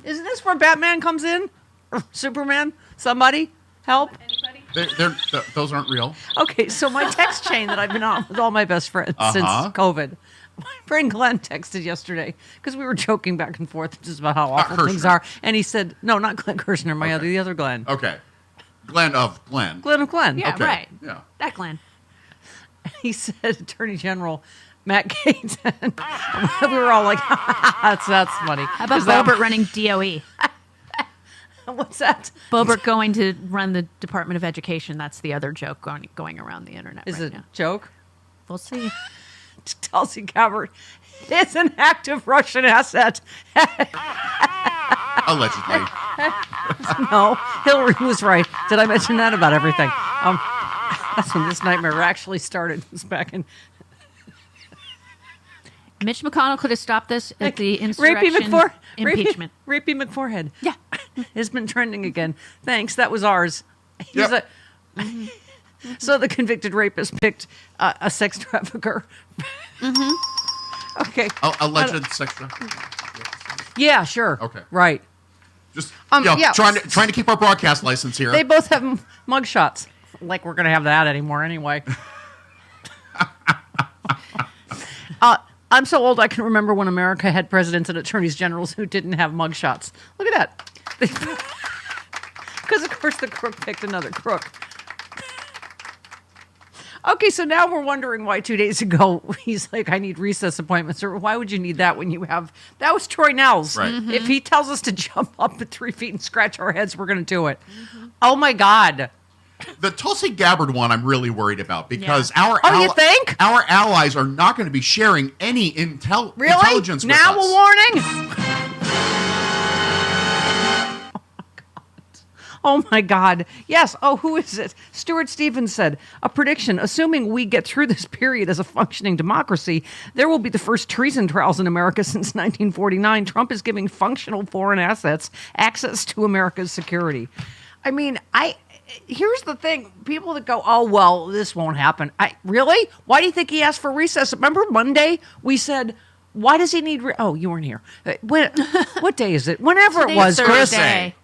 Isn't this where Batman comes in? Or Superman? Somebody? Help? Anybody? Those aren't real. Okay, so my text chain that I've been on with all my best friends since COVID. My friend Glenn texted yesterday because we were joking back and forth just about how awful things are. And he said, no, not Glenn Kirshner, the other Glenn. Okay. Glenn of Glenn. Glenn of Glenn. Yeah, okay. right. Yeah. That Glenn. He said Attorney General Matt Gaetz. We were all like, that's funny. How about Boebert running DOE? What's that? Boebert going to run the Department of Education. That's the other joke going around the internet Is right it now. a joke? We'll see. Tulsi Gabbard is an active Russian asset. Allegedly. No, Hillary was right. Did I mention that about everything? That's when this nightmare actually started. It was back in... Mitch McConnell could have stopped this at the insurrection impeachment. Rapey McForehead. Yeah. Has been trending again. Thanks, that was ours. Yep. So the convicted rapist picked a sex trafficker. Okay. Alleged sex trafficking. Yeah, sure. Okay. Right. Just yeah. trying to keep our broadcast license here. They both have mugshots. Like we're going to have that anymore anyway. I'm so old I can remember when America had presidents and attorneys generals who didn't have mugshots. Look at that. Because, of course, the crook picked another crook. Okay, so now we're wondering why 2 days ago he's like, I need recess appointments. Or why would you need that when you have... That was Troy Nels. Right. Mm-hmm. If he tells us to jump up at 3 feet and scratch our heads, we're going to do it. Mm-hmm. Oh, my God. The Tulsi Gabbard one I'm really worried about because you think? Our allies are not going to be sharing any intelligence with now us. A warning? Oh, my God. Yes. Oh, who is it? Stuart Stevens said, a prediction, assuming we get through this period as a functioning democracy, there will be the first treason trials in America since 1949. Trump is giving functional foreign assets access to America's security. I mean, here's the thing. People that go, oh, well, this won't happen. Really? Why do you think he asked for recess? Remember Monday? We said, why does he need... Oh, you weren't here. What day is it? Whenever Today's it was, Thursday.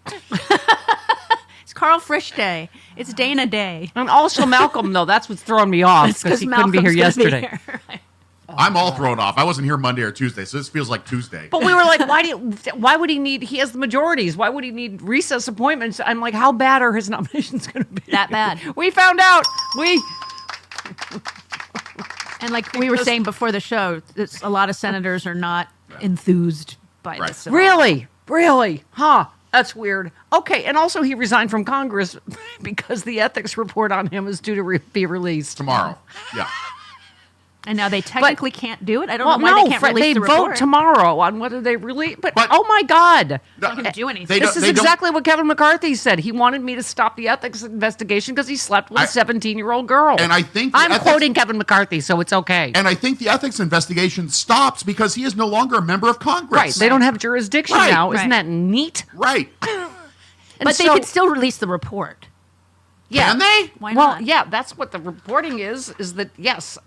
It's Carl Frisch Day. It's Dana Day. And also Malcolm, though. That's what's throwing me off because he couldn't be here yesterday. I'm all thrown off. I wasn't here Monday or Tuesday, so this feels like Tuesday. But we were like, why would he need... He has the majorities. Why would he need recess appointments? I'm like, how bad are his nominations going to be? That bad. We found out. And like we were saying before the show, a lot of senators are not enthused by this. Really? Huh. That's weird. Okay, and also he resigned from Congress because the ethics report on him is due to be released. Tomorrow. Yeah. And now they technically can't do it? I don't know why they can't release the report. They vote tomorrow on whether they release... But oh, my God. Not going to do anything. This is exactly what Kevin McCarthy said. He wanted me to stop the ethics investigation because he slept with a 17-year-old girl. And I think... I'm quoting Kevin McCarthy, so it's okay. And I think the ethics investigation stops because he is no longer a member of Congress. Right. They don't have jurisdiction now. Isn't that neat? Right. But they could still release the report. Yeah. Can they? Why not? Well, yeah, that's what the reporting is that, yes,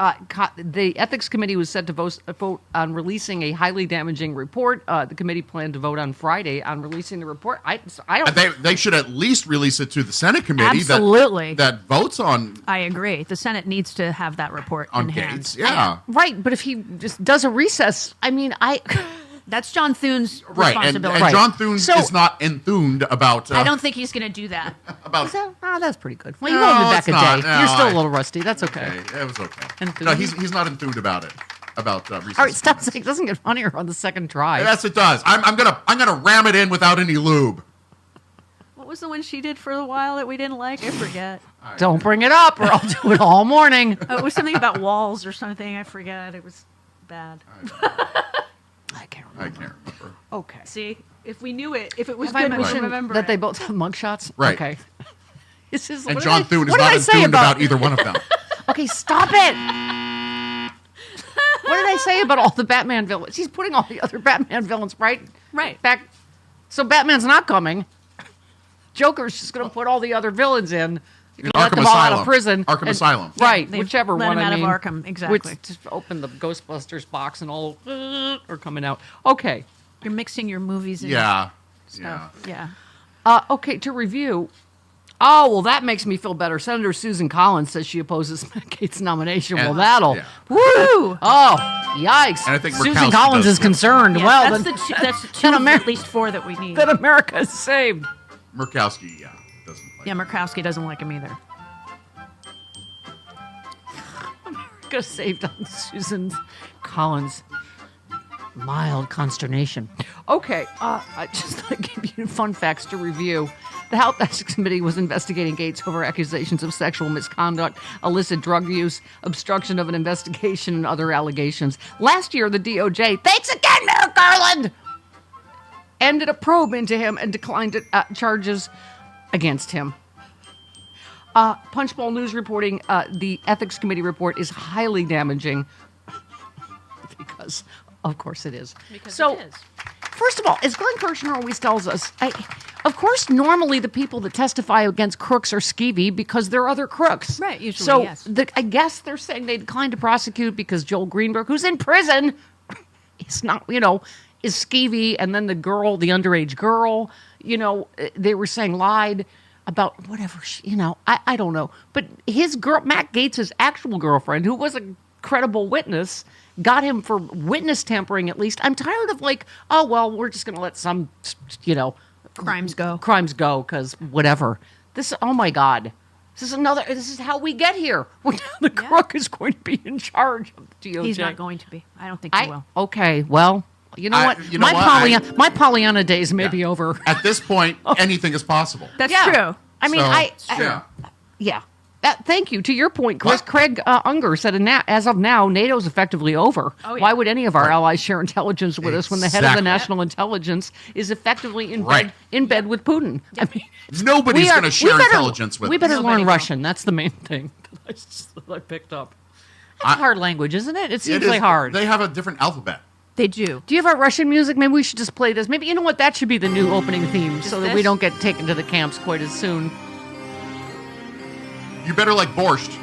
the Ethics Committee was set to vote on releasing a highly damaging report. The committee planned to vote on Friday on releasing the report. I don't... They should at least release it to the Senate committee. Absolutely. That votes on... I agree. The Senate needs to have that report on in hand. Gaetz, yeah. Right, but if he just does a recess, I mean, That's John Thune's right, responsibility. and John Thune is not enthused about... I don't think he's going to do that. That's pretty good. Well, you hold it back a day. You're still a little rusty. That's okay. It was okay. Enthused? No, he's not enthused about it. About recess. All right, stop saying it doesn't get funnier on the second try. Yes, it does. I'm gonna ram it in without any lube. What was the one she did for a while that we didn't like? I forget. Don't bring it up, or I'll do it all morning. It was something about walls or something. I forget. It was bad. I can't remember. Okay. See, if we knew it, if it was Have good, I we mentioned remember that it. they both have mugshots? Right. Okay. And John Thune is not enthused about either one of them. Okay, stop it. What did I say about all the Batman villains? He's putting all the other Batman villains right back. So Batman's not coming. Joker's just going to put all the other villains in. Let them all out of prison. Arkham Asylum. Right, They've whichever let one. him out of Arkham, exactly. Just open the Ghostbusters box and all are coming out. Okay. You're mixing your movies and Yeah. stuff. Yeah. Okay, to review. Oh, well, that makes me feel better. Senator Susan Collins says she opposes Matt Gaetz' nomination. Well, And- that'll. yeah. Woo! Oh, yikes. And I think Susan Murkowski Collins does is too. concerned. Yeah, Well, that's then, the two of at least 4 that we need. then America is saved. Murkowski, doesn't like Yeah, Murkowski doesn't like him either. America saved on Susan Collins. Mild consternation. Okay, I just thought I'd give you fun facts to review. The Health Ethics Committee was investigating Gaetz over accusations of sexual misconduct, illicit drug use, obstruction of an investigation, and other allegations. Last year, the DOJ, thanks again, Merrick Garland, ended a probe into him and declined charges against him. Punchbowl News reporting the Ethics Committee report is highly damaging because, of course, it is. Because so, it is. First of all, as Glenn Kirshner always tells us, of course, normally the people that testify against crooks are skeevy because they're other crooks. Right, usually, so yes. I guess they're saying they declined to prosecute because Joel Greenberg, who's in prison, is not, is skeevy. And then the underage girl, they were saying lied about whatever, I don't know. But his girl, Matt Gaetz' actual girlfriend, who was a credible witness, got him for witness tampering at least. I'm tired of we're just going to let some, Crimes go. Crimes go because whatever. Oh my God. This is how we get here. The crook is going to be in charge of the DOJ. He's not going to be. I don't think he will. Okay, well, you know what? you know what? My Pollyanna days may be over. At this point, anything is possible. That's Yeah. true. I mean, yeah. yeah. Thank you. To your point, Chris, What? Craig Unger said, as of now, NATO's effectively over. Oh, yeah. Why would any of our allies share intelligence with us when the head of the Exactly. national intelligence is effectively in Right. bed with Putin? I mean, Nobody's going to share intelligence with We us. better Nobody learn will. Russian. That's the main thing that I picked up. It's a hard language, isn't it? It seems It is- like hard. They have a different alphabet. They do. Do you have our Russian music? Maybe we should just play this. Maybe, you know what? That should be the new opening theme so that we this? don't get taken to the camps quite as soon. You better like borscht.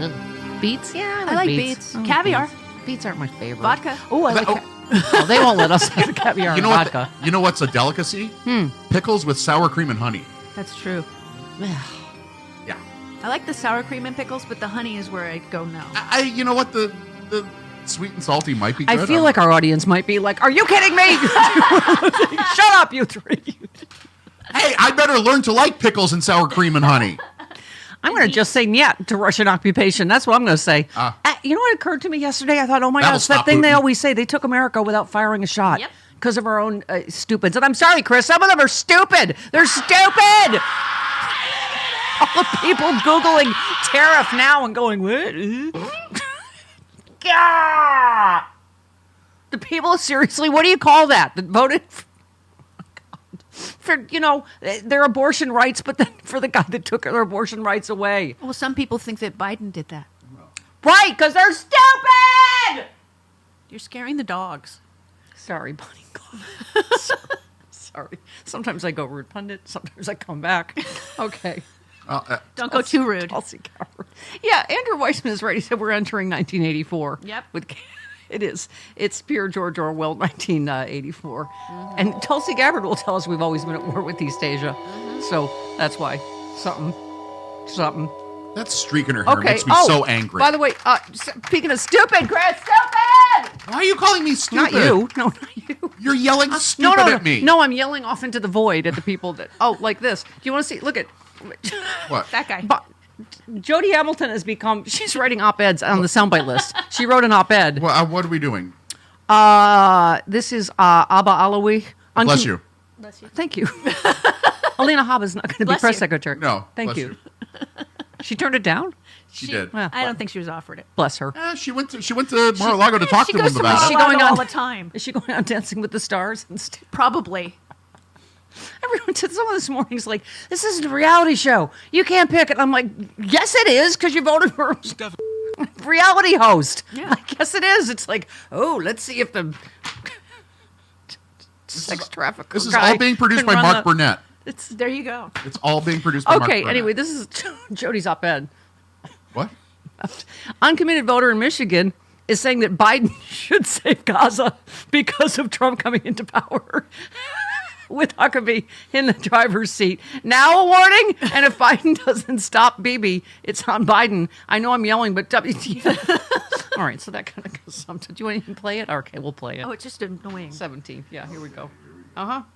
Ugh. Beets? Yeah, I like beets. I like Caviar. Beets aren't my favorite. Vodka. Oh, I like. Oh. Oh, they won't let us have caviar You know and what? vodka. You know what's a delicacy? Pickles with sour cream and honey. That's true. Yeah. I like the sour cream and pickles, but the honey is where I go now. You know what? The sweet and salty might be good. I feel like our audience might be like, "Are you kidding me? Shut up, you three!" Hey, I better learn to like pickles and sour cream and honey. I'm going to just say "niet" to Russian occupation. That's what I'm going to say. You know what occurred to me yesterday? I thought, "Oh my That'll God, it's that stop thing they Putin. always say: they took America without firing a shot." Yep. Because of our own stupids. And I'm sorry, Chris, some of them are stupid. They're stupid. All the people Googling tariff now and going, what? Gah! The people, seriously, what do you call that? That voted for, their abortion rights, but then for the guy that took their abortion rights away. Well, some people think that Biden did that. Right, because they're stupid! You're scaring the dogs. Sorry, Bunny. Sorry. Sometimes I go rude pundit. Sometimes I come back. Okay. Don't go too rude. Tulsi Gabbard. Yeah, Andrew Weissman is right. He said we're entering 1984. Yep. It is. It's pure George Orwell, 1984. And Tulsi Gabbard will tell us we've always been at war with East Asia. So that's why. Something. That streak in her hair Okay. makes me so angry. By the way, speaking of stupid, Chris, stupid! Why are you calling me stupid? Not you. No, not you. You're yelling stupid No, at me. No, I'm yelling off into the void at the people that. Oh, like this. Do you want to see? Look at. What? That guy. Jody Hamilton has become. She's writing op-eds on the soundbite list. She wrote an op-ed. What are we doing? This is Abba Alawi. Bless you. Bless you. Thank you. Alina Habba is not going to be Bless press you. secretary. No. Thank bless you. She turned it down. She did. Well, I don't think she was offered it. bless her. She went to Mar-a-Lago to talk she to goes them to about Is she it. Mar-a-Lago going on- all the time. Is she going on Dancing with the Stars? Probably. Everyone said someone this morning's like, "This isn't a reality show. You can't pick it." I'm like, "Yes, it is, because you voted for a reality host." Yeah. I guess it is. It's like, oh, let's see if the sex trafficker. This is guy all being produced can by run Mark the- Burnett. There you go. It's all being produced by Mark Okay. Burnett. Anyway, this is Jody's op-ed. What? Uncommitted voter in Michigan is saying that Biden should save Gaza because of Trump coming into power. With Huckabee in the driver's seat. Now a warning, and if Biden doesn't stop Bibi, it's on Biden. I know I'm yelling, but WTF. All right, so that kind of goes something. Do you want to even play it? Okay, we'll play it. Oh, it's just annoying. 17. Yeah, here we go.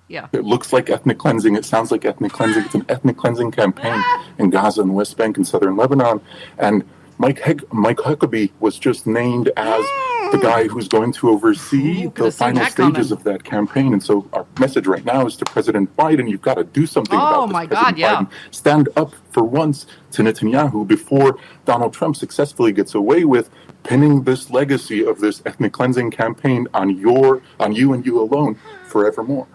Yeah. It looks like ethnic cleansing. It sounds like ethnic cleansing. It's an ethnic cleansing campaign in Gaza and the West Bank and southern Lebanon. And Mike Huckabee was just named as the guy who's going to oversee the final stages of that campaign. And so our message right now is to President Biden, you've got to do something about this. My God, Biden, stand up for once to Netanyahu before Donald Trump successfully gets away with pinning this legacy of this ethnic cleansing campaign on you and you alone forevermore.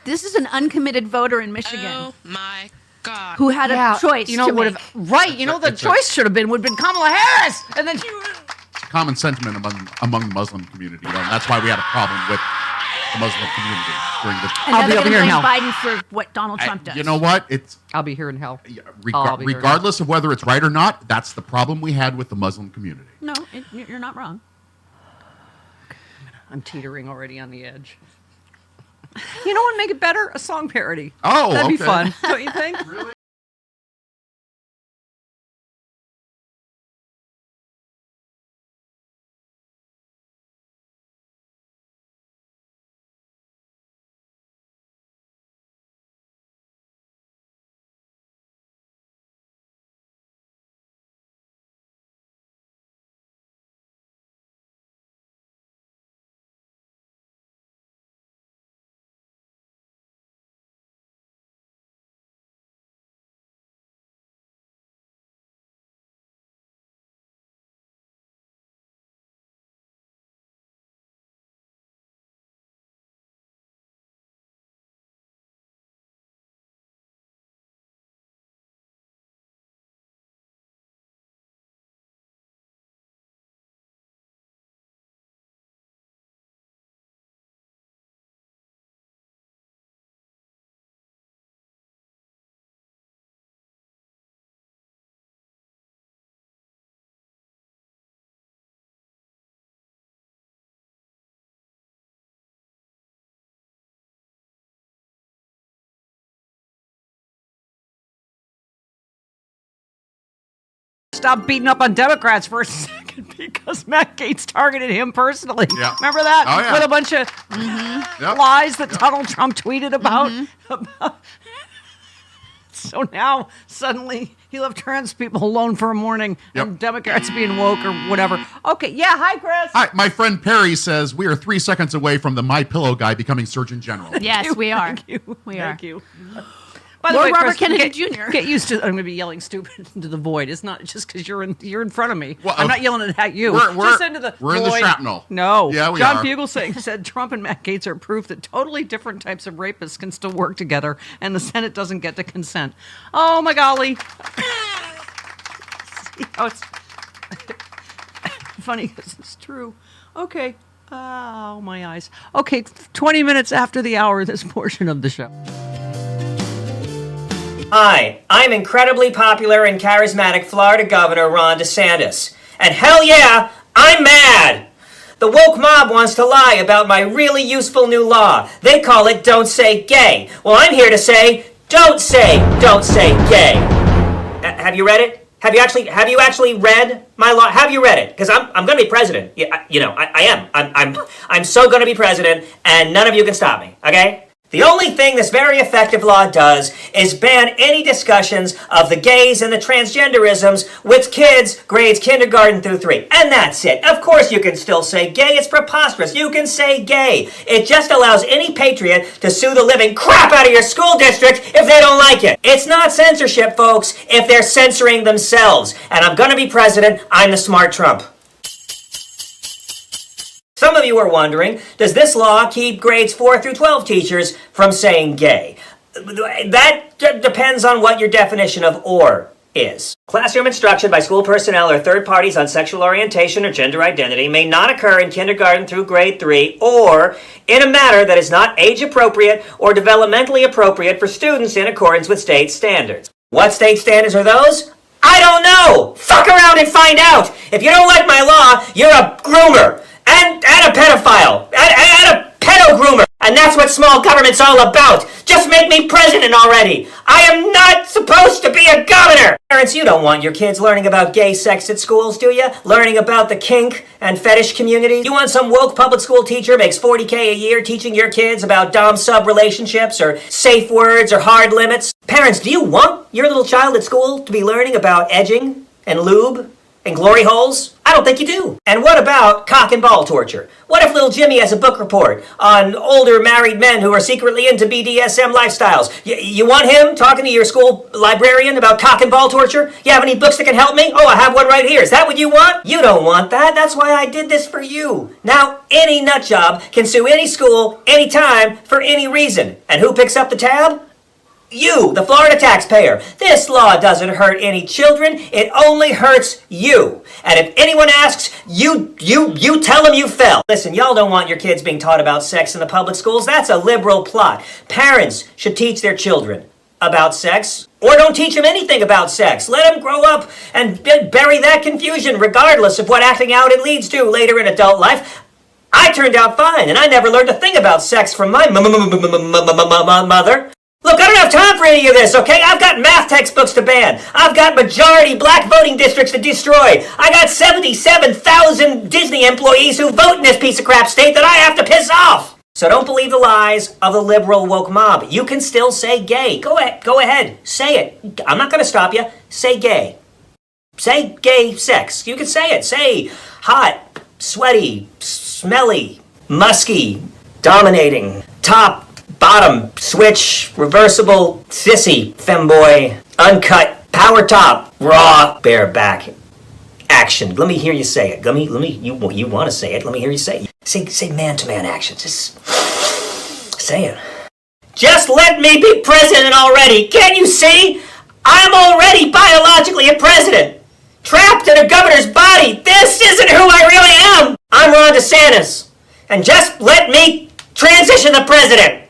This is an uncommitted voter in Michigan. Oh my God. Who had a choice to make. The choice should have been Kamala Harris. And then common sentiment among the Muslim community. And that's why we had a problem with the Muslim community during the. And now they're going to blame Biden for what Donald Trump does. You know what? I'll be here in hell. Regardless of whether it's right or not, that's the problem we had with the Muslim community. No, you're not wrong. I'm teetering already on the edge. You know what would make it better? A song parody. Oh, that'd be okay. fun, don't you think? Really? Stop beating up on Democrats for a second because Matt Gaetz targeted him personally. Yeah. Remember that? Oh, yeah. With a bunch of lies that Donald Trump tweeted about. So now, suddenly, he left trans people alone for a morning and Democrats being woke or whatever. Okay, yeah, hi, Chris. Hi, my friend Perry says we are 3 seconds away from the My Pillow guy becoming Surgeon General. Yes, we are. Thank you. We are. Thank you. By the Lord way, Robert Chris, Kennedy Jr. Get used to. I'm going to be yelling stupid into the void. It's not just because you're in front of me. Well, I'm not yelling it at you. We're just into the we're void. in the shrapnel. No. Yeah, we John are. Fugelsang said Trump and Matt Gaetz are proof that totally different types of rapists can still work together, and the Senate doesn't get to consent. Oh my golly! Oh, it's funny because it's true. Okay. Oh my eyes. Okay, 20 minutes after the hour. This portion of the show. Hi, I'm incredibly popular and charismatic Florida Governor Ron DeSantis. And hell yeah, I'm mad! The woke mob wants to lie about my really useful new law. They call it Don't Say Gay. Well, I'm here to say, don't say gay. Have you read it? Have you actually read my law? Have you read it? Because I'm going to be president. Yeah, I am. I'm so going to be president, and none of you can stop me, okay? The only thing this very effective law does is ban any discussions of the gays and the transgenderisms with kids grades kindergarten through 3. And that's it. Of course you can still say gay. It's preposterous. You can say gay. It just allows any patriot to sue the living crap out of your school district if they don't like it. It's not censorship, folks, if they're censoring themselves. And I'm gonna be president. I'm the smart Trump. Some of you are wondering, does this law keep grades 4 through 12 teachers from saying gay? That depends on what your definition of "or" is. Classroom instruction by school personnel or third parties on sexual orientation or gender identity may not occur in kindergarten through grade 3 or in a manner that is not age appropriate or developmentally appropriate for students in accordance with state standards. What state standards are those? I don't know. Fuck around and find out. If you don't like my law, you're a groomer and a pedophile and a pedo groomer. And that's what small government's all about. Just make me president already. I am not supposed to be a governor. Parents, you don't want your kids learning about gay sex at schools, do you? Learning about the kink and fetish communities? You want some woke public school teacher makes $40K a year teaching your kids about dom-sub relationships or safe words or hard limits? Parents, do you want your little child at school to be learning about edging and lube and glory holes? I don't think you do. And what about cock and ball torture? What if little Jimmy has a book report on older married men who are secretly into BDSM lifestyles? You want him talking to your school librarian about cock and ball torture? You have any books that can help me? Oh, I have one right here. Is that what you want? You don't want that. That's why I did this for you. Now, any nutjob can sue any school, anytime, for any reason. And who picks up the tab? You, the Florida taxpayer. This law doesn't hurt any children. It only hurts you. And if anyone asks, you tell them you fell. Listen, y'all don't want your kids being taught about sex in the public schools. That's a liberal plot. Parents should teach their children about sex, or don't teach them anything about sex. Let them grow up and bury that confusion regardless of what acting out it leads to later in adult life. I turned out fine, and I never learned a thing about sex from my mother. Look, I don't have time for any of this, okay? I've got math textbooks to ban. I've got majority black voting districts to destroy. I got 77,000 Disney employees who vote in this piece of crap state that I have to piss off. So don't believe the lies of the liberal woke mob. You can still say gay. Go ahead. Say it. I'm not going to stop you. Say gay. Say gay sex. You can say it. Say hot, sweaty, smelly, musky, dominating, top, bottom, switch, reversible, sissy, femboy, uncut, power top, raw, bareback, action. Let me hear you say it. You want to say it. Let me hear you say it. Say man-to-man action. Just say it. Just let me be president already. Can't you see? I'm already biologically a president. Trapped in a governor's body. This isn't who I really am. I'm Ron DeSantis. And just let me transition the president.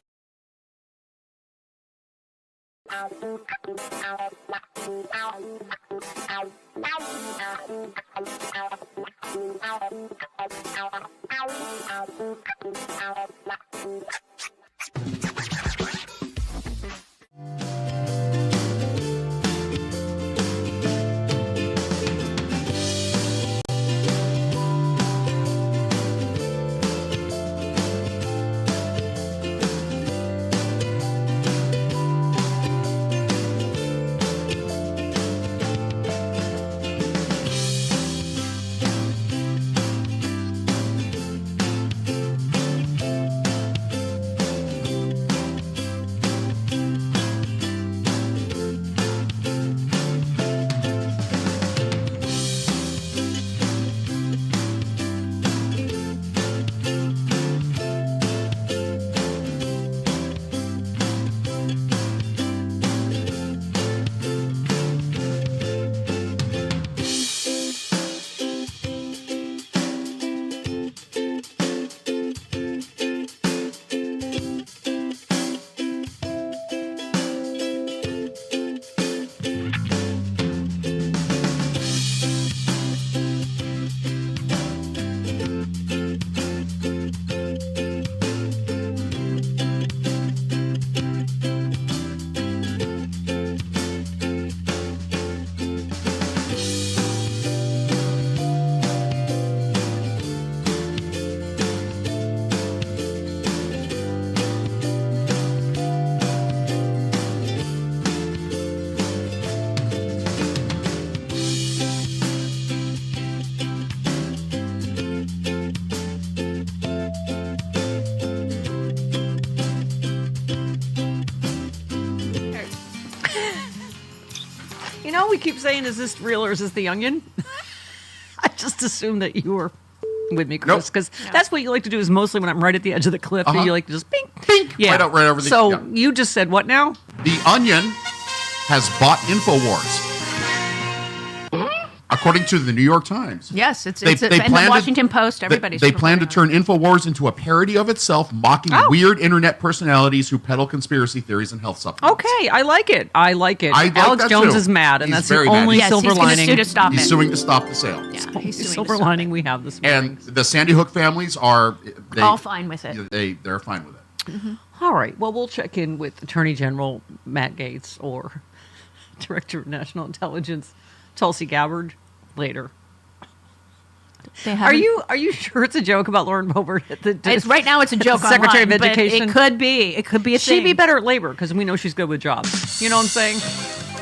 We keep saying, is this real or is this the Onion? I just assume that you were with me, Chris, because that's what you like to do is mostly when I'm right at the edge of the cliff, and you like to just ping, ping. Yeah. Right over the... So you just said what now? The Onion has bought InfoWars. according to the New York Times. Yes, it's They and the plan to- Washington Post. Everybody's They plan to reporting turn InfoWars into a parody of itself, mocking weird internet personalities who peddle conspiracy theories and health supplements. Okay, I like it. I like it. I like Alex that Jones too. is mad, and He's that's the very mad. only Yes, silver he's gonna lining. sue to stop He's it. suing to stop the sale. Yeah, he's suing to Silver stop lining we have this morning. And the Sandy Hook families are all fine with it. They're fine with it. All right. Well, we'll check in with Attorney General Matt Gaetz or Director of National Intelligence Tulsi Gabbard later. They Are haven't- you sure it's a joke about Lauren Boebert? It's right now. It's a joke. Secretary online, of Education. But it could be. It could be a She'd thing. be better at labor because we know she's good with jobs. You know what I'm saying?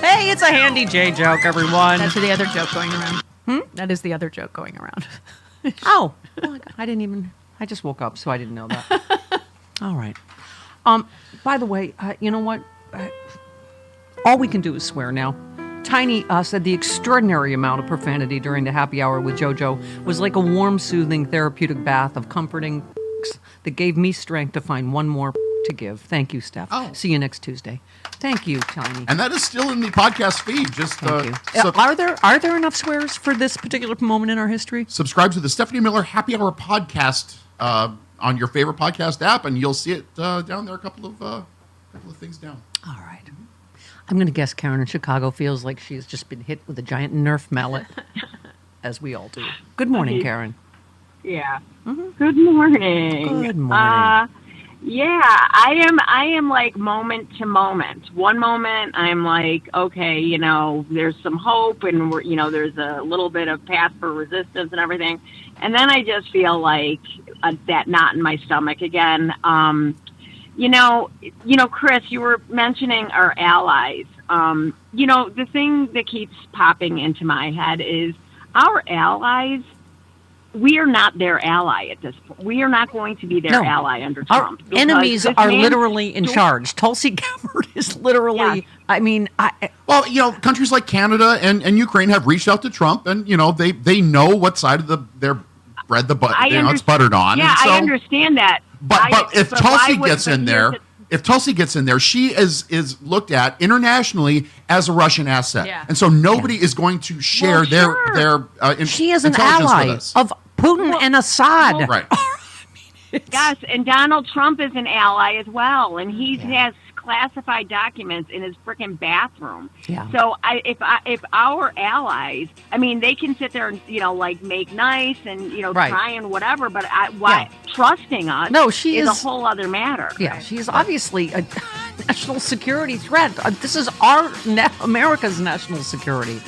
Hey, it's a handy J joke, everyone. That's the other joke going around. That is the other joke going around. Oh, well, I didn't even. I just woke up, so I didn't know that. All right. By the way, you know what? All we can do is swear now. Tiny said the extraordinary amount of profanity during the happy hour with JoJo was like a warm, soothing, therapeutic bath of comforting that gave me strength to find one more to give. Thank you, Steph. Oh. See you next Tuesday. Thank you, Tiny. And that is still in the podcast feed. Just Thank you. Are there enough swears for this particular moment in our history? subscribe to the Stephanie Miller Happy Hour podcast on your favorite podcast app, and you'll see it down there. A couple of things down. All right. I'm going to guess Karen in Chicago feels like she's just been hit with a giant Nerf mallet, as we all do. Good morning, Karen. Yeah. Good morning. Good morning. Yeah, I am like moment to moment. One moment I'm like, okay, you know, there's some hope and we're, you know, there's a little bit of path for resistance and everything. And then I just feel like that knot in my stomach again. You know, Chris, you were mentioning our allies. You know, the thing that keeps popping into my head is our allies. We are not their ally at this point. We are not going to be their ally under Our Trump. because enemies this are man- literally in charge. Tulsi Gabbard is literally, Yeah. I mean, Well, you know, countries like Canada and Ukraine have reached out to Trump, and you know they know what side of their bread it's buttered on. Yeah, and so, I understand that. But if but Tulsi why would- gets but in here's there, the- if Tulsi gets in there, she is looked at internationally as a Russian asset, Yeah. and so nobody is going to share Well, sure. their she is an intelligence ally with us. of Putin and Assad. well, Right. Yes, and Donald Trump is an ally as well, and he has classified documents in his frickin' bathroom. Yeah. So if our allies, I mean, they can sit there and like make nice and Right. try and whatever, but why trusting us? No, she is is- a whole other matter. Yeah, she's obviously a national security threat. This is America's national security.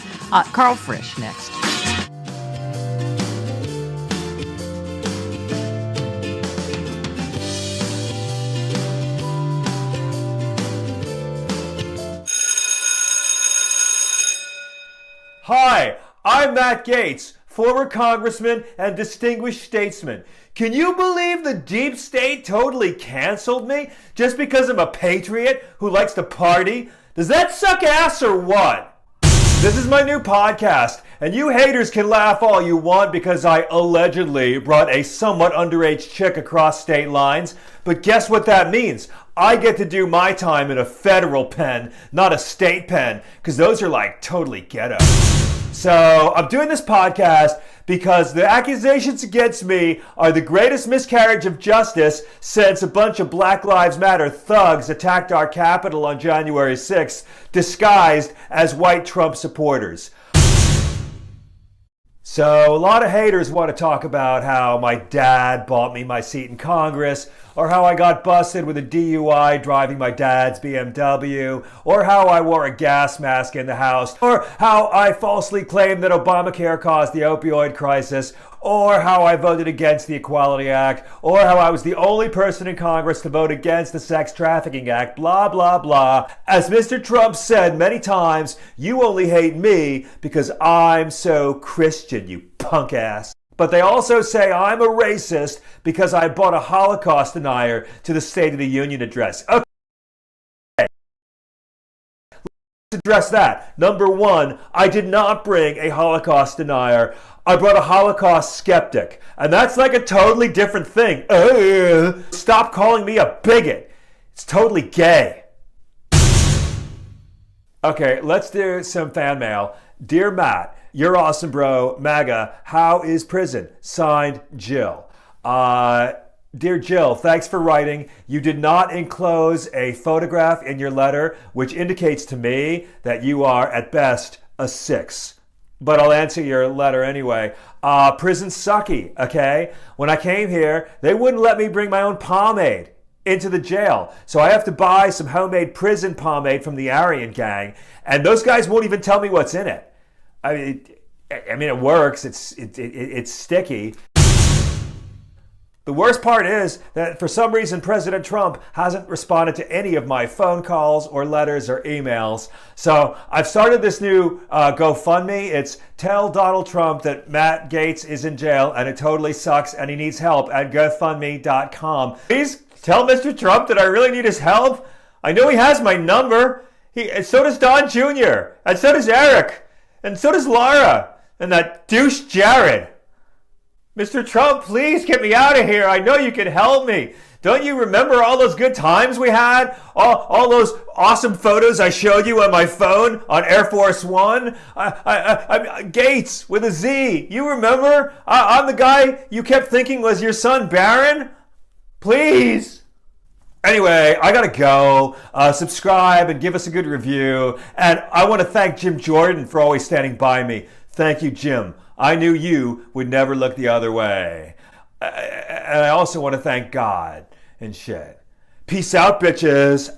Carl Frisch next. Hi, I'm Matt Gaetz, former congressman and distinguished statesman. Can you believe the deep state totally canceled me just because I'm a patriot who likes to party? Does that suck ass or what? This is my new podcast, and you haters can laugh all you want because I allegedly brought a somewhat underage chick across state lines. But guess what that means? I get to do my time in a federal pen, not a state pen, because those are like totally ghetto. So I'm doing this podcast because the accusations against me are the greatest miscarriage of justice since a bunch of Black Lives Matter thugs attacked our Capitol on January 6th, disguised as white Trump supporters. So a lot of haters want to talk about how my dad bought me my seat in Congress, or how I got busted with a DUI driving my dad's BMW, or how I wore a gas mask in the House, or how I falsely claimed that Obamacare caused the opioid crisis, or how I voted against the Equality Act, or how I was the only person in Congress to vote against the Sex Trafficking Act, blah, blah, blah. As Mr. Trump said many times, you only hate me because I'm so Christian, you punk ass. But they also say I'm a racist because I brought a Holocaust denier to the State of the Union address. Okay. Let's address that. Number one, I did not bring a Holocaust denier. I brought a Holocaust skeptic. And that's like a totally different thing. Stop calling me a bigot. It's totally gay. Okay, let's do some fan mail. Dear Matt, You're awesome, bro. MAGA. How is prison? Signed, Jill. Dear Jill, thanks for writing. You did not enclose a photograph in your letter, which indicates to me that you are, at best, a 6. But I'll answer your letter anyway. Prison's sucky, okay? When I came here, they wouldn't let me bring my own pomade into the jail. So I have to buy some homemade prison pomade from the Aryan gang, and those guys won't even tell me what's in it. I mean, it works. It's sticky. The worst part is that for some reason President Trump hasn't responded to any of my phone calls or letters or emails. So I've started this new GoFundMe. It's Tell Donald Trump that Matt Gaetz is in jail and it totally sucks and he needs help at GoFundMe.com. Please tell Mr. Trump that I really need his help. I know he has my number. And so does Don Jr. And so does Eric. And so does Laura. And that douche Jared. Mr. Trump, please get me out of here. I know you can help me. Don't you remember all those good times we had? All those awesome photos I showed you on my phone on Air Force One? Gaetz with a Z. You remember? I'm the guy you kept thinking was your son, Barron? Please. Anyway, I gotta go. Subscribe and give us a good review. And I want to thank Jim Jordan for always standing by me. Thank you, Jim. I knew you would never look the other way. And I also want to thank God and shit. Peace out, bitches.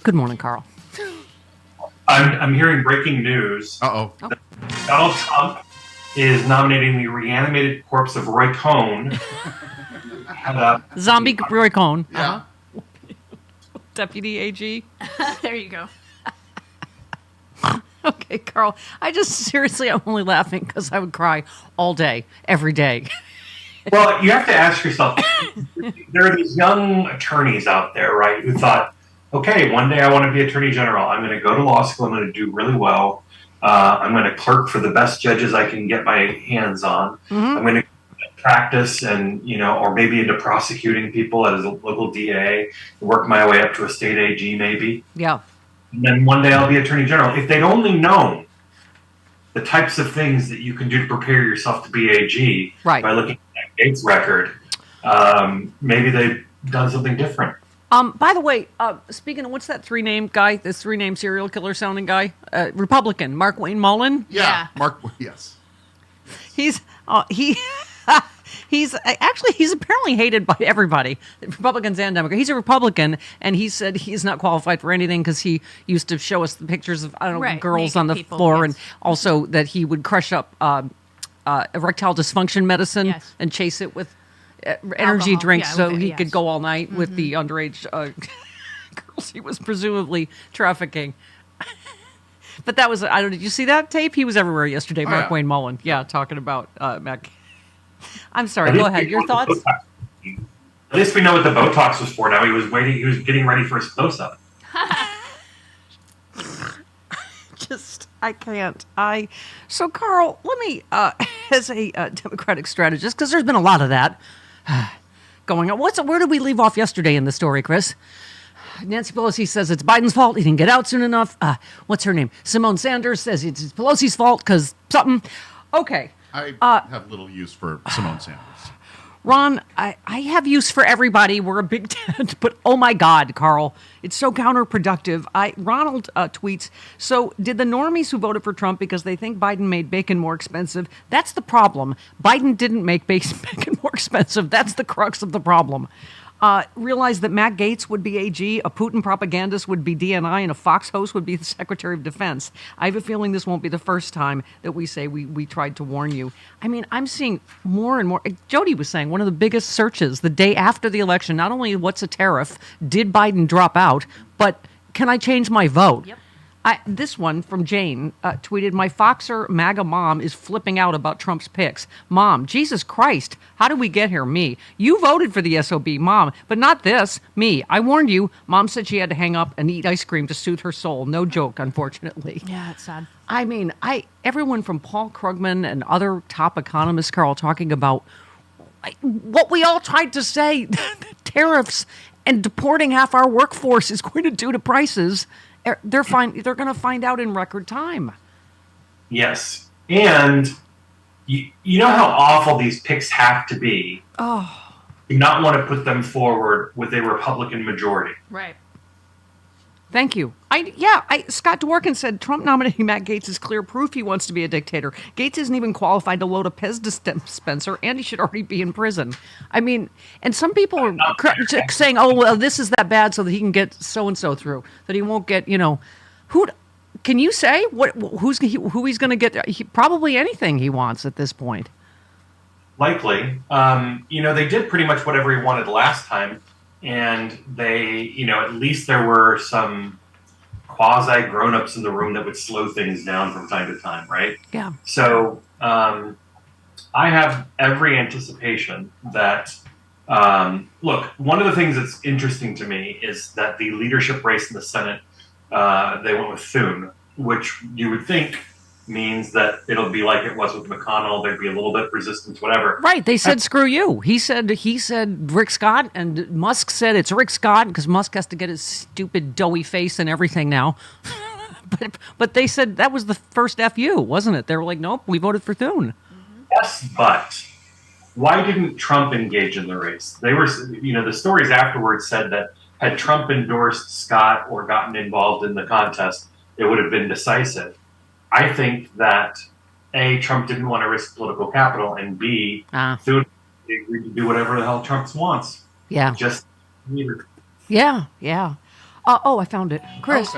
Good morning, Carl. I'm hearing breaking news. Uh-oh. Donald Trump is nominating the reanimated corpse of Roy Cohn. Zombie Roy Cohn. Yeah. Deputy AG. There you go. Okay, Carl. I'm only laughing because I would cry all day, every day. Well, you have to ask yourself, there are these young attorneys out there, right, who thought, okay, one day I want to be attorney general. I'm going to go to law school. I'm going to do really well. I'm going to clerk for the best judges I can get my hands on. Mm-hmm. I'm going to practice and, or maybe into prosecuting people as a local DA, work my way up to a state AG maybe. Yeah. And then one day I'll be attorney general. If they'd only known the types of things that you can do to prepare yourself to be AG Right. by looking at Gaetz' record, maybe they've done something different. By the way, speaking of, what's that three-name guy? This three-name serial killer sounding guy, Republican, Mark Wayne Mullen. Yeah. Mark. Yes. He's he's apparently hated by everybody, Republicans and Democrats. He's a Republican, and he said he's not qualified for anything because he used to show us the pictures of girls naked on the people, floor, yes. and also that he would crush up erectile dysfunction medicine Yes. and chase it with energy Alcohol, drinks yeah, so with it, he yes. could go all night with the underage girls he was presumably trafficking. But that was, I don't know, did you see that tape? He was everywhere yesterday, Mark Wayne Mullen. Yeah, talking about Mac. I'm sorry, go ahead. Your thoughts? At least we know what the Botox was for now. He was getting ready for his close-up. I can't. So, Carl, let me, as a Democratic strategist, because there's been a lot of that going on. Where did we leave off yesterday in the story, Chris? Nancy Pelosi says it's Biden's fault. He didn't get out soon enough. What's her name? Simone Sanders says it's Pelosi's fault because something. Okay. I have little use for Simone Sanders. Ron, I have use for everybody. We're a big tent, but oh my God, Carl, it's so counterproductive. Ronald tweets, so did the normies who voted for Trump because they think Biden made bacon more expensive? That's the problem. Biden didn't make bacon more expensive. That's the crux of the problem. Realize that Matt Gaetz would be AG, a Putin propagandist would be DNI, and a Fox host would be the Secretary of Defense. I have a feeling this won't be the first time that we say we tried to warn you. I mean, I'm seeing more and more. Jody was saying one of the biggest searches the day after the election, not only what's a tariff, did Biden drop out, but can I change my vote? Yep. This one from Jane tweeted, my Foxer MAGA mom is flipping out about Trump's picks. Mom, Jesus Christ, how did we get here? Me. You voted for the SOB, Mom, but not this. Me. I warned you. Mom said she had to hang up and eat ice cream to soothe her soul. No joke, unfortunately. Yeah, it's sad. I mean, everyone from Paul Krugman and other top economists, Carl, talking about what we all tried to say, tariffs and deporting half our workforce is going to do to prices. They're going to find out in record time. Yes. And you know how awful these picks have to be. Oh. You not want to put them forward with a Republican majority. Right. Thank you. Scott Dworkin said Trump nominating Matt Gaetz is clear proof he wants to be a dictator. Gaetz isn't even qualified to load a Pez dispenser, and he should already be in prison. I mean, and some people are saying, "Oh, well, this is that bad, so that he can get so and so through, that he won't get." Who? Can you say who he's going to get? Probably anything he wants at this point. Likely. They did pretty much whatever he wanted last time. And they, at least there were some quasi grown-ups in the room that would slow things down from time to time, right? Yeah. So I have every anticipation that, look, one of the things that's interesting to me is that the leadership race in the Senate, they went with Thom, which you would think means that it'll be like it was with McConnell. There'd be a little bit of resistance, whatever. Right. They said, screw you. He said Rick Scott, and Musk said it's Rick Scott because Musk has to get his stupid doughy face and everything now. but they said that was the first FU, wasn't it? They were like, nope, we voted for Thune. Yes, but why didn't Trump engage in the race? They were, the stories afterwards said that had Trump endorsed Scott or gotten involved in the contest, it would have been decisive. I think that A, Trump didn't want to risk political capital, and B, Thune agreed to do whatever the hell Trump wants. Yeah. Just Yeah. I found it. Chris,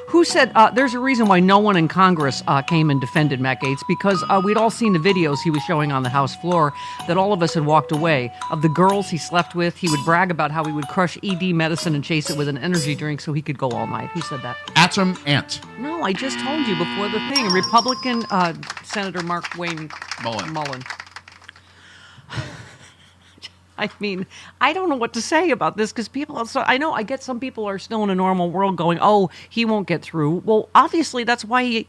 who said there's a reason why no one in Congress came and defended Matt Gaetz, because we'd all seen the videos he was showing on the House floor that all of us had walked away. Of the girls he slept with, he would brag about how he would crush ED medicine and chase it with an energy drink so he could go all night. Who said that? Atom Ant. No, I just told you before the thing. Republican Senator Mark Wayne Mullen. I mean, I don't know what to say about this because I get some people are still in a normal world going, oh, he won't get through. Well, obviously, that's why he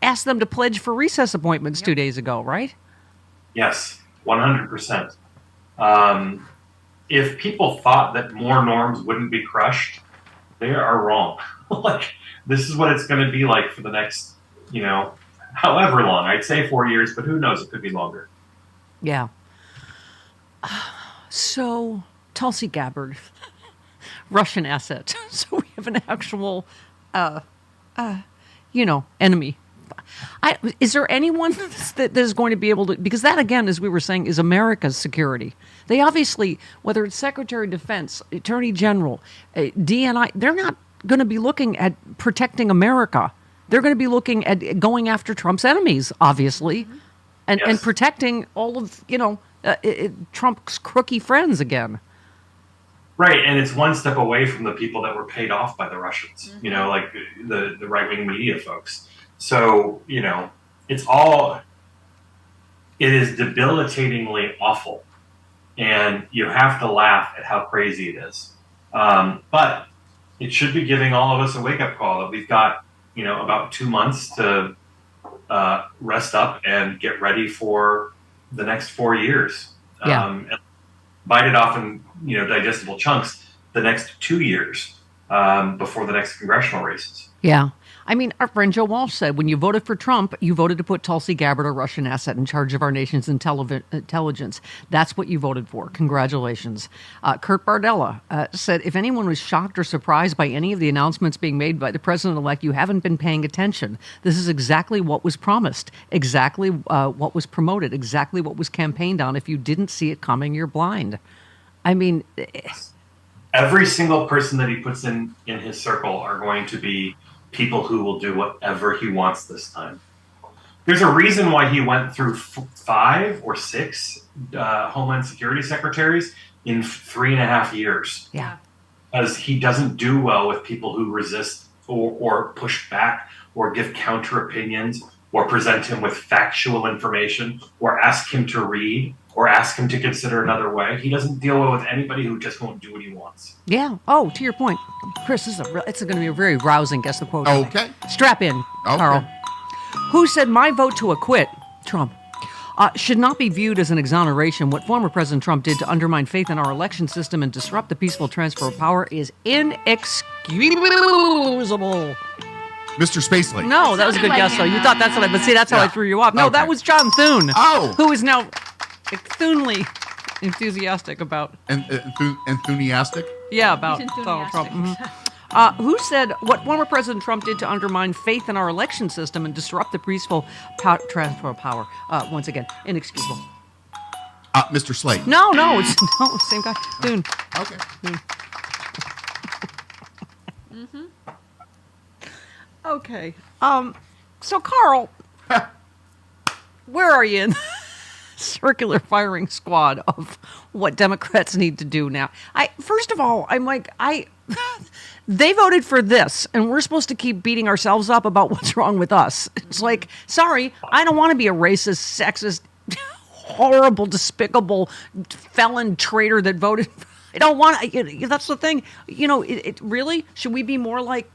asked them to pledge for recess appointments 2 days ago, right? Yes, 100%. If people thought that more norms wouldn't be crushed, they are wrong. This is what it's going to be like for the next, however long. I'd say 4 years, but who knows? It could be longer. Yeah. So, Tulsi Gabbard, Russian asset. So we have an actual, enemy. Is there anyone that is going to be able to, because that, again, as we were saying, is America's security. They obviously, whether it's Secretary of Defense, Attorney General, DNI, they're not going to be looking at protecting America. They're going to be looking at going after Trump's enemies, obviously, and protecting all of, Trump's crooky friends again. Right, and it's one step away from the people that were paid off by the Russians, like the right-wing media folks. So, it is debilitatingly awful, and you have to laugh at how crazy it is. But it should be giving all of us a wake-up call that we've got, about 2 months to rest up and get ready for the next 4 years. And bite it off in, digestible chunks the next 2 years before the next congressional races. Yeah. I mean, our friend Joe Walsh said, when you voted for Trump, you voted to put Tulsi Gabbard, a Russian asset, in charge of our nation's intelligence. That's what you voted for. Congratulations. Kurt Bardella said, if anyone was shocked or surprised by any of the announcements being made by the president-elect, you haven't been paying attention. This is exactly what was promised, exactly what was promoted, exactly what was campaigned on. If you didn't see it coming, you're blind. I mean... Every single person that he puts in his circle are going to be people who will do whatever he wants this time. There's a reason why he went through 5 or 6 Homeland Security secretaries in 3.5 years. Yeah. Because he doesn't do well with people who resist or push back or give counter opinions or present him with factual information or ask him to read or ask him to consider another way. He doesn't deal well with anybody who just won't do what he wants. Yeah. Oh, to your point, Chris, it's going to be a very rousing guess the quote. Okay. Strap in, Carl. Who said my vote to acquit Trump should not be viewed as an exoneration. What former President Trump did to undermine faith in our election system and disrupt the peaceful transfer of power is inexcusable. Mr. Spacely. No, that was a good guess, though. You thought that's what but see, that's how I threw you off. No, that was John Thune. Oh. Who is now Thunely enthusiastic about... Enthusiastic? Yeah, about Donald Trump. Who said what former President Trump did to undermine faith in our election system and disrupt the peaceful transfer of power? Once again, inexcusable. Mr. Slade. No, it's same guy. Thune. Okay. Thune. Okay. So, Carl, where are you in the circular firing squad of what Democrats need to do now? First of all, I'm like, they voted for this, and we're supposed to keep beating ourselves up about what's wrong with us. It's like, sorry, I don't want to be a racist, sexist, horrible, despicable felon traitor that voted. I don't want to. That's the thing. It really, should we be more like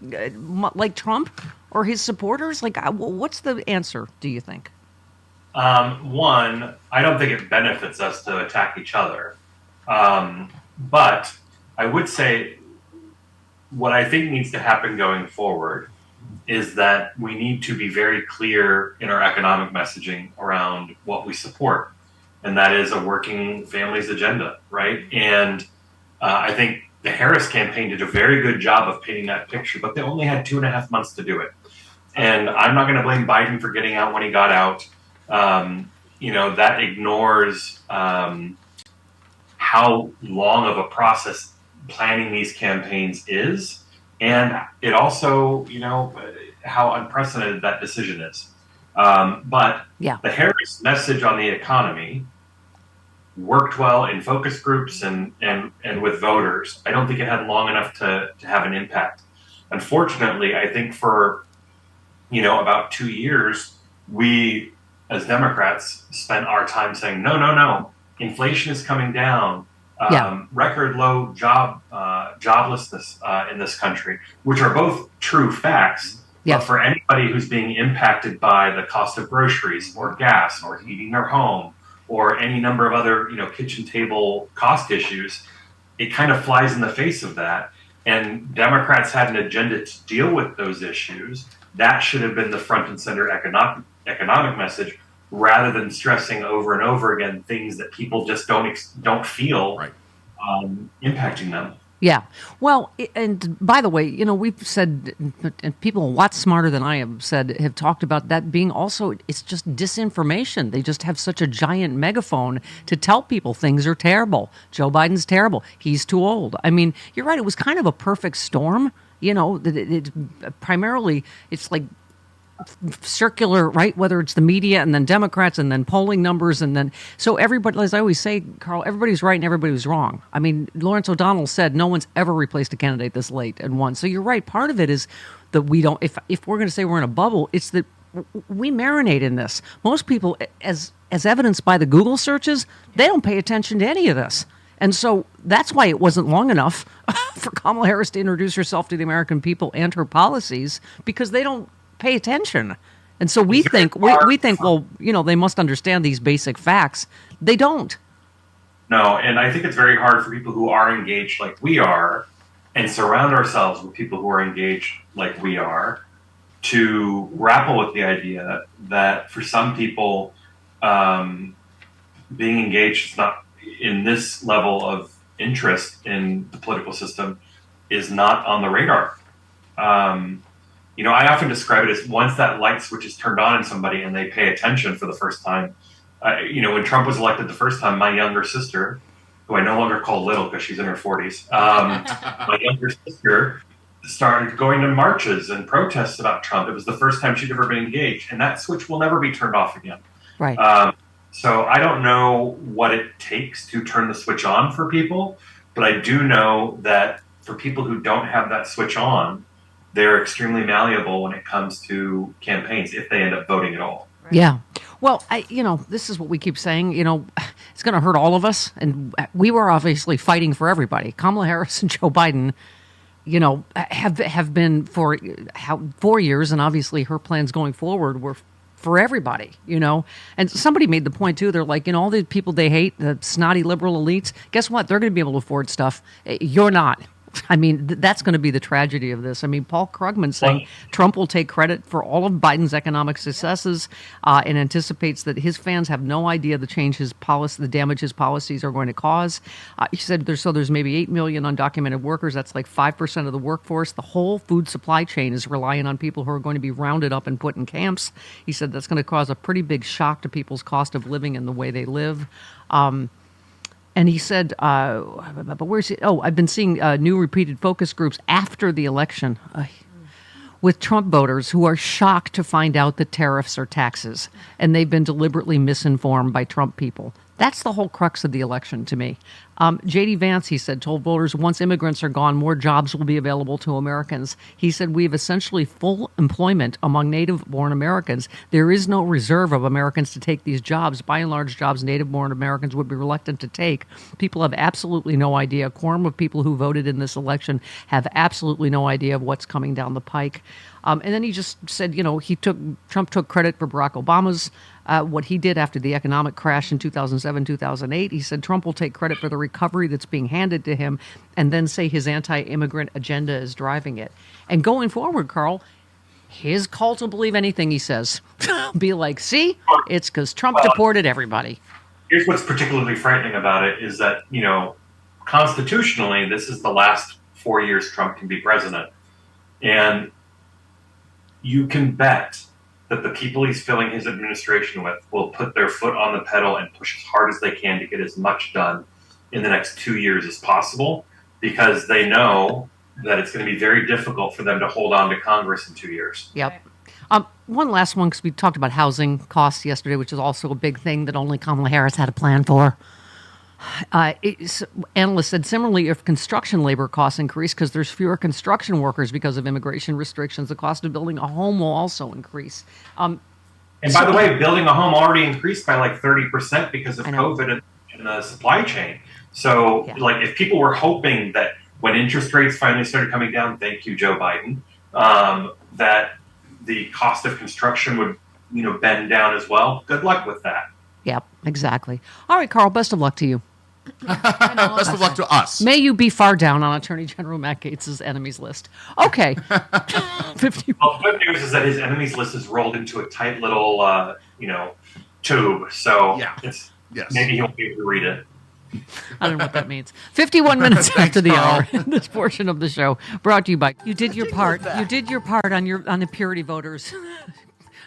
Trump or his supporters? Like, what's the answer, do you think? One, I don't think it benefits us to attack each other. But I would say what I think needs to happen going forward is that we need to be very clear in our economic messaging around what we support. And that is a working families agenda, right? And I think the Harris campaign did a very good job of painting that picture, but they only had 2.5 months to do it. And I'm not going to blame Biden for getting out when he got out. That ignores how long of a process planning these campaigns is. And it also, how unprecedented that decision is. But the Harris message on the economy worked well in focus groups and with voters. I don't think it had long enough to have an impact. Unfortunately, I think for, about 2 years, we as Democrats spent our time saying, no, inflation is coming down, record low joblessness in this country, which are both true facts. But for anybody who's being impacted by the cost of groceries or gas or heating their home or any number of other, kitchen table cost issues, it kind of flies in the face of that. And Democrats had an agenda to deal with those issues. That should have been the front and center economic message, rather than stressing over and over again things that people just don't feel impacting them. Yeah. Well, and by the way, we've said, and people a lot smarter than I have talked about that being also, it's just disinformation. They just have such a giant megaphone to tell people things are terrible. Joe Biden's terrible. He's too old. I mean, you're right. It was kind of a perfect storm. Primarily, it's like circular, right? Whether it's the media and then Democrats and then polling numbers and then so everybody, as I always say, Carl, everybody's right and everybody was wrong. I mean, Lawrence O'Donnell said no one's ever replaced a candidate this late and won. So you're right. Part of it is that we don't. If we're going to say we're in a bubble, it's that we marinate in this. Most people, as evidenced by the Google searches, they don't pay attention to any of this. And so that's why it wasn't long enough for Kamala Harris to introduce herself to the American people and her policies, because they don't pay attention. And so we think, well, they must understand these basic facts. They don't. No, and I think it's very hard for people who are engaged like we are and surround ourselves with people who are engaged like we are to grapple with the idea that for some people, being engaged is not in this level of interest in the political system is not on the radar. I often describe it as once that light switch is turned on in somebody and they pay attention for the first time. When Trump was elected the first time, my younger sister, who I no longer call little because she's in her 40s, my younger sister started going to marches and protests about Trump. It was the first time she'd ever been engaged, and that switch will never be turned off again. Right. So I don't know what it takes to turn the switch on for people, but I do know that for people who don't have that switch on, they're extremely malleable when it comes to campaigns if they end up voting at all. Right. Yeah. Well, this is what we keep saying, it's going to hurt all of us. And we were obviously fighting for everybody. Kamala Harris and Joe Biden, have been for 4 years. And obviously her plans going forward were for everybody, And somebody made the point, too. They're like, all the people they hate, the snotty liberal elites, guess what? They're going to be able to afford stuff. You're not. I mean, that's going to be the tragedy of this. I mean, Paul Krugman saying Trump will take credit for all of Biden's economic successes and anticipates that his fans have no idea the damage his policies are going to cause. He said there's maybe 8 million undocumented workers. That's like 5% of the workforce. The whole food supply chain is relying on people who are going to be rounded up and put in camps. He said that's going to cause a pretty big shock to people's cost of living and the way they live. And he said, but where's it? Oh, I've been seeing new repeated focus groups after the election with Trump voters who are shocked to find out that tariffs are taxes, and they've been deliberately misinformed by Trump people. That's the whole crux of the election to me. J.D. Vance, he said, told voters once immigrants are gone, more jobs will be available to Americans. He said we have essentially full employment among native-born Americans. There is no reserve of Americans to take these jobs. By and large, jobs native-born Americans would be reluctant to take. People have absolutely no idea. A quorum of people who voted in this election have absolutely no idea of what's coming down the pike. And then he just said, Trump took credit for Barack Obama's what he did after the economic crash in 2007, 2008. He said Trump will take credit for the recovery that's being handed to him and then say his anti-immigrant agenda is driving it. And going forward, Carl, his cult will believe anything he says. Be like, see, it's because Trump deported everybody. Here's what's particularly frightening about it is that, constitutionally, this is the last 4 years Trump can be president. And you can bet that the people he's filling his administration with will put their foot on the pedal and push as hard as they can to get as much done in the next 2 years as possible, because they know that it's going to be very difficult for them to hold on to Congress in 2 years. Yep. One last one, because we talked about housing costs yesterday, which is also a big thing that only Kamala Harris had a plan for. Analysts said similarly, if construction labor costs increase because there's fewer construction workers because of immigration restrictions, the cost of building a home will also increase. And by the way, building a home already increased by like 30% because of COVID and the supply chain. So if people were hoping that when interest rates finally started coming down, thank you, Joe Biden, that the cost of construction would, bend down as well. Good luck with that. Yep, exactly. All right, Carl, best of luck to you. Best of luck to us. May you be far down on Attorney General Matt Gaetz's enemies list. Okay. 50. Well, the good news is that his enemies list is rolled into a tight little, tube. So Yes. maybe he won't be able to read it. I don't know what that means. 51 minutes after the hour. This portion of the show brought to you by You did your part. You did your part on the purity voters,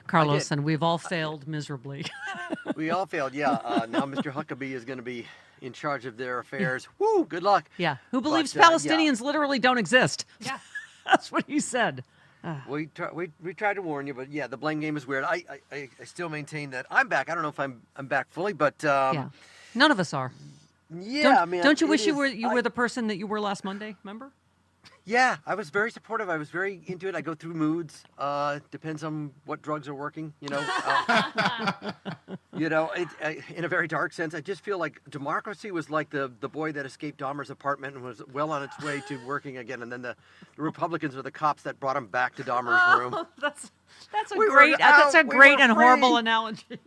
Carlos, and we've all failed miserably. We all failed. Yeah. Now Mr. Huckabee is going to be in charge of their affairs. Woo! Good luck. Yeah. Who believes But, Palestinians literally don't exist? Yeah. That's what he said. We tried to warn you, but yeah, the blame game is weird. I still maintain that I'm back. I don't know if I'm back fully, but Yeah. None of us are. yeah. I mean, Don't you wish you is- were the person that you were last Monday? Remember? Yeah, I was very supportive. I was very into it. I go through moods. Depends on what drugs are working. In a very dark sense, I just feel like democracy was like the boy that escaped Dahmer's apartment and was well on its way to working again, and then the Republicans are the cops that brought him back to Dahmer's room. That's a We were great out, that's a we great were and horrible free. analogy.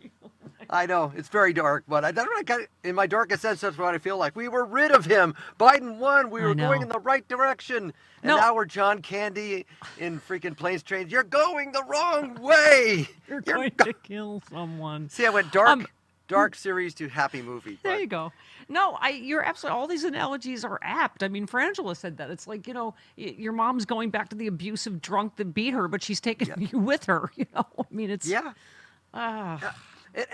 I know it's very dark, but in my darkest sense, that's what I feel like. We were rid of him. Biden won. We were going in the right direction, and now we're John Candy in freaking Planes, Trains. You're going the wrong way. You're going to kill someone. See, I went dark series to happy movie. There you go. No, you're absolutely. All these analogies are apt. I mean, Frangela said that. It's like your mom's going back to the abusive drunk that beat her, but she's taking you with her. I mean, it's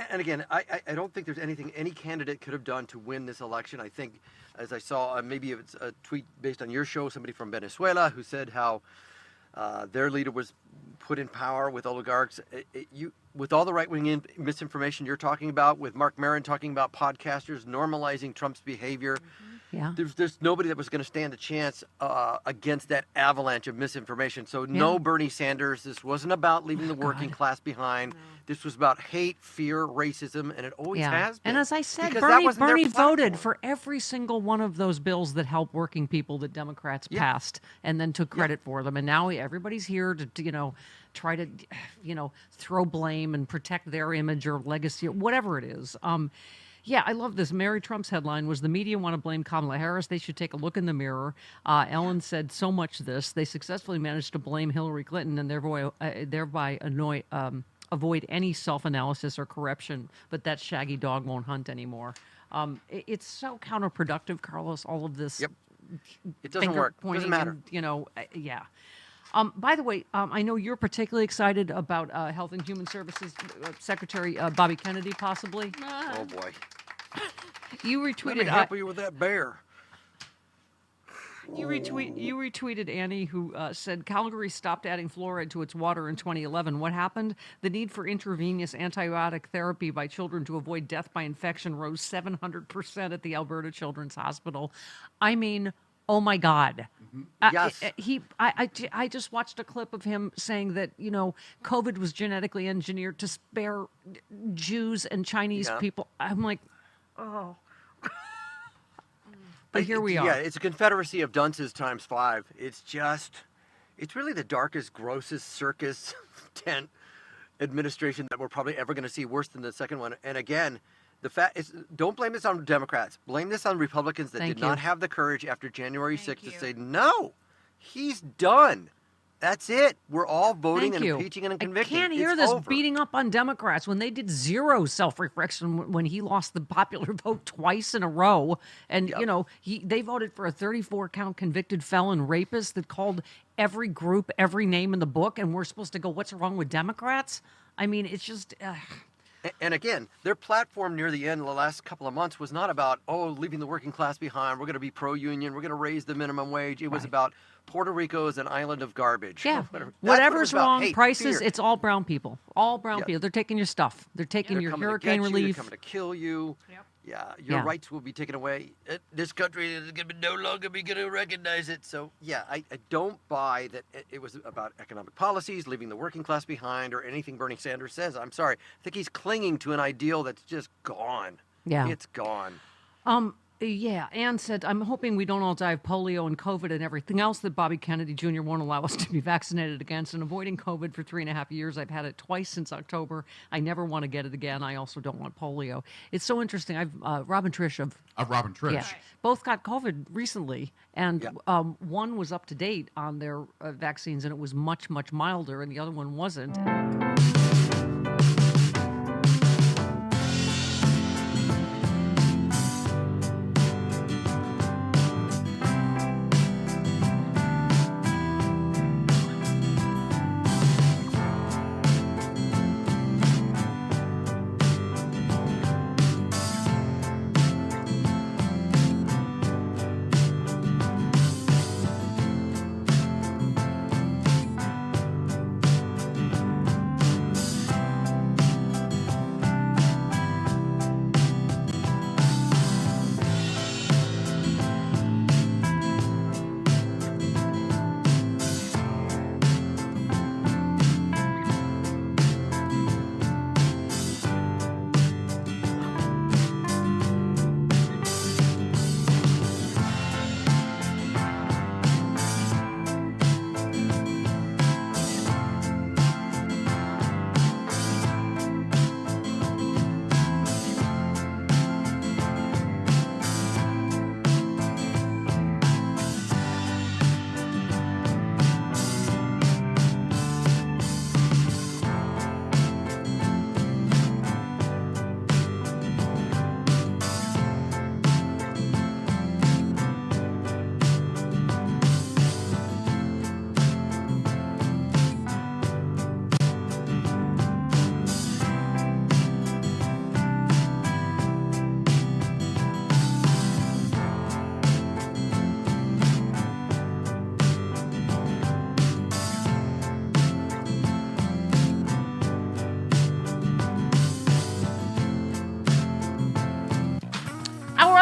And again, I don't think there's anything any candidate could have done to win this election. I think, as I saw, maybe it's a tweet based on your show, somebody from Venezuela who said how their leader was put in power with oligarchs. With all the right-wing misinformation you're talking about, with Mark Maron talking about podcasters normalizing Trump's behavior, there's nobody that was going to stand a chance against that avalanche of misinformation. So no Bernie Sanders. This wasn't about leaving the working class behind. No. This was about hate, fear, racism, and it always has been. And as I said, because Bernie voted for every single one of those bills that helped working people that Democrats passed, and then took credit for them. And now everybody's here to try to throw blame and protect their image or legacy, or whatever it is. Yeah, I love this. Mary Trump's headline was, "The media want to blame Kamala Harris. They should take a look in the mirror." Ellen said so much this. They successfully managed to blame Hillary Clinton and thereby avoid any self-analysis or corruption, but that shaggy dog won't hunt anymore. It's so counterproductive, Carlos, all of this. Yep. It doesn't work. It doesn't matter. And, by the way, I know you're particularly excited about Health and Human Services Secretary Bobby Kennedy, possibly. Oh, boy. You retweeted. Let me help you with that bear. You retweeted Annie, who said Calgary stopped adding fluoride to its water in 2011. What happened? The need for intravenous antibiotic therapy by children to avoid death by infection rose 700% at the Alberta Children's Hospital. I mean, oh my God. Yes. I just watched a clip of him saying that, COVID was genetically engineered to spare Jews and Chinese people. I'm like, oh. But here we are. Yeah, it's a confederacy of dunces times 5. It's really the darkest, grossest circus tent administration that we're probably ever going to see, worse than the second one. And again, the fact is, don't blame this on Democrats. Blame this on Republicans that did not have the courage after January 6th to say, no, he's done. That's it. We're all voting and impeaching and convicting. I can't hear this beating up on Democrats when they did zero self-reflection when he lost the popular vote twice in a row. And, they voted for a 34-count convicted felon rapist that called every group, every name in the book. And we're supposed to go, what's wrong with Democrats? I mean, it's just... And again, their platform near the end of the last couple of months was not about, leaving the working class behind. We're going to be pro-union. We're going to raise the minimum wage. It was about Puerto Rico is an island of garbage. Yeah. Whatever's wrong, hate, prices, fear. it's all brown people. All brown people. They're taking your stuff. They're taking your hurricane relief. They're coming to kill you. Yep. Yeah, your rights will be taken away. This country is going to no longer be going to recognize it. So, yeah, I don't buy that it was about economic policies, leaving the working class behind, or anything Bernie Sanders says. I'm sorry. I think he's clinging to an ideal that's just gone. Yeah. It's gone. Yeah, Anne said, I'm hoping we don't all die of polio and COVID and everything else that Bobby Kennedy Jr. won't allow us to be vaccinated against. And avoiding COVID for 3.5 years. I've had it twice since October. I never want to get it again. I also don't want polio. It's so interesting. I've Rob and Trish of Robin Trish. Yeah, both got COVID recently, and one was up to date on their vaccines, and it was much, much milder, and the other one wasn't.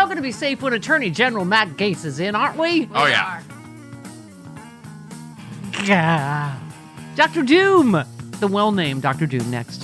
Going to be safe when Attorney General Matt Gaetz is in, aren't we? Oh, yeah. Yeah. Dr. Doom, the well-named Dr. Doom, next.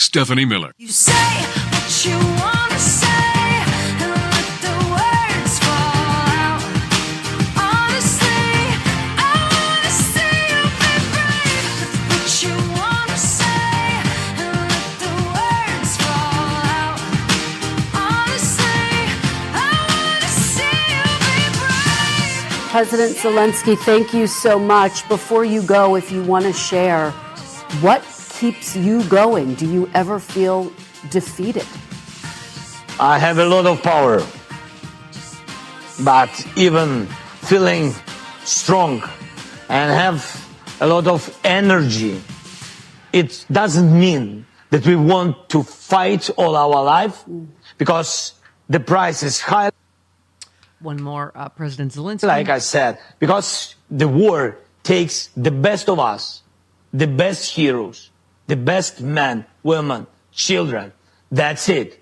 Stephanie Miller. You say what you want to say and let the words fall out. Honestly, I want to see you be brave. What you want to say and let the words fall out. Honestly, I want to see you be brave. President Zelensky, thank you so much. Before you go, if you want to share, what keeps you going? Do you ever feel defeated? I have a lot of power, but even feeling strong and have a lot of energy, it doesn't mean that we want to fight all our life, because the price is high. One more, President Zelensky. Like I said, because the war takes the best of us, the best heroes, the best men, women, children. That's it.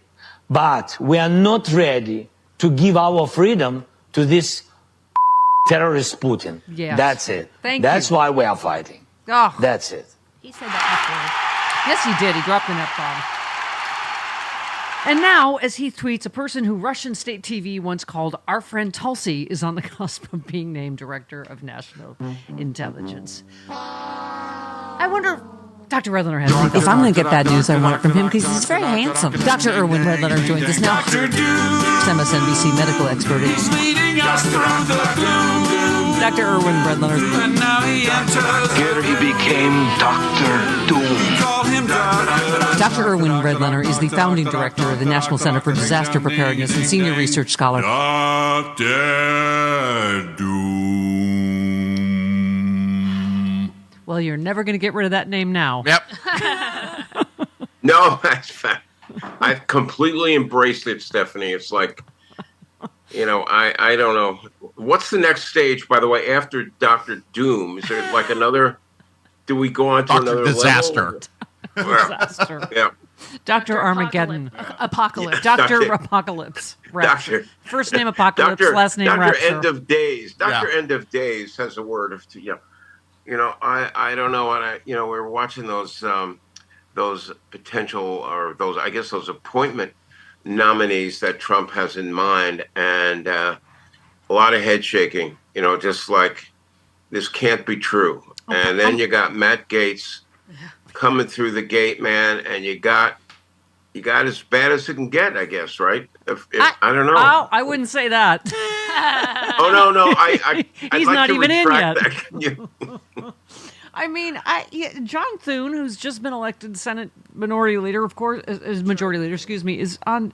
But we are not ready to give our freedom to this terrorist Putin. Yes. That's it. That's why we are fighting. Oh. That's it. He said that Yes, he did. He dropped an F-bomb. And now, as he tweets, a person who Russian state TV once called our friend Tulsi is on the cusp of being named Director of National Intelligence. I wonder... Dr. Redlener has it. If I'm going to get bad news, I want it from him because he's very handsome. Dr. Erwin Redlener joins us now. MSNBC medical expert. Dr. Erwin Redlener. Here he became Dr. Doom. Dr. Erwin Redlener is the founding director of the National Center for Disaster Preparedness and senior research scholar. Dr. Doom. Well, you're never going to get rid of that name now. Yep. No, that's fact. I've completely embraced it, Stephanie. It's like, I don't know. What's the next stage, by the way, after Dr. Doom? Is there like another, do we go on to another Disaster. level? Disaster. Yeah. Dr. Armageddon. Apocalypse. Dr. Apocalypse. Rapture. First name Apocalypse, last name Dr. Rapture. End of Days. Dr. End of Days has a word of, I don't know. And we were watching those potential, or those appointment nominees that Trump has in mind, and a lot of head shaking, just like this can't be true. And then you got Matt Gaetz coming through the gate, man, and you got as bad as it can get, I guess, right? If I don't know. Oh, I wouldn't say that. Oh no, He's like not even in yet. That. I mean, John Thune, who's just been elected Senate Minority Leader, of course, as Majority Leader, is on.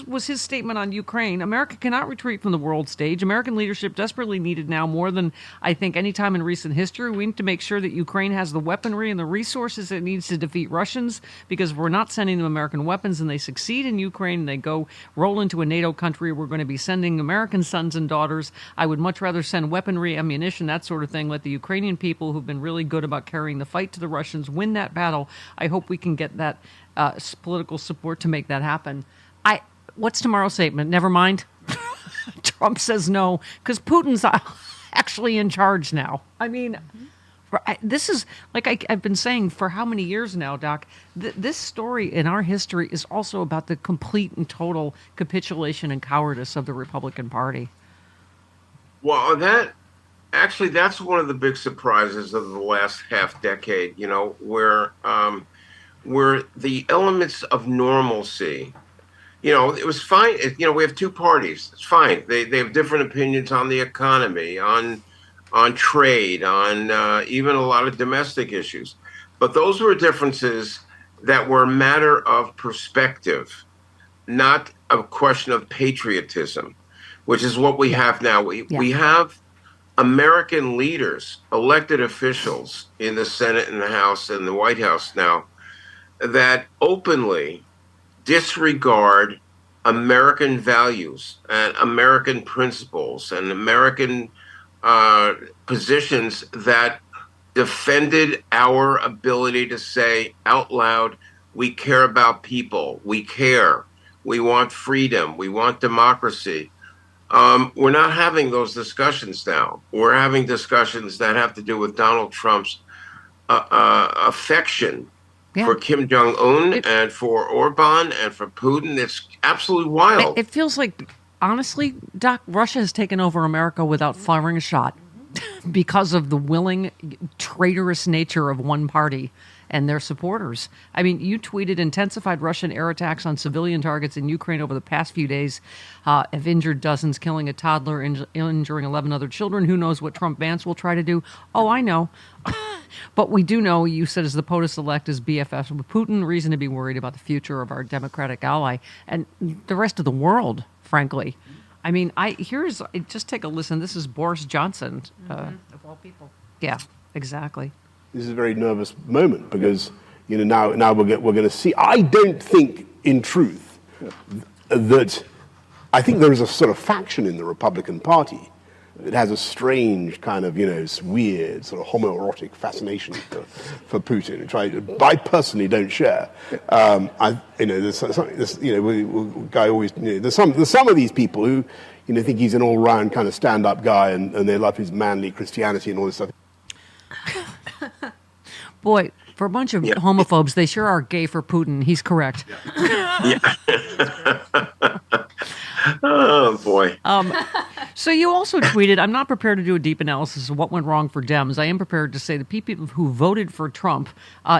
Was his statement on Ukraine. America cannot retreat from the world stage. American leadership desperately needed now more than I think any time in recent history. We need to make sure that Ukraine has the weaponry and the resources it needs to defeat Russians, because if we're not sending them American weapons and they succeed in Ukraine and they go roll into a NATO country, we're going to be sending American sons and daughters. I would much rather send weaponry, ammunition, that sort of thing. Let the Ukrainian people, who've been really good about carrying the fight to the Russians, win that battle. I hope we can get that political support to make that happen. What's tomorrow's statement? Never mind. Trump says no, because Putin's actually in charge now. I mean, this is, like I've been saying for how many years now, Doc, this story in our history is also about the complete and total capitulation and cowardice of the Republican Party. Well, that's one of the big surprises of the last half decade, where the elements of normalcy, it was fine. We have two parties. It's fine. They have different opinions on the economy, on trade, on even a lot of domestic issues. But those were differences that were a matter of perspective, not a question of patriotism, which is what we have now. We have American leaders, elected officials in the Senate and the House and the White House now, that openly disregard American values and American principles and American positions that defended our ability to say out loud, we care about people, we care, we want freedom, we want democracy. We're not having those discussions now. We're having discussions that have to do with Donald Trump's affection for Kim Jong Un and for Orban and for Putin. It's absolutely wild. It feels like, honestly, Doc, Russia has taken over America without firing a shot because of the willing, traitorous nature of one party and their supporters. I mean, you tweeted intensified Russian air attacks on civilian targets in Ukraine over the past few days have injured dozens, killing a toddler, injuring 11 other children. Who knows what Trump Vance will try to do? Oh, I know. But we do know, you said, as the POTUS-elect is BFFs with Putin, reason to be worried about the future of our democratic ally and the rest of the world, frankly. I mean, just take a listen. This is Boris Johnson. Of all people. Yeah, exactly. This is a very nervous moment because, now we're going to see. I don't think, in truth, that I think there is a sort of faction in the Republican Party that has a strange kind of, weird sort of homoerotic fascination for Putin, which I personally don't share. There's guy always, there's some of these people who, think he's an all-round kind of stand-up guy and they love his manly Christianity and all this stuff. Boy, for a bunch of homophobes, they sure are gay for Putin. He's correct. Oh, boy. So you also tweeted, I'm not prepared to do a deep analysis of what went wrong for Dems. I am prepared to say the people who voted for Trump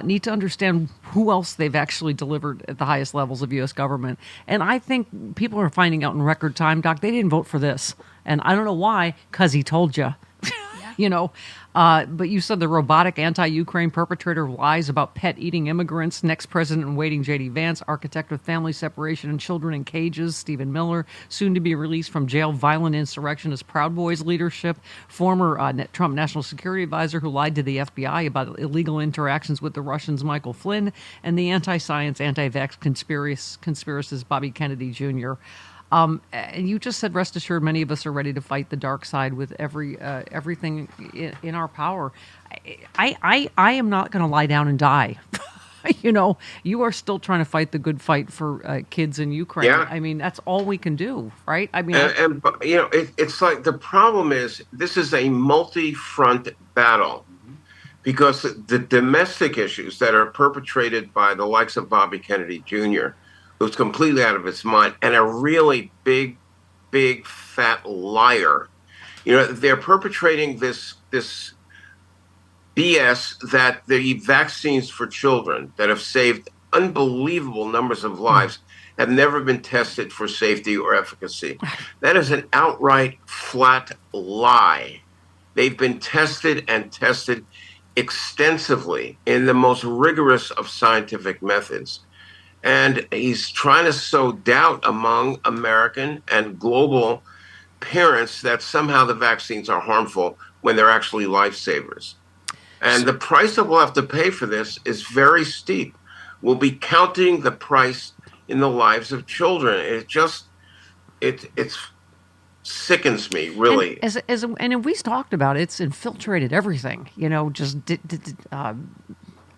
need to understand who else they've actually delivered at the highest levels of U.S. government. And I think people are finding out in record time, Doc, they didn't vote for this. And I don't know why, because he told you. But you said the robotic anti-Ukraine perpetrator lies about pet-eating immigrants. Next president-in-waiting J.D. Vance, architect of family separation and children in cages. Stephen Miller, soon to be released from jail. Violent insurrectionist Proud Boys leadership. Former Trump national security advisor who lied to the FBI about illegal interactions with the Russians, Michael Flynn. And the anti-science, anti-vax conspiracist Bobby Kennedy Jr. And you just said, rest assured, many of us are ready to fight the dark side with everything in our power. I am not going to lie down and die. You are still trying to fight the good fight for kids in Ukraine. Yeah. I mean, that's all we can do, right? I mean, it's like the problem is this is a multi-front battle because the domestic issues that are perpetrated by the likes of Bobby Kennedy Jr., who's completely out of his mind, and a really big, fat liar. They're perpetrating this BS that the vaccines for children that have saved unbelievable numbers of lives have never been tested for safety or efficacy. That is an outright flat lie. They've been tested and tested extensively in the most rigorous of scientific methods. And he's trying to sow doubt among American and global parents that somehow the vaccines are harmful when they're actually lifesavers. And the price that we'll have to pay for this is very steep. We'll be counting the price in the lives of children. It sickens me, really. And we've talked about it, it's infiltrated everything,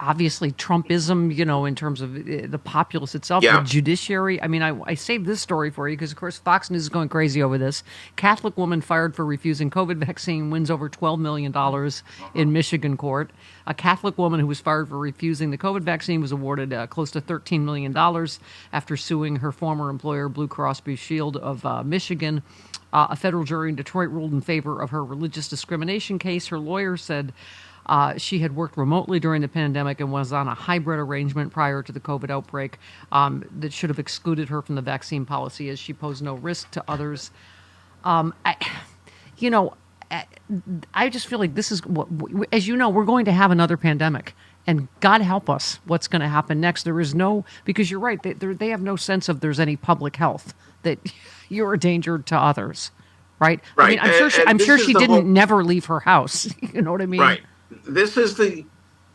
obviously Trumpism, in terms of the populace itself, the judiciary. I mean, I saved this story for you because, of course, Fox News is going crazy over this. Catholic woman fired for refusing COVID vaccine wins over $12 million in Michigan court. A Catholic woman who was fired for refusing the COVID vaccine was awarded close to $13 million after suing her former employer, Blue Cross Blue Shield of Michigan. A federal jury in Detroit ruled in favor of her religious discrimination case. Her lawyer said she had worked remotely during the pandemic and was on a hybrid arrangement prior to the COVID outbreak that should have excluded her from the vaccine policy as she posed no risk to others. I just feel like this is, as you know, we're going to have another pandemic. And God help us, what's going to happen next? There is no, because you're right, they have no sense of there's any public health, that you're a danger to others, right? Right. I mean, I'm sure she didn't never leave her house. You know what I mean? Right. This is the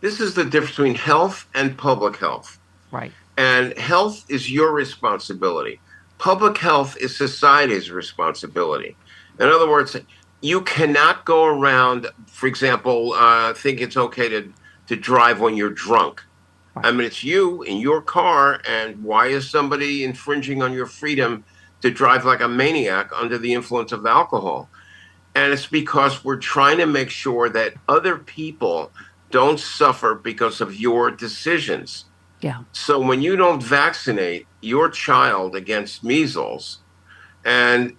difference between health and public health. Right. And health is your responsibility. Public health is society's responsibility. In other words, you cannot go around, for example, think it's okay to drive when you're drunk. Right. I mean, it's you in your car, and why is somebody infringing on your freedom to drive like a maniac under the influence of alcohol? And it's because we're trying to make sure that other people don't suffer because of your decisions. Yeah. So when you don't vaccinate your child against measles, and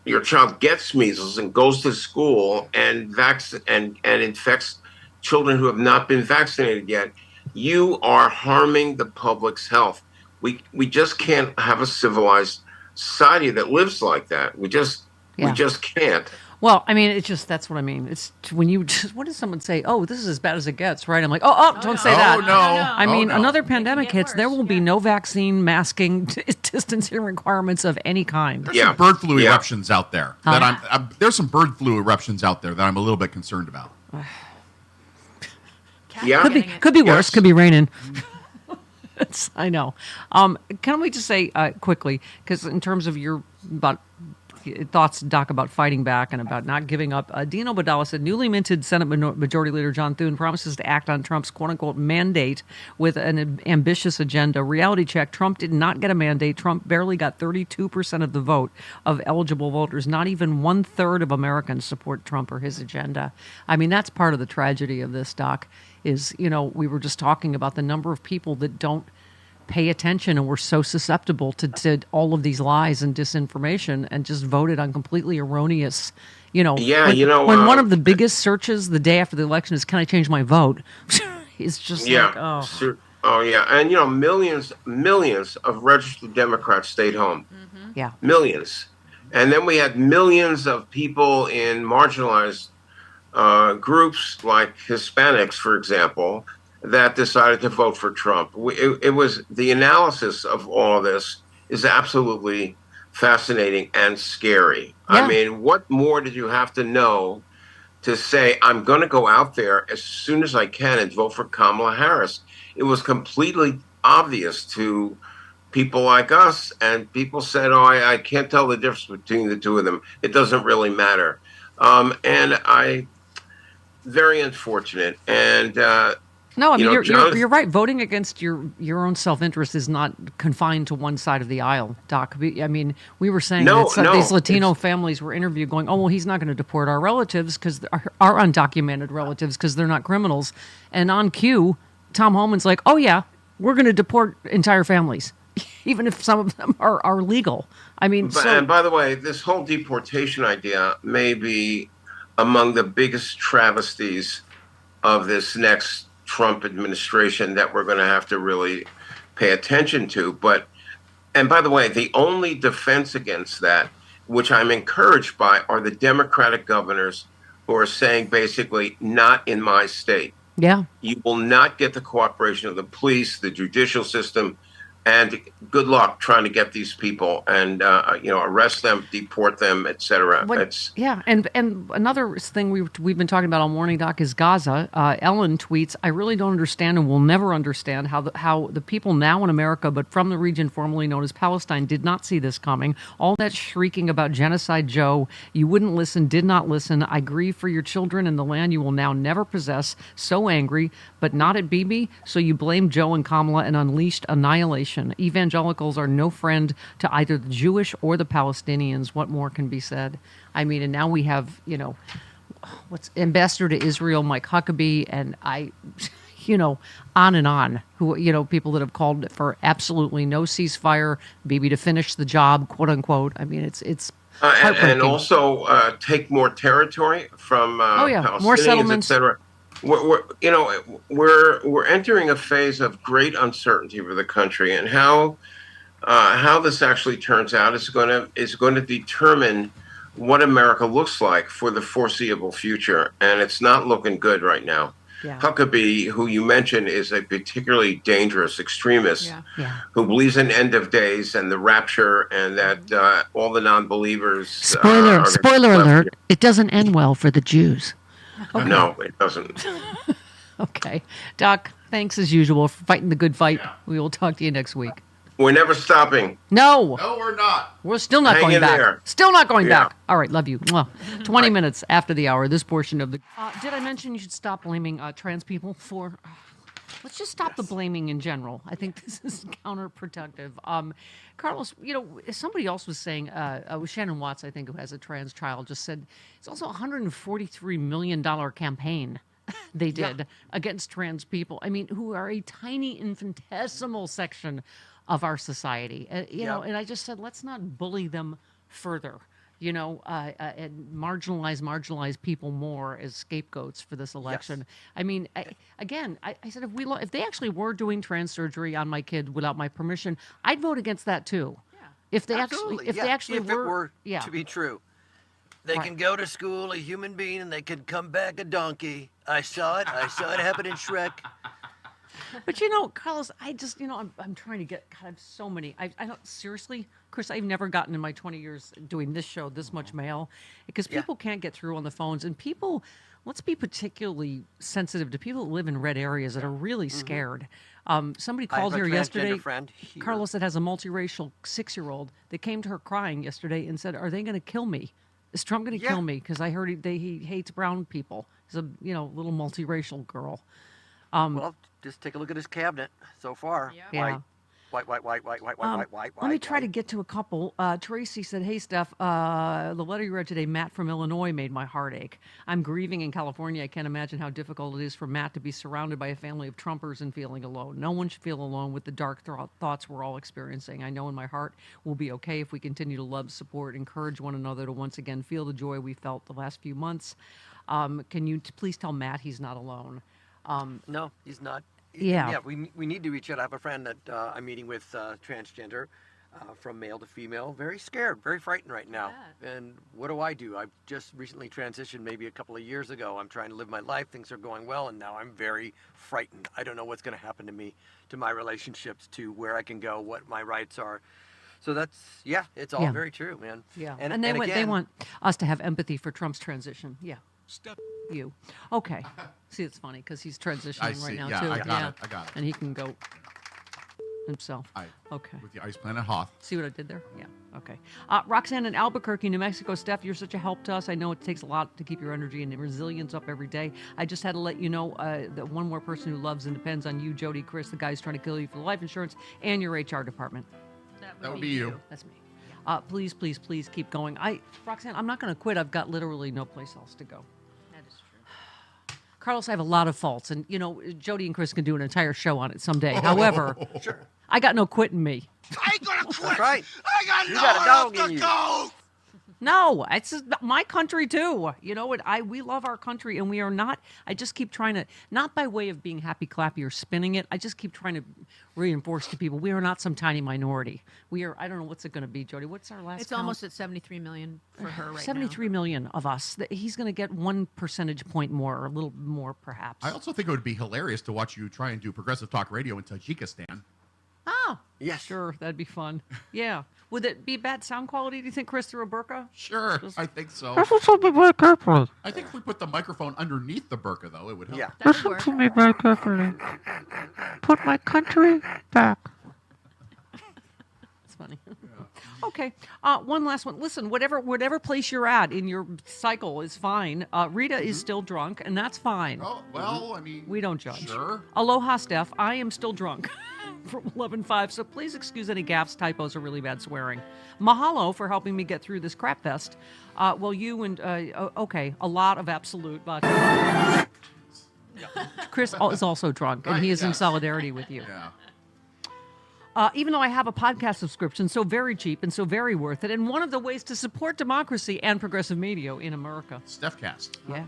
your child gets measles and goes to school and infects children who have not been vaccinated yet, you are harming the public's health. We just can't have a civilized society that lives like that. We just can't. Well, I mean, that's what I mean. It's when you just, what does someone say? Oh, this is as bad as it gets, right? I'm like, don't say that. No. I mean, no. another pandemic hits, there will be no vaccine, masking, distancing requirements of any kind. There's some bird flu eruptions out there that there's some bird flu eruptions out there that I'm a little bit concerned about. Could be worse. Could be raining. I know. Can we just say quickly, because in terms of your thoughts, Doc, about fighting back and about not giving up, Dino Badala said newly minted Senate Majority Leader John Thune promises to act on Trump's quote-unquote mandate with an ambitious agenda. Reality check, Trump did not get a mandate. Trump barely got 32% of the vote of eligible voters. Not even 1/3 of Americans support Trump or his agenda. I mean, that's part of the tragedy of this, Doc, is, we were just talking about the number of people that don't pay attention and we're so susceptible to all of these lies and disinformation and just voted on completely erroneous, when one of the biggest searches the day after the election is, can I change my vote? It's just and millions of registered Democrats stayed home. Yeah. Millions. And then we had millions of people in marginalized groups like Hispanics, for example, that decided to vote for Trump. It was the analysis of all of this is absolutely fascinating and scary. Yeah. I mean, what more did you have to know to say, I'm going to go out there as soon as I can and vote for Kamala Harris? It was completely obvious to people like us, and people said, I can't tell the difference between the two of them. It doesn't really matter. Very unfortunate. And no, I mean, you're right. Voting against your own self-interest is not confined to one side of the aisle, Doc. I mean, we were saying that these Latino families were interviewed going, oh, well, he's not going to deport our relatives, because our undocumented relatives, because they're not criminals. And on cue, Thom Homan's like, oh, yeah, we're going to deport entire families, even if some of them are legal. I mean, and by the way, this whole deportation idea may be among the biggest travesties of this next Trump administration that we're going to have to really pay attention to. And by the way, the only defense against that, which I'm encouraged by, are the Democratic governors who are saying basically, not in my state. Yeah. You will not get the cooperation of the police, the judicial system, and good luck trying to get these people and arrest them, deport them, etc. And another thing we've been talking about all morning, Doc, is Gaza. Ellen tweets, I really don't understand and will never understand how the people now in America, but from the region formerly known as Palestine, did not see this coming. All that shrieking about genocide, Joe, you wouldn't listen, did not listen. I grieve for your children and the land you will now never possess. So angry, but not at Bibi. So you blame Joe and Kamala and unleashed annihilation. Evangelicals are no friend to either the Jewish or the Palestinians. What more can be said? I mean, and now we have, what's Ambassador to Israel, Mike Huckabee, and on and on, who, people that have called for absolutely no ceasefire, Bibi to finish the job, quote unquote. I mean, it's and also take more territory from Palestinians, more settlements, etc. We're entering a phase of great uncertainty for the country, and how this actually turns out is going to determine what America looks like for the foreseeable future, and it's not looking good right now. Yeah. Huckabee, who you mentioned, is a particularly dangerous extremist who believes in end of days and the rapture, and that all the non-believers. Spoiler alert! It doesn't end well for the Jews. Okay. No, it doesn't. Okay. Doc, thanks as usual for fighting the good fight. Yeah. We will talk to you next week. We're never stopping. No, we're not. We're still not going back. There. Still not going back. All right, love you. 20 minutes after the hour, this portion of the... did I mention you should stop blaming trans people for... let's just stop the blaming in general. I think this is counterproductive. Carlos, somebody else was saying, Shannon Watts, I think, who has a trans child, just said it's also a $143 million campaign they did against trans people. I mean, who are a tiny infinitesimal section of our society. You know, and I just said, let's not bully them further. You know, and marginalize people more as scapegoats for this election. I mean, I said if they actually were doing trans surgery on my kid without my permission, I'd vote against that too. Yeah. If they Absolutely. actually if it were yeah. to be true. They can go to school a human being and they can come back a donkey. I saw it. I saw it happen in Shrek. But you know, Carlos, I just, you know, I'm trying to get, God, I have so many. I don't, seriously, Chris, I've never gotten in my 20 years doing this show this much mail because people can't get through on the phones. And people, let's be particularly sensitive to people that live in red areas that are really scared. Somebody called here yesterday, Carlos, that has a multiracial 6-year-old that came to her crying yesterday and said, are they going to kill me? Is Trump going to kill me? Because I heard he hates brown people. He's a, you know, little multiracial girl. Well, just take a look at his cabinet so far. Yeah. White. Let me try to get to a couple. Tracy said, hey, Steph, the letter you read today, Matt from Illinois, made my heart ache. I'm grieving in California. I can't imagine how difficult it is for Matt to be surrounded by a family of Trumpers and feeling alone. No one should feel alone with the dark thoughts we're all experiencing. I know in my heart we'll be okay if we continue to love, support, encourage one another to once again feel the joy we felt the last few months. Can you please tell Matt he's not alone? No, he's not. Yeah. We need to reach out. I have a friend that I'm meeting with transgender, from male to female. Very scared, very frightened right now. And what do? I've just recently transitioned maybe a couple of years ago. I'm trying to live my life. Things are going well. And now I'm very frightened. I don't know what's going to happen to me, to my relationships, to where I can go, what my rights are. So that's, it's all very true, man. Yeah. And they want us to have empathy for Trump's transition. Yeah. You. Okay. See, it's funny because he's transitioning right now, too. I got it. And he can go himself. Okay. With the Ice Planet Hoth. See what I did there? Yeah. Okay. Roxanne in Albuquerque, New Mexico. Steph, you're such a help to us. I know it takes a lot to keep your energy and resilience up every day. I just had to let you know that one more person who loves and depends on you, Jody, Chris, the guy's trying to kill you for the life insurance, and your HR department. That would be you. That's me. Please, please, please keep going. Roxanne, I'm not going to quit. I've got literally no place else to go. That is true. Carlos, I have a lot of faults, and you know, Jody and Chris can do an entire show on it someday. However, I got no quit in me. I ain't gonna quit. That's right. I got You nowhere got a dog else in to you. go. No, it's my country too. You know what? We love our country, and we are not. I just keep trying to, not by way of being happy clappy or spinning it. I just keep trying to reinforce to people we are not some tiny minority. We are. I don't know what's it going to be, Jody. What's our last? It's count? almost at 73 million for her right 73 million of us. He's going to get 1 percentage point more, or a little more, perhaps. I also think it would be hilarious to watch you try and do progressive talk radio in Tajikistan. Oh, yes, sure, that'd be fun. Yeah, would it be bad sound quality? Do you think, Chris, through a burqa? Sure, I think so. Listen to me very carefully. I think if we put the microphone underneath the burqa, though, it would help. Yeah. Listen to me very carefully. Put my country back. It's funny. Okay, one last one. Listen, whatever place you're at in your cycle is fine. Rita is still drunk, and that's fine. Oh, well, I mean, we don't judge. Sure. Aloha, Steph. I am still drunk from 11:05, so please excuse any gaffes, typos, or really bad swearing. Mahalo for helping me get through this crap fest. Well, you and, okay, a lot of absolute, but Chris is also drunk, and he is in solidarity with you. Yeah. Even though I have a podcast subscription, so very cheap and so very worth it, and one of the ways to support democracy and progressive media in America. StephCast. Yeah.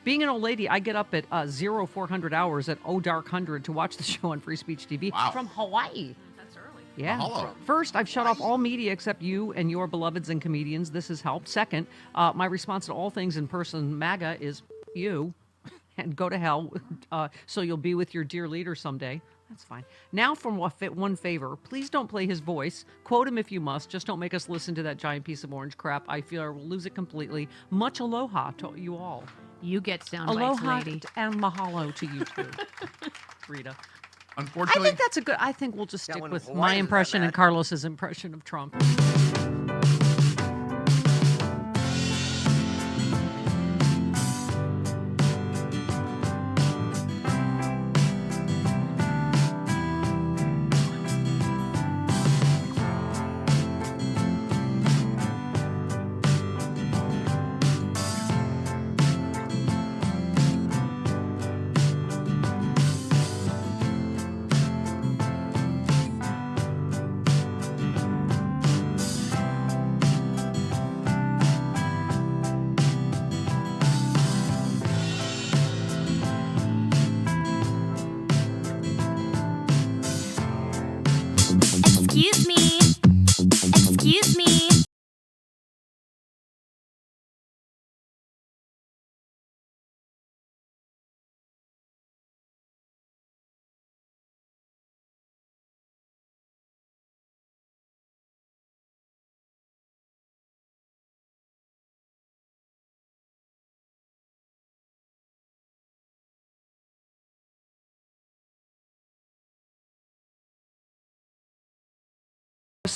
Being an old lady, I get up at 0400 hours at dark 100 to watch the show on Free Speech TV from Hawaii. That's early. Yeah. Mahalo. First, I've shut off all media except you and your beloveds and comedians. This has helped. Second, my response to all things in person MAGA is you, and go to hell, so you'll be with your dear leader someday. That's fine. Now for one favor. Please don't play his voice. Quote him if you must. Just don't make us listen to that giant piece of orange crap. I fear I will lose it completely. Much aloha to you all. You get sound bites, Aloha lady. and mahalo to you too, Rita. Unfortunately, I think that's a good. I think we'll just stick when with Hawaii my is that impression and bad. Carlos's impression of Trump.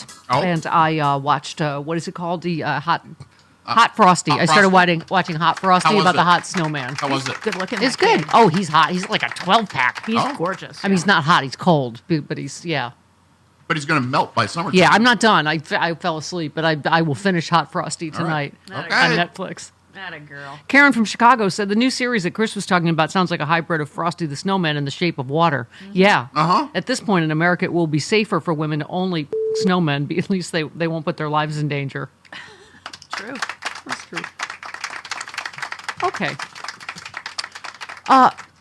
Christmas, Oh. and I watched what is it called? The Hot Frosty. Hot I started Frosty? watching Hot Frosty How was about the it? hot snowman. How was it? Good looking. It's that good. kid. Oh, he's hot. He's like a 12-pack. He's Oh. gorgeous. I mean, he's not hot. He's cold, but he's But he's going to melt by summertime. Yeah, I'm not done. I fell asleep, but I will finish Hot Frosty tonight right. on Okay. Netflix. Not a girl. Karen from Chicago said the new series that Chris was talking about sounds like a hybrid of Frosty the Snowman in the shape of water. Yeah. Uh-huh. At this point in America, it will be safer for women to only snowmen. At least they won't put their lives in danger. True. That's true. Okay.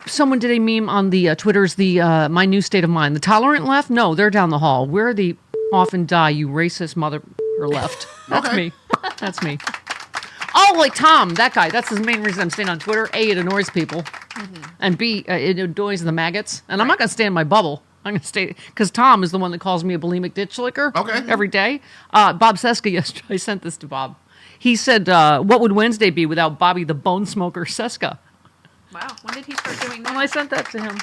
Someone did a meme on the Twitter's my new state of mind. The tolerant left? No, they're down the hall. We're the often die, you racist mother or left. That's Okay. me. That's me. Oh, like Thom, that guy. That's the main reason I'm staying on Twitter. A, it annoys people. And B, it annoys the maggots. And I'm not going to stay in my bubble. I'm going to stay, because Thom is the one that calls me a bulimic ditch licker every day. Bob Seska yesterday, I sent this to Bob. He said, what would Wednesday be without Bobby the Bone Smoker Seska? Wow. When did he start doing that? And I sent that to him.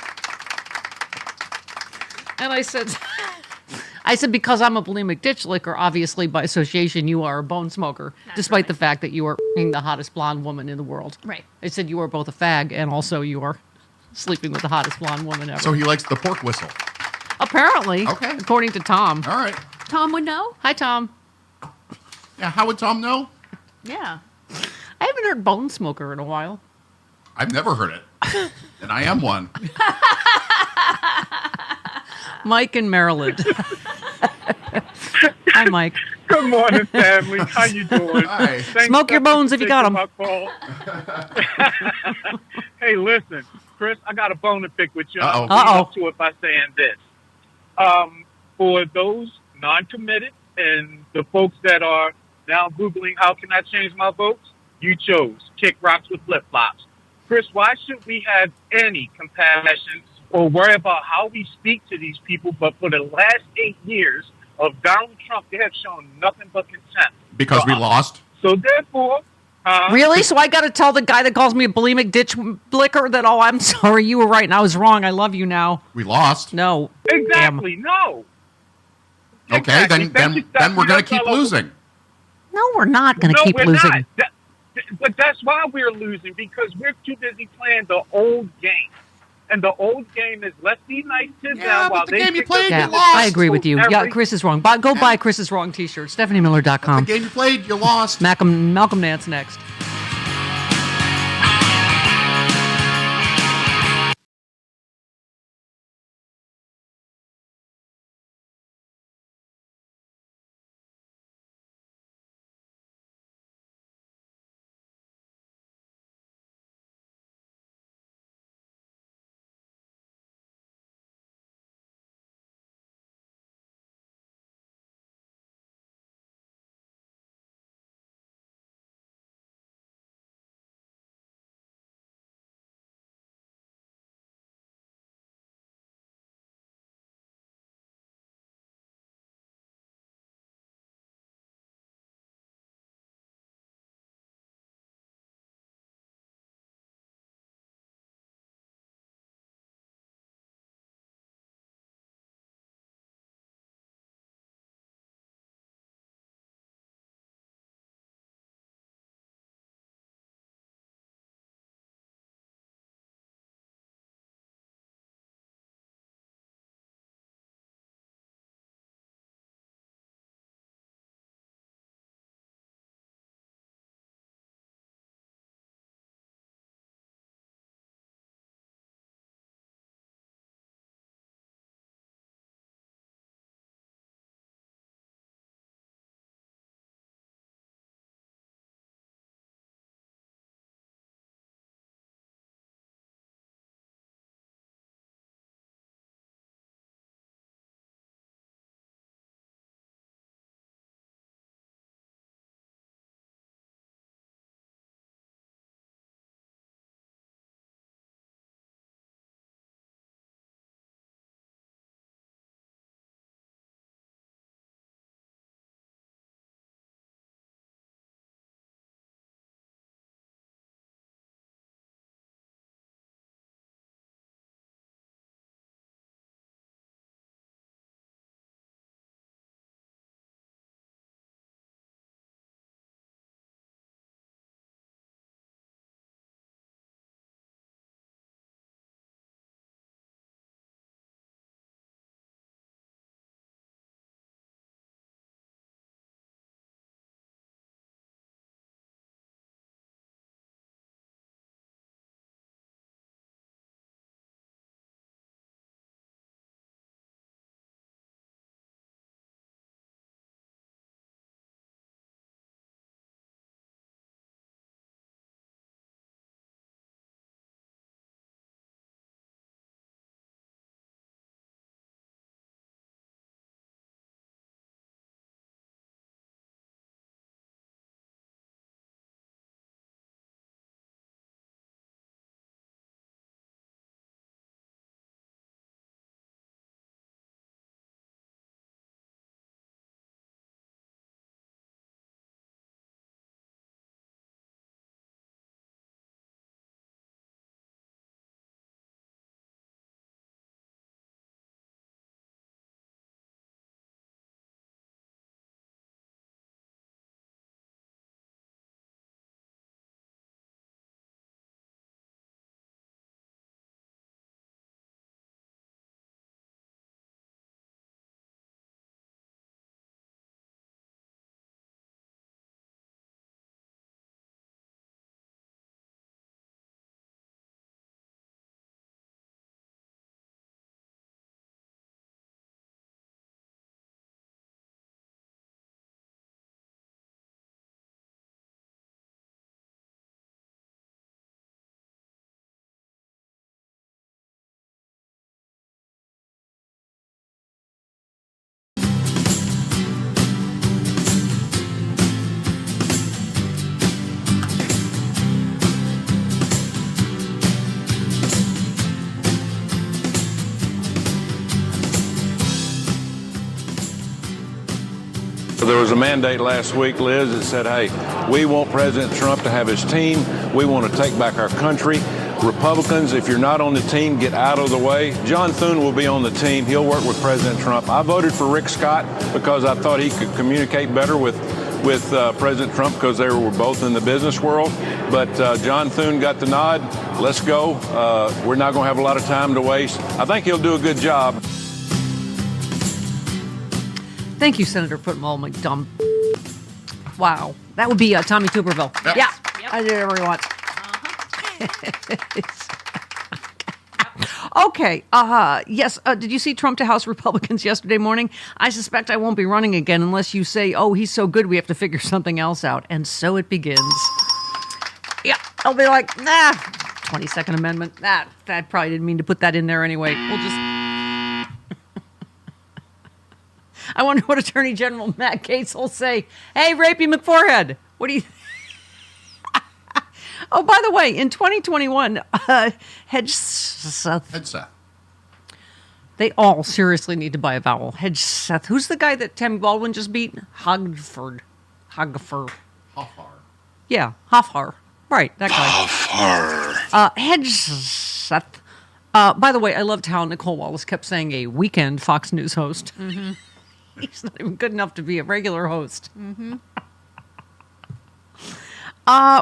And I said, because I'm a bulimic ditch licker, obviously by association you are a bone smoker, despite the fact that you are the hottest blonde woman in the world. Right. I said you are both a fag and also you are sleeping with the hottest blonde woman ever. So he likes the pork whistle. Apparently, Okay. according to Thom. All right. Thom would know? Hi, Thom. Yeah, how would Thom know? Yeah. I haven't heard bone smoker in a while. I've never heard it. And I am one. Mike in Maryland. Hi, Mike. Good morning, family. How you doing? Hi. Thanks Smoke your for bones if you got 'em. taking my call. Hey, listen, Chris, I got a bone to pick with you. Uh-oh. I'll lead up to it by saying this. For those non-committed and the folks that are now Googling, how can I change my votes? You chose kick rocks with flip-flops. Chris, why should we have any compassion or worry about how we speak to these people? But for the last 8 years of Donald Trump, they have shown nothing but contempt. Because we lost? So therefore... Really? So I got to tell the guy that calls me a bulimic ditch licker that, oh, I'm sorry, you were right and I was wrong. I love you now. We lost. No. Exactly. No. Okay, Exactly. then we're going to keep losing. No, we're not going to No, keep we're losing. not. But that's why we're losing, because we're too busy playing the old game. And the old game is let's be nice to them while they pick up Yeah, the I agree with you. Yeah, every- Chris is wrong. Go buy Chris is wrong t-shirt. StephanieMiller.com. The game you played, you lost. Malcolm Nance next. there was a mandate last week, Liz, that said, hey, we want President Trump to have his team. We want to take back our country. Republicans, if you're not on the team, get out of the way. John Thune will be on the team. He'll work with President Trump. I voted for Rick Scott because I thought he could communicate better with President Trump because they were both in the business world. But John Thune got the nod. Let's go. We're not going to have a lot of time to waste. I think he'll do a good job. Thank you, Senator Football McDumb. Wow. That would be Tommy Tuberville. Yep. Yeah. Yep. I did whatever you want. Okay. Yes. Did you see Trump to House Republicans yesterday morning? I suspect I won't be running again unless you say, oh, he's so good we have to figure something else out. And so it begins. Yeah. I'll be like, 22nd Amendment. That probably didn't mean to put that in there anyway. We'll just... I wonder what Attorney General Matt Gaetz will say. Hey, Rapey McForehead, what do you... Oh, by the way, in 2021, Headseth. They all seriously need to buy a vowel. Headseth. Who's the guy that Tammy Baldwin just beat? Hogford. Hoffar. Yeah, Hoffar. Right, that guy. Hoffar. Headseth. By the way, I loved how Nicole Wallace kept saying a weekend Fox News host. Mm-hmm. He's not even good enough to be a regular host. Mm-hmm.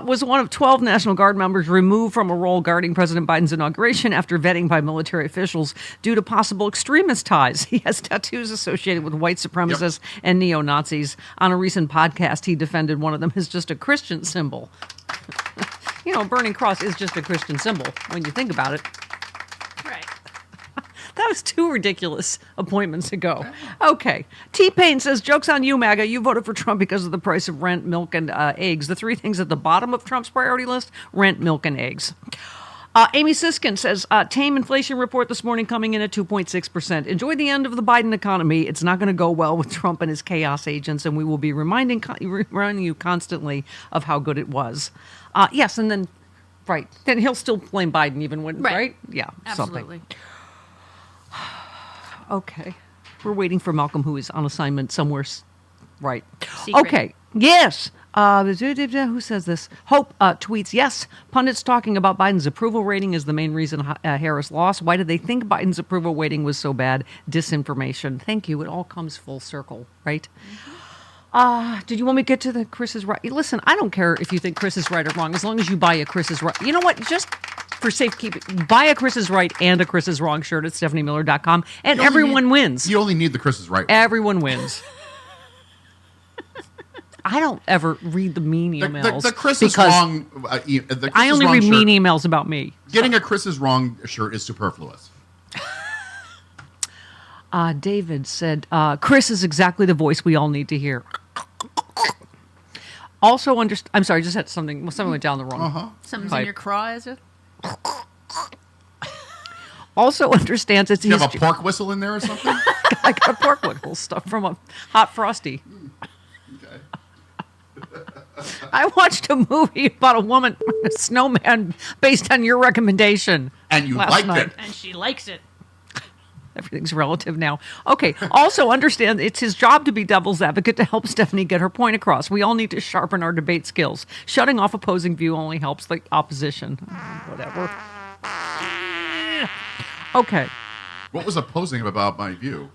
Was one of 12 National Guard members removed from a role guarding President Biden's inauguration after vetting by military officials due to possible extremist ties. He has tattoos associated with white supremacists and neo-Nazis. On a recent podcast, he defended one of them as just a Christian symbol. You know, burning cross is just a Christian symbol when you think about it. Right. That was 2 ridiculous appointments ago. Okay. T-Pain says, joke's on you, MAGA. You voted for Trump because of the price of rent, milk, and eggs. The 3 things at the bottom of Trump's priority list, rent, milk, and eggs. Amy Siskin says, tame inflation report this morning coming in at 2.6%. Enjoy the end of the Biden economy. It's not going to go well with Trump and his chaos agents, and we will be reminding you constantly of how good it was. Yes, and then, right, then he'll still blame Biden even when, right? Yeah, Absolutely. something. Okay. We're waiting for Malcolm, who is on assignment somewhere. Right. Secret. Okay. Yes. Who says this? Hope tweets, yes, pundits talking about Biden's approval rating is the main reason Harris lost. Why did they think Biden's approval rating was so bad? Disinformation. Thank you. It all comes full circle, right? Did you want me to get to the Chris is right? Listen, I don't care if you think Chris is right or wrong, as long as you buy a Chris is right. You know what? Just for safekeeping, buy a Chris is right and a Chris is wrong shirt at StephanieMiller.com, and everyone wins. You only need the Chris is right. Everyone wins. I don't ever read the mean emails. The Chris is wrong. I only read mean emails about me. Getting a Chris is wrong shirt is superfluous. David said, Chris is exactly the voice we all need to hear. Also, I'm sorry, I just had something went down the wrong. Something's pipe. in your craw, is it? Also understands it's Do you have a pork whistle in there or something? I got a pork whistle stuff from a hot frosty. I watched a movie about a woman, a snowman, based on your recommendation. And you last liked night. it. And she likes it. Everything's relative now. Okay. Also understand it's his job to be devil's advocate to help Stephanie get her point across. We all need to sharpen our debate skills. Shutting off opposing view only helps the opposition. Whatever. Okay. What was opposing about my view?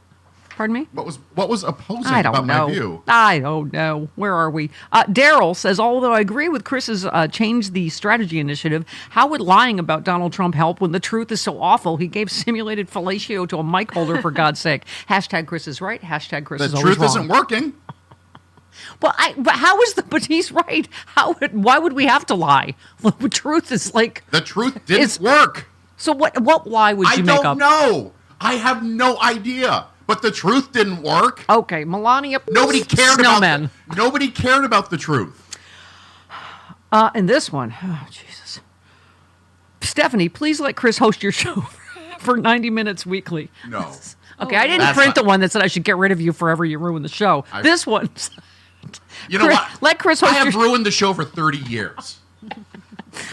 Pardon me? What was opposing I don't about know. my view? I don't know. Where are we? Daryl says, although I agree with Chris's change the strategy initiative, how would lying about Donald Trump help when the truth is so awful? He gave simulated fellatio to a mic holder, for God's sake. Hashtag Chris is right. Hashtag Chris is always The truth wrong. isn't working. Well, but how is but he's right. Why would we have to lie? Well, the truth is like... The truth didn't work. So what lie would you make up? I don't know. I have no idea. But the truth didn't work. Okay, Melania. Nobody cared Snowmen. Nobody cared about the truth. And this one, oh Jesus, Stephanie, please let Chris host your show for 90 minutes weekly. No. Okay, I didn't print the one that said I should get rid of you forever. You ruined the show. This one. You know what? Let Chris host I have ruined the show for 30 years.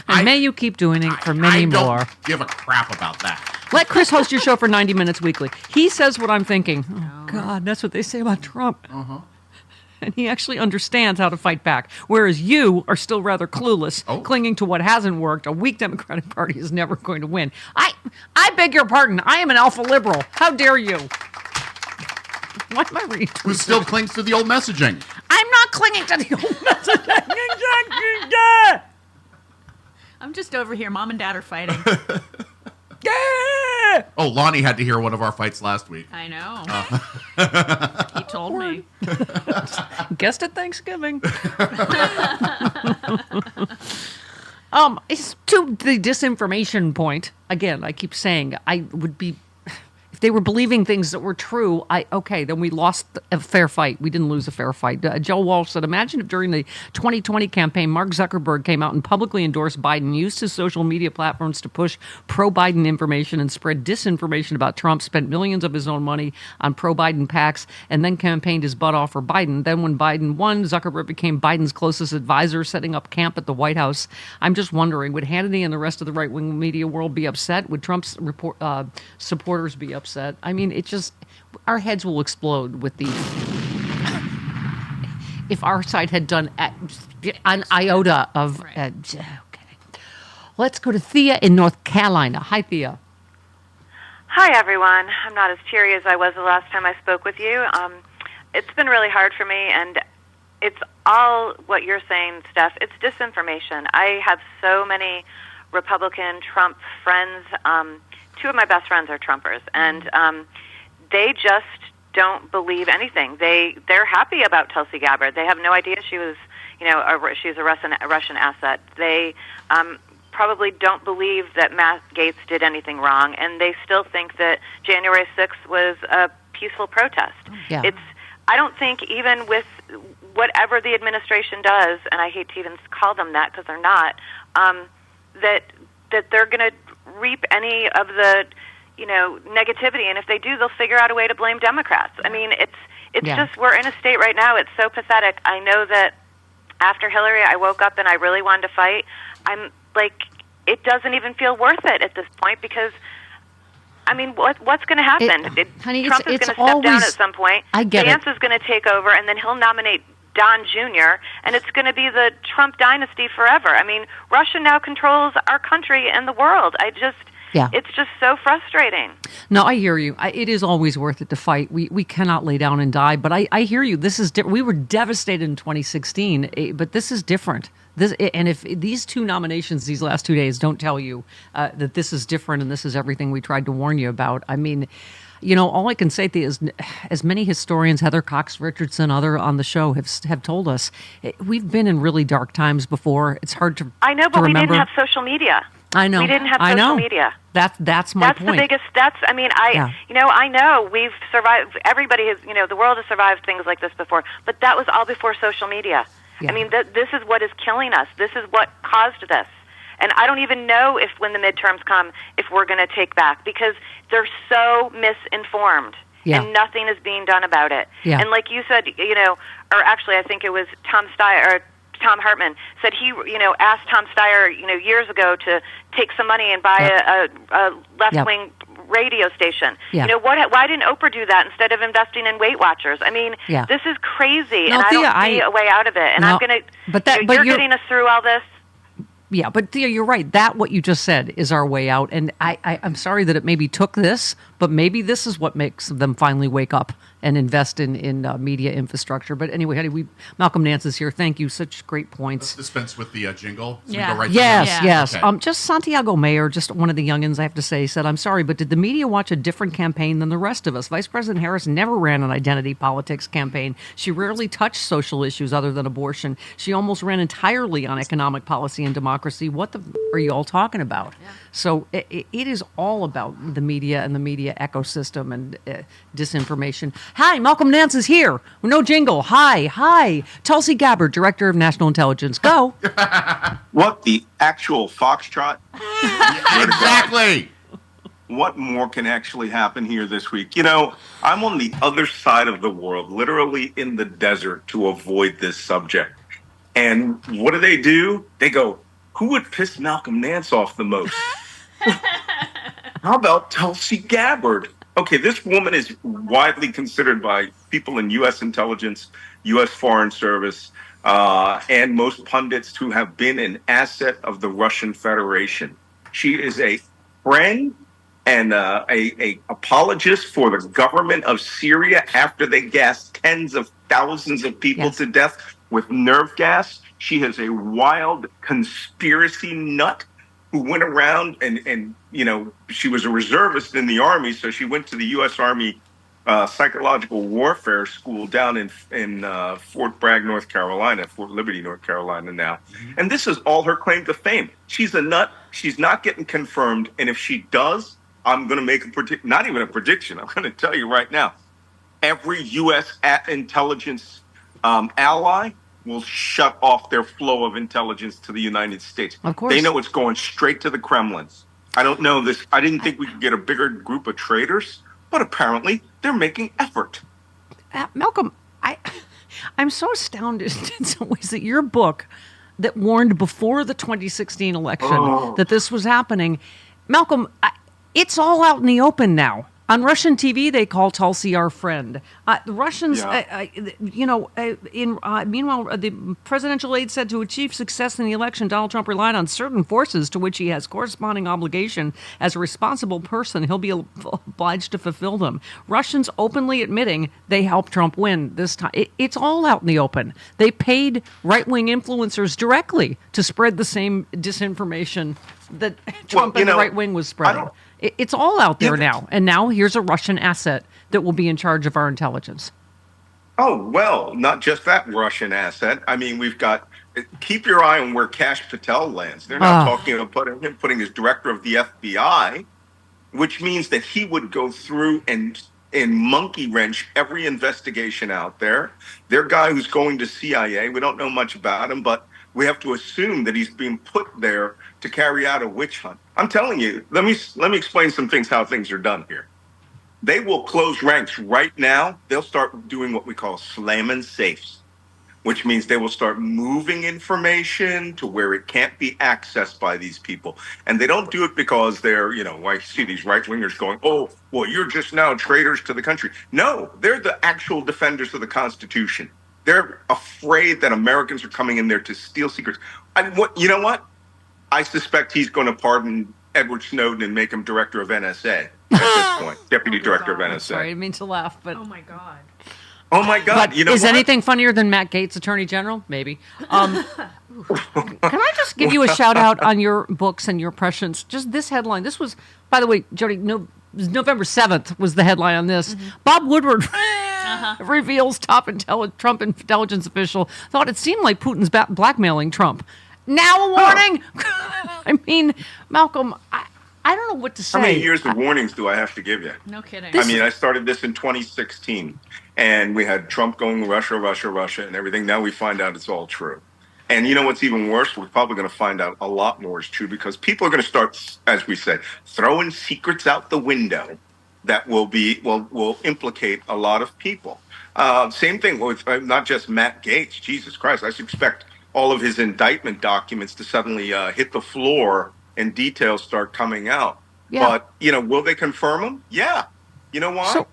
And may you keep doing it for many more. I don't give a crap about that. Let Chris host your show for 90 minutes weekly. He says what I'm thinking. Oh, God, that's what they say about Trump. And he actually understands how to fight back, whereas you are still rather clueless, clinging to what hasn't worked. A weak Democratic Party is never going to win. I beg your pardon. I am an alpha liberal. How dare you? Why am I reading? Who still clings to the old messaging? I'm not clinging to the old messaging. I'm just over here. Mom and Dad are fighting. Oh, Lonnie had to hear one of our fights last week. I know. He told me. Guessed at Thanksgiving. It's to the disinformation point. Again, I keep saying I would be. If they were believing things that were true, then we lost a fair fight. We didn't lose a fair fight. Joe Walsh said, imagine if during the 2020 campaign, Mark Zuckerberg came out and publicly endorsed Biden, used his social media platforms to push pro-Biden information and spread disinformation about Trump, spent millions of his own money on pro-Biden PACs, and then campaigned his butt off for Biden. Then when Biden won, Zuckerberg became Biden's closest advisor, setting up camp at the White House. I'm just wondering, would Hannity and the rest of the right-wing media world be upset? Would Trump's supporters be upset? I mean, it just, our heads will explode with the, if our side had done an iota of, okay. Let's go to Thea in North Carolina. Hi, Thea. Hi, everyone. I'm not as cheery as I was the last time I spoke with you. It's been really hard for me, and it's all what you're saying, Steph. It's disinformation. I have so many Republican Trump friends. Two of my best friends are Trumpers, and they just don't believe anything. They're happy about Tulsi Gabbard. They have no idea she was, she's a Russian asset. They probably don't believe that Matt Gaetz did anything wrong, and they still think that January 6th was a peaceful protest. Yeah. I don't think even with whatever the administration does, and I hate to even call them that because they're not, that they're going to reap any of the, negativity, and if they do, they'll figure out a way to blame Democrats. I mean, it's just, we're in a state right now, it's so pathetic. I know that after Hillary, I woke up and I really wanted to fight. I'm like, it doesn't even feel worth it at this point because, I mean, what's going to happen? Honey, Trump is it's going to step down always, at some point. I get Vance it. is going to take over, and then he'll nominate Don Jr., and it's going to be the Trump dynasty forever. I mean, Russia now controls our country and the world. It's just so frustrating. No, I hear you. It is always worth it to fight. We cannot lay down and die, but I hear you. This is we were devastated in 2016, but this is different. And if these two nominations these last 2 days don't tell you that this is different and this is everything we tried to warn you about, I mean, all I can say to you is, as many historians, Heather Cox Richardson, other on the show have told us, we've been in really dark times before. It's hard to I know, but we remember. didn't have social media. I know. We didn't have social media. That's my point. That's the biggest. I know we've survived. Everybody has. The world has survived things like this before, but that was all before social media. Yeah. I mean, this is what is killing us. This is what caused this. And I don't even know if when the midterms come, if we're going to take back, because they're so misinformed. Yeah. And nothing is being done about it. Yeah. And like you said, or actually I think it was Tom Hartmann said he, asked Tom Steyer, years ago to take some money and buy a left-wing radio station. Yeah. Why didn't Oprah do that instead of investing in Weight Watchers? I mean, this is crazy, No, and Thea, I don't see a way out of it. And I'm going to, you're getting us through all this. Yeah, but Thea, you're right. What you just said is our way out. And I'm sorry that it maybe took this, but maybe this is what makes them finally wake up and invest in media infrastructure. But anyway, honey, Malcolm Nance is here. Thank you. Such great points. Let's dispense with the jingle. So Yeah. we go right to Yes. the Okay. Just Santiago Mayer, just one of the youngins, I have to say, said, I'm sorry, but did the media watch a different campaign than the rest of us? Vice President Harris never ran an identity politics campaign. She rarely touched social issues other than abortion. She almost ran entirely on economic policy and democracy. What are you all talking about? Yeah. So it is all about the media and the media ecosystem and disinformation. Hi, Malcolm Nance is here. No jingle. Hi. Tulsi Gabbard, Director of National Intelligence. Go. What the actual foxtrot? Exactly. What more can actually happen here this week? I'm on the other side of the world, literally in the desert, to avoid this subject. And what do? They go, who would piss Malcolm Nance off the most? How about Tulsi Gabbard? Okay, this woman is widely considered by people in U.S. intelligence, U.S. Foreign Service, and most pundits who have been an asset of the Russian Federation. She is a friend and a apologist for the government of Syria after they gassed tens of thousands of people to death with nerve gas. She is a wild conspiracy nut who went around and she was a reservist in the Army, so she went to the U.S. Army psychological warfare school down in Fort Bragg, North Carolina, Fort Liberty, North Carolina now. And this is all her claim to fame. She's a nut. She's not getting confirmed. And if she does, I'm going to make not even a prediction. I'm going to tell you right now, every U.S. intelligence ally will shut off their flow of intelligence to the United States. Of course. They know it's going straight to the Kremlin. I don't know this. I didn't think we could get a bigger group of traitors, but apparently they're making effort. Malcolm, I'm so astounded in some ways that your book that warned before the 2016 election that this was happening, Malcolm, it's all out in the open now. On Russian TV, they call Tulsi our friend. The Russians, meanwhile, the presidential aide said to achieve success in the election, Donald Trump relied on certain forces to which he has corresponding obligation. As a responsible person, he'll be obliged to fulfill them. Russians openly admitting they helped Trump win this time. It's all out in the open. They paid right-wing influencers directly to spread the same disinformation that Trump and the right wing was spreading. It's all out there now. And now here's a Russian asset that will be in charge of our intelligence. Oh, well, not just that Russian asset. I mean, we've got, keep your eye on where Kash Patel lands. They're not talking about him putting as director of the FBI, which means that he would go through and monkey wrench every investigation out there. Their guy who's going to CIA, we don't know much about him, but we have to assume that he's being put there to carry out a witch hunt. I'm telling you, let me explain some things, how things are done here. They will close ranks right now. They'll start doing what we call slamming safes, which means they will start moving information to where it can't be accessed by these people. And they don't do it because they're, I see these right-wingers going, oh, well, you're just now traitors to the country. No, they're the actual defenders of the Constitution. They're afraid that Americans are coming in there to steal secrets. You know what? I suspect he's going to pardon Edward Snowden and make him director of NSA at this point, deputy director of NSA. Sorry, I didn't mean to laugh, but oh my god. Oh my God! But is anything funnier than Matt Gaetz, Attorney General? Maybe. Can I just give you a shout out on your books and your prescience? Just this headline. This was, by the way, Jody. November 7th was the headline on this. Bob Woodward reveals top Trump intelligence official thought it seemed like Putin's blackmailing Trump. Now a warning. I mean, Malcolm, I don't know what to say. How many years of warnings do I have to give you? No kidding. I mean, I started this in 2016, and we had Trump going Russia, and everything. Now we find out it's all true. And you know what's even worse? We're probably going to find out a lot more is true because people are going to start, as we said, throwing secrets out the window that will implicate a lot of people. Same thing with not just Matt Gaetz. Jesus Christ, I expect all of his indictment documents to suddenly hit the floor and details start coming out. Yeah. But, will they confirm them? Yeah. You know why?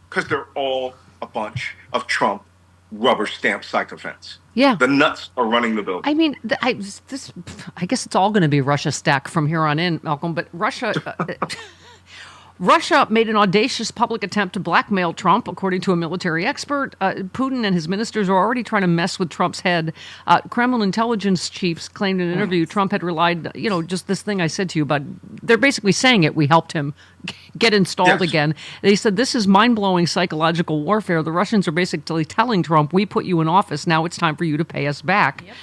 Because they're all a bunch of Trump rubber stamp sycophants. Yeah. The nuts are running the building. I mean, I guess it's all going to be Russia stack from here on in, Malcolm, but Russia... Russia made an audacious public attempt to blackmail Trump, according to a military expert. Putin and his ministers are already trying to mess with Trump's head. Kremlin intelligence chiefs claimed in an interview Trump had relied, just this thing I said to you about, they're basically saying it, we helped him get installed again. They said this is mind-blowing psychological warfare. The Russians are basically telling Trump, we put you in office, now it's time for you to pay us back. Yep.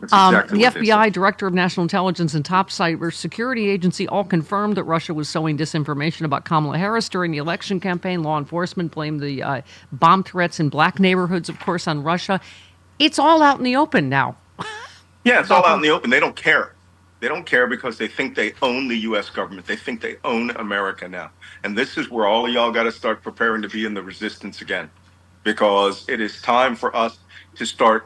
Exactly the FBI, Director of National Intelligence, and top cybersecurity agency all confirmed that Russia was sowing disinformation about Kamala Harris during the election campaign. Law enforcement blamed the bomb threats in black neighborhoods, of course, on Russia. It's all out in the open now. Yeah, it's all out in the open. They don't care. They don't care because they think they own the U.S. government. They think they own America now. And this is where all of y'all got to start preparing to be in the resistance again, because it is time for us to start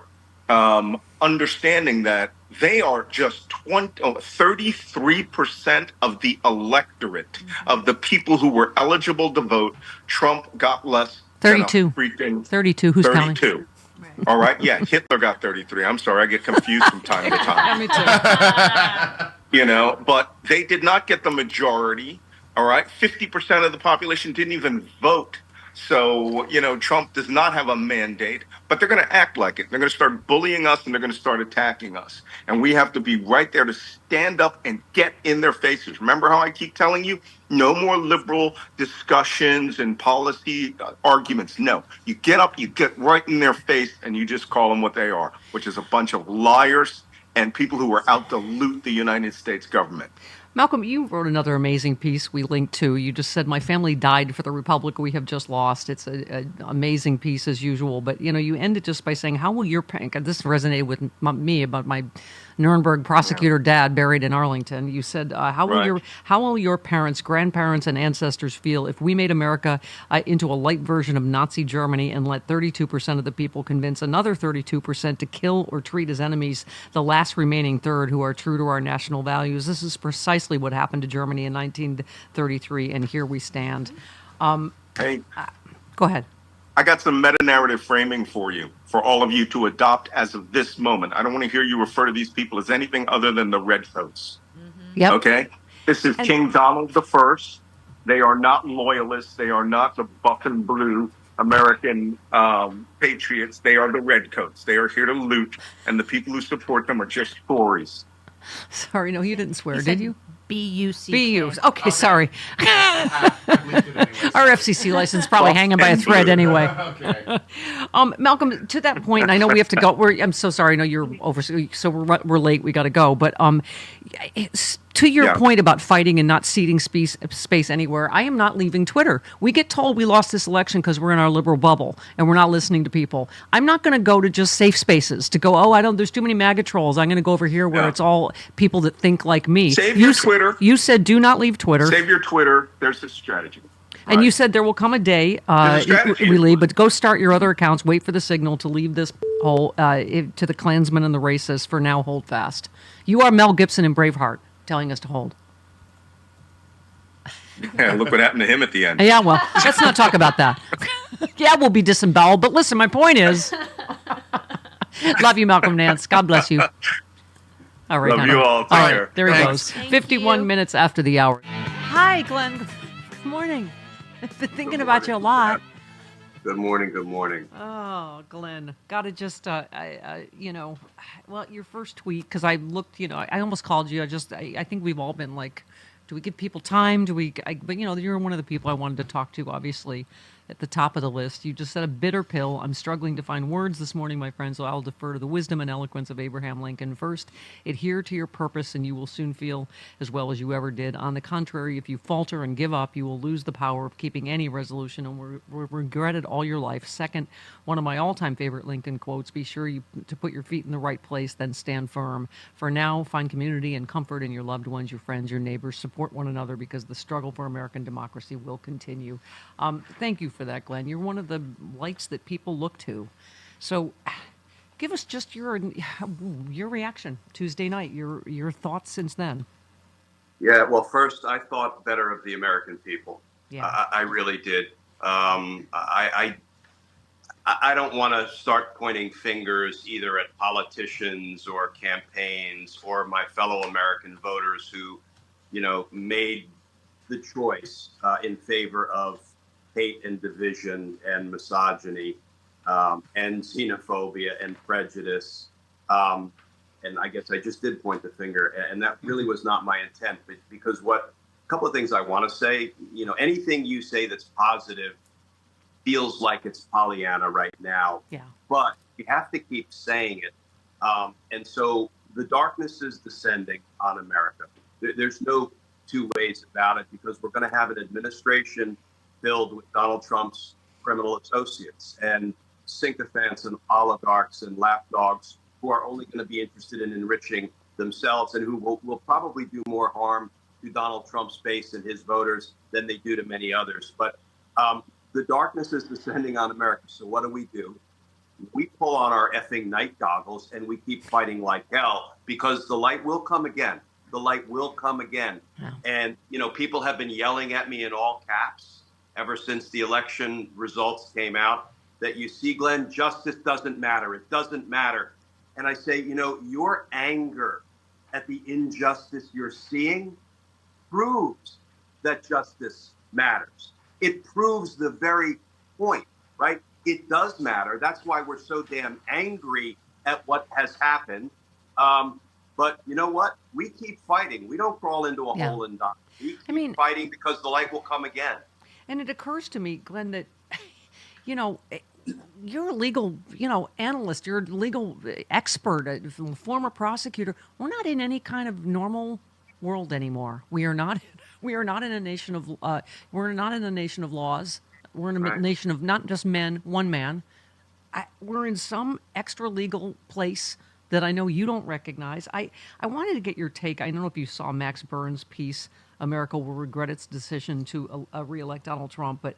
understanding that they are just 33% of the electorate of the people who were eligible to vote. Trump got less 32. Than 32. Who's 32. counting? Right. All right. Yeah, Hitler got 33. I'm sorry, I get confused from time to time. Me too. You know, but they did not get the majority. All right. 50% of the population didn't even vote. So, you know, Trump does not have a mandate, but they're going to act like it. They're going to start bullying us and they're going to start attacking us. And we have to be right there to stand up and get in their faces. Remember how I keep telling you? No more liberal discussions and policy arguments. No, you get up, you get right in their face, and you just call them what they are, which is a bunch of liars and people who are out to loot the United States government. Malcolm, you wrote another amazing piece we linked to. You just said, my family died for the republic we have just lost. It's an amazing piece as usual. But, you know, you end it just by saying, how will your parents, this resonated with me about my Nuremberg prosecutor dad buried in Arlington. You said, how will your parents, grandparents, and ancestors feel if we made America into a light version of Nazi Germany and let 32% of the people convince another 32% to kill or treat as enemies the last remaining third who are true to our national values? This is precisely what happened to Germany in 1933, and here we stand. Hey, go ahead. I got some meta-narrative framing for you, for all of you to adopt as of this moment. I don't want to hear you refer to these people as anything other than the redcoats. Yep. Okay? This is King Donald I. They are not loyalists. They are not the buff and blue American patriots. They are the redcoats. They are here to loot, and the people who support them are just Tories. Sorry, no, you didn't swear, did you? B-U-C. B-U. Okay, sorry. Our FCC license probably hanging by a thread anyway. Okay. Malcolm, to that point, and I know we have to go. I'm so sorry. I know you're over, so we're late. We got to go. But to your point about fighting and not ceding space anywhere, I am not leaving Twitter. We get told we lost this election because we're in our liberal bubble and we're not listening to people. I'm not going to go to just safe spaces to go, there's too many MAGA trolls. I'm going to go over here where it's all people that think like me. Save your Twitter. You said do not leave Twitter. Save your Twitter. There's the strategy. And you said there will come a day we leave, but go start your other accounts. Wait for the signal to leave this hole to the Klansmen and the racists. For now, hold fast. You are Mel Gibson in Braveheart, telling us to hold. Yeah, look what happened to him at the end. Yeah, well, let's not talk about that. Yeah, we'll be disemboweled. But listen, my point is, love you, Malcolm Nance. God bless you. All right, love you all. Take care. There he Thanks. goes. 51 minutes after the hour. Hi, Glenn. Good morning. I've been thinking about you a lot. Good morning. Good morning. Oh, Glenn, gotta just, your first tweet, because I looked, I almost called you. I think we've all been like, do we give people time? But you're one of the people I wanted to talk to, obviously, at the top of the list. You just said a bitter pill. I'm struggling to find words this morning, my friend, so I'll defer to the wisdom and eloquence of Abraham Lincoln. First, adhere to your purpose, and you will soon feel as well as you ever did. On the contrary, if you falter and give up, you will lose the power of keeping any resolution and will regret it all your life. Second, one of my all-time favorite Lincoln quotes, be sure to put your feet in the right place, then stand firm. For now, find community and comfort in your loved ones, your friends, your neighbors. Support one another because the struggle for American democracy will continue. Thank you for that, Glenn. You're one of the lights that people look to. So give us just your reaction Tuesday night, your thoughts since then. Yeah, well, first, I thought better of the American people. Yeah. I really did. I don't want to start pointing fingers either at politicians or campaigns or my fellow American voters who, made the choice in favor of hate and division and misogyny and xenophobia and prejudice. And I guess I just did point the finger, and that really was not my intent. But because a couple of things I want to say, anything you say that's positive feels like it's Pollyanna right now. Yeah. But you have to keep saying it. And so the darkness is descending on America. There's no two ways about it, because we're going to have an administration filled with Donald Trump's criminal associates and sycophants and oligarchs and lapdogs who are only going to be interested in enriching themselves and who will probably do more harm to Donald Trump's base and his voters than they do to many others. But the darkness is descending on America. So what do? We pull on our effing night goggles and we keep fighting like hell, because the light will come again. The light will come again. Yeah. And, people have been yelling at me in all caps ever since the election results came out that you see, Glenn, justice doesn't matter. It doesn't matter. And I say, your anger at the injustice you're seeing proves that justice matters. It proves the very point, right? It does matter. That's why we're so damn angry at what has happened. But you know what? We keep fighting. We don't crawl into a hole and die. We keep fighting because the light will come again. And it occurs to me, Glenn, that, you're a legal, analyst, you're a legal expert, a former prosecutor. We're not in any kind of normal world anymore. We are not in a nation of we're not in a nation of laws. We're in a nation of not just men, one man. We're in some extra legal place that I know you don't recognize. I wanted to get your take. I don't know if you saw Max Burns' piece, America Will Regret Its Decision to re-elect Donald Trump, but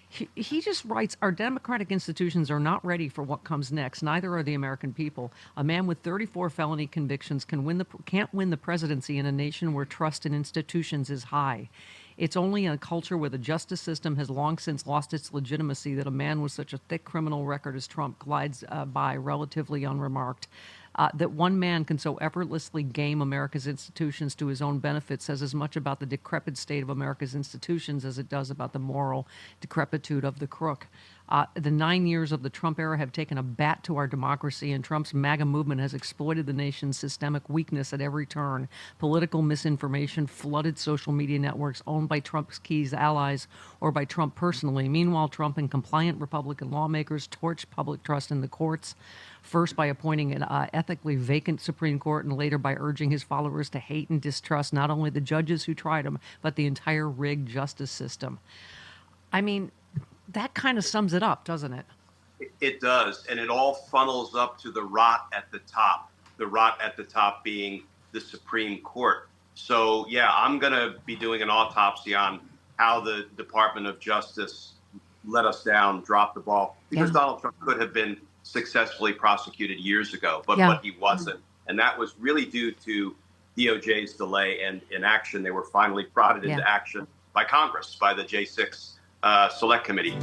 he just writes, our democratic institutions are not ready for what comes next. Neither are the American people. A man with 34 felony convictions can't win the presidency in a nation where trust in institutions is high. It's only in a culture where the justice system has long since lost its legitimacy that a man with such a thick criminal record as Trump glides by relatively unremarked. That one man can so effortlessly game America's institutions to his own benefit says as much about the decrepit state of America's institutions as it does about the moral decrepitude of the crook. The 9 years of the Trump era have taken a bat to our democracy, and Trump's MAGA movement has exploited the nation's systemic weakness at every turn. Political misinformation flooded social media networks owned by Trump's key allies or by Trump personally. Meanwhile, Trump and compliant Republican lawmakers torched public trust in the courts, first by appointing an ethically vacant Supreme Court and later by urging his followers to hate and distrust not only the judges who tried him, but the entire rigged justice system. I mean, that kind of sums it up, doesn't it? It does. And it all funnels up to the rot at the top, the rot at the top being the Supreme Court. So, yeah, I'm going to be doing an autopsy on how the Department of Justice let us down, dropped the ball, because Donald Trump could have been successfully prosecuted years ago, but he wasn't. And that was really due to DOJ's delay and inaction. They were finally prodded into action by Congress, by the J6 Select Committee.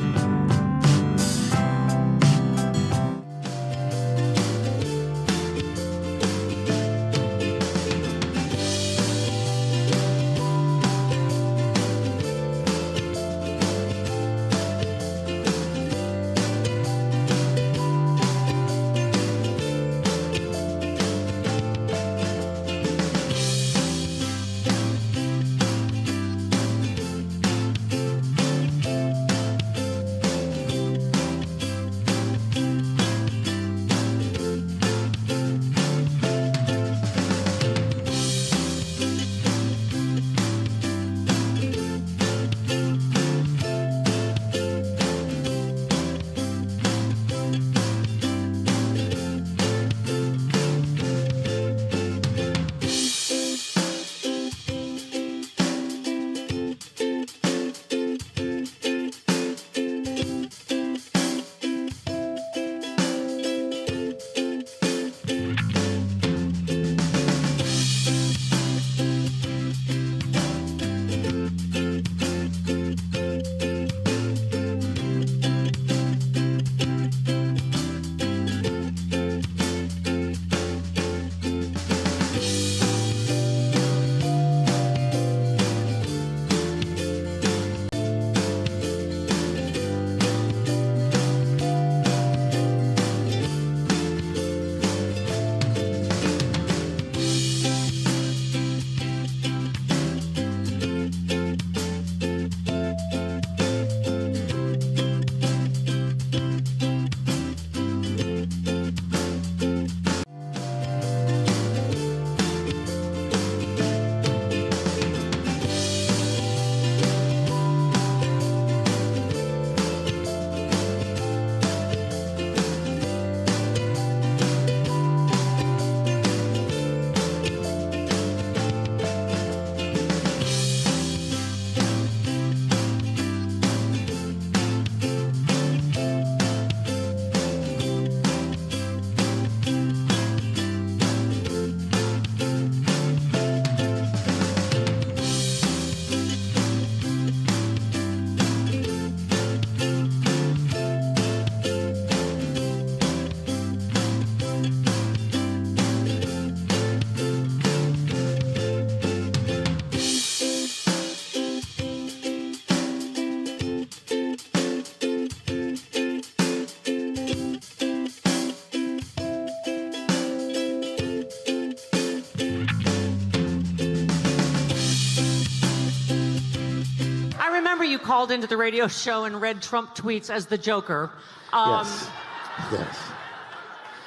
called into the radio show and read Trump tweets as the Joker.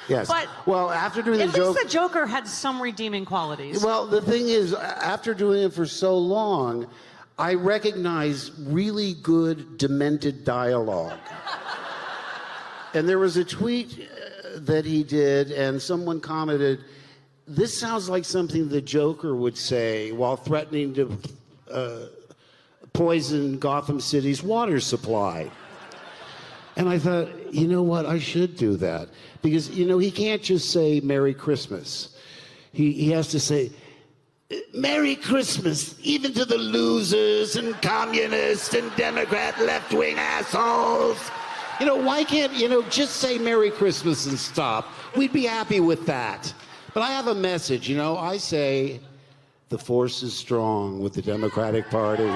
Yes. But well, after doing at the least joke, the Joker had some redeeming qualities. well, the thing is, after doing it for so long, I recognize really good demented dialogue. And there was a tweet that he did, and someone commented, "This sounds like something the Joker would say while threatening to poison Gotham City's water supply." And I thought, you know what, I should do that. Because, he can't just say Merry Christmas. He has to say, Merry Christmas, even to the losers and communists and Democrat left-wing assholes. Why can't, just say Merry Christmas and stop? We'd be happy with that. But I have a message, I say, the force is strong with the Democratic Party.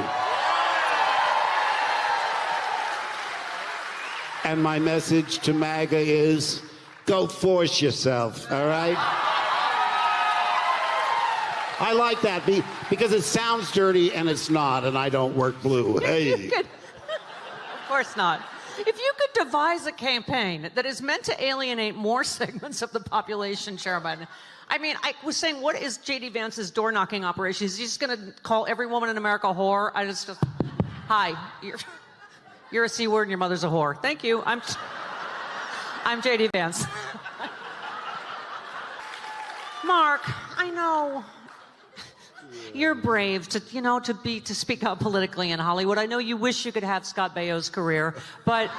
And my message to MAGA is, go force yourself, all right? I like that because it sounds dirty and it's not, and I don't work blue. Hey. Of course not. If you could devise a campaign that is meant to alienate more segments of the population, Chair Biden, I was saying, what is J.D. Vance's door-knocking operation? Is he just going to call every woman in America a whore? Hi, you're a C word and your mother's a whore. Thank you. I'm J.D. Vance. Mark, I know you're brave to speak out politically in Hollywood. I know you wish you could have Scott Baio's career, but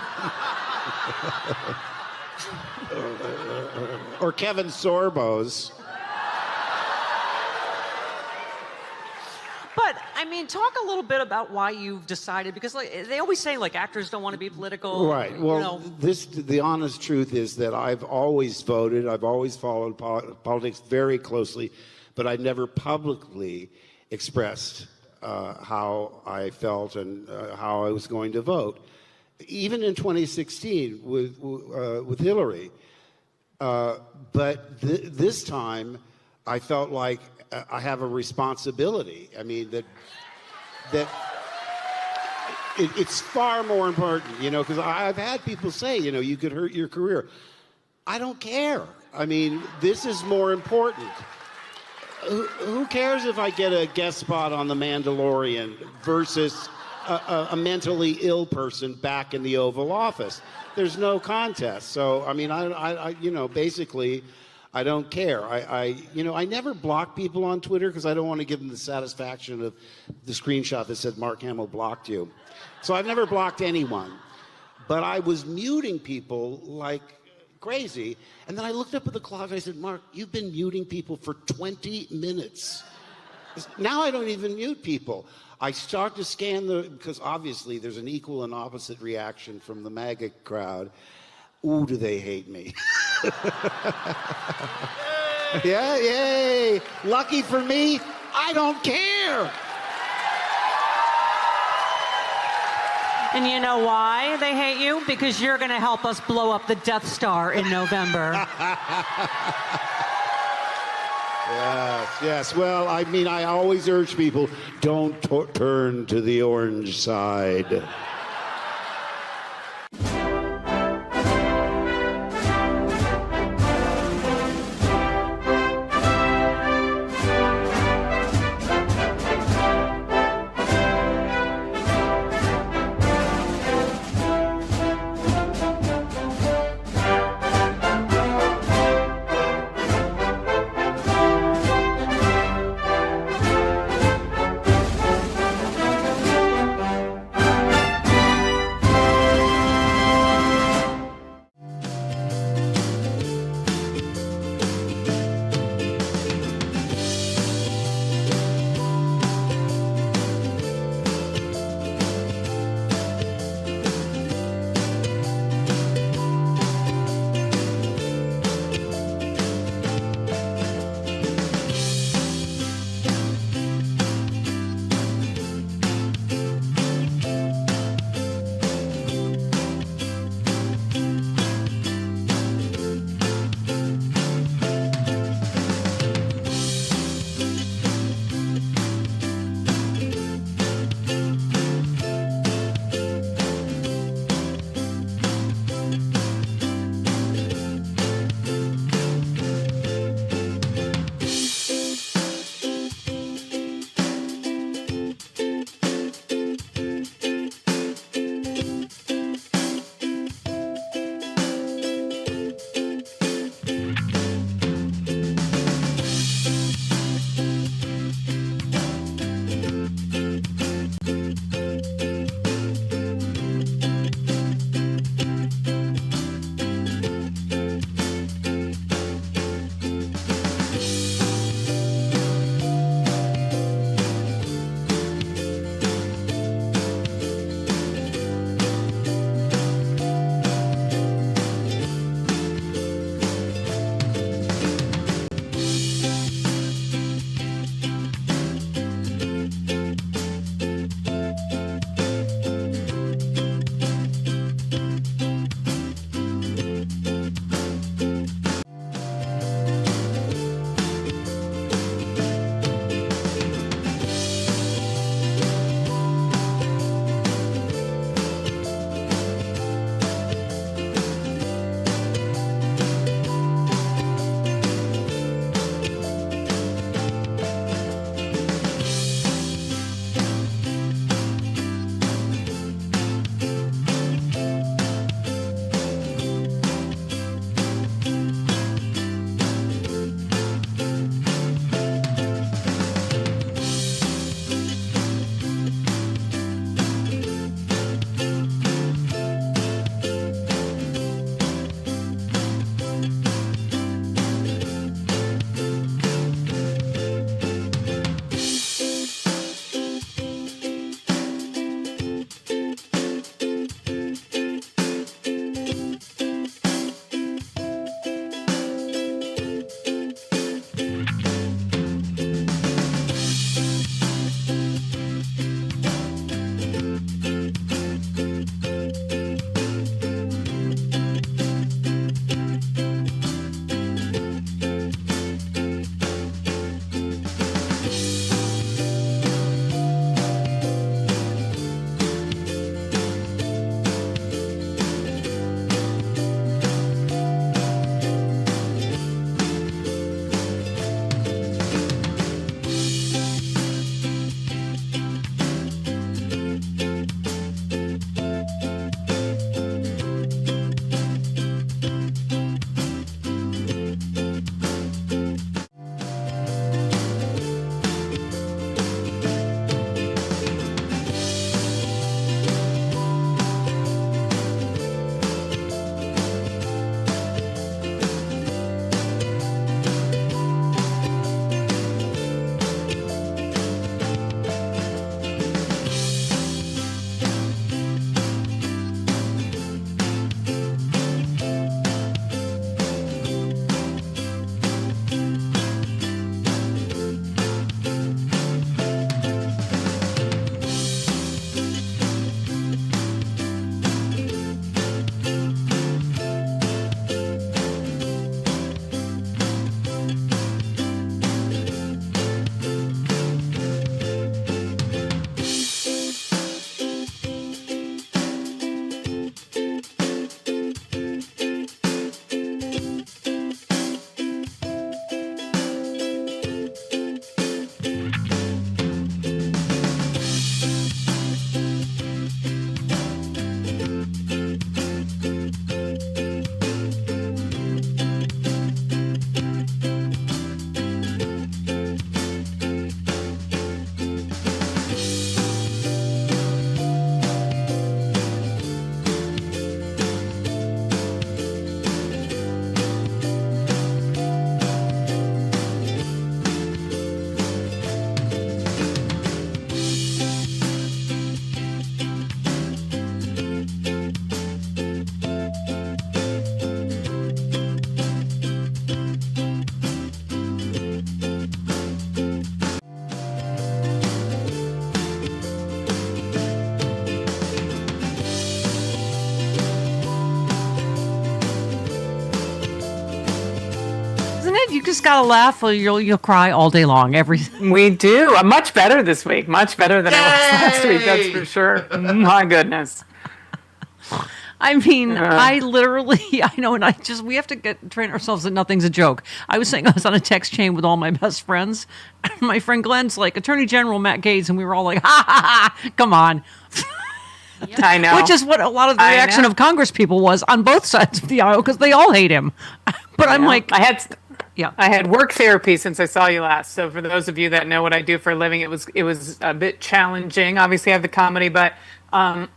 or Kevin Sorbo's. But talk a little bit about why you've decided, because they always say actors don't want to be political. Right. Well, the honest truth is that I've always voted. I've always followed politics very closely, but I never publicly expressed how I felt and how I was going to vote. Even in 2016 with Hillary. But this time, I felt like I have a responsibility. That it's far more important, because I've had people say, you could hurt your career. I don't care. This is more important. Who cares if I get a guest spot on The Mandalorian versus a mentally ill person back in the Oval Office? There's no contest. So, basically, I don't care. I never block people on Twitter because I don't want to give them the satisfaction of the screenshot that said Mark Hamill blocked you. So I've never blocked anyone. But I was muting people like crazy. And then I looked up at the clock and I said, Mark, you've been muting people for 20 minutes. Now I don't even mute people. I start to scan because obviously there's an equal and opposite reaction from the MAGA crowd. Ooh, do they hate me. Yeah, yay. Lucky for me, I don't care. And you know why they hate you? Because you're going to help us blow up the Death Star in November. Yes. Well, I always urge people, don't turn to the orange side. Isn't it? You just gotta laugh or you'll cry all day long. We do. Much better this week. Much better than I was last week, that's for sure. My goodness. I mean, I know, and we have to train ourselves that nothing's a joke. I was saying I was on a text chain with all my best friends. My friend Glenn's like, Attorney General Matt Gaetz, and we were all like, ha, ha, ha, come on. I know. Which is what a lot of the reaction of Congress people was on both sides of the aisle, because they all hate him. But I'm like... I had work therapy since I saw you last. So for those of you that know what I do for a living, it was a bit challenging. Obviously, I have the comedy, but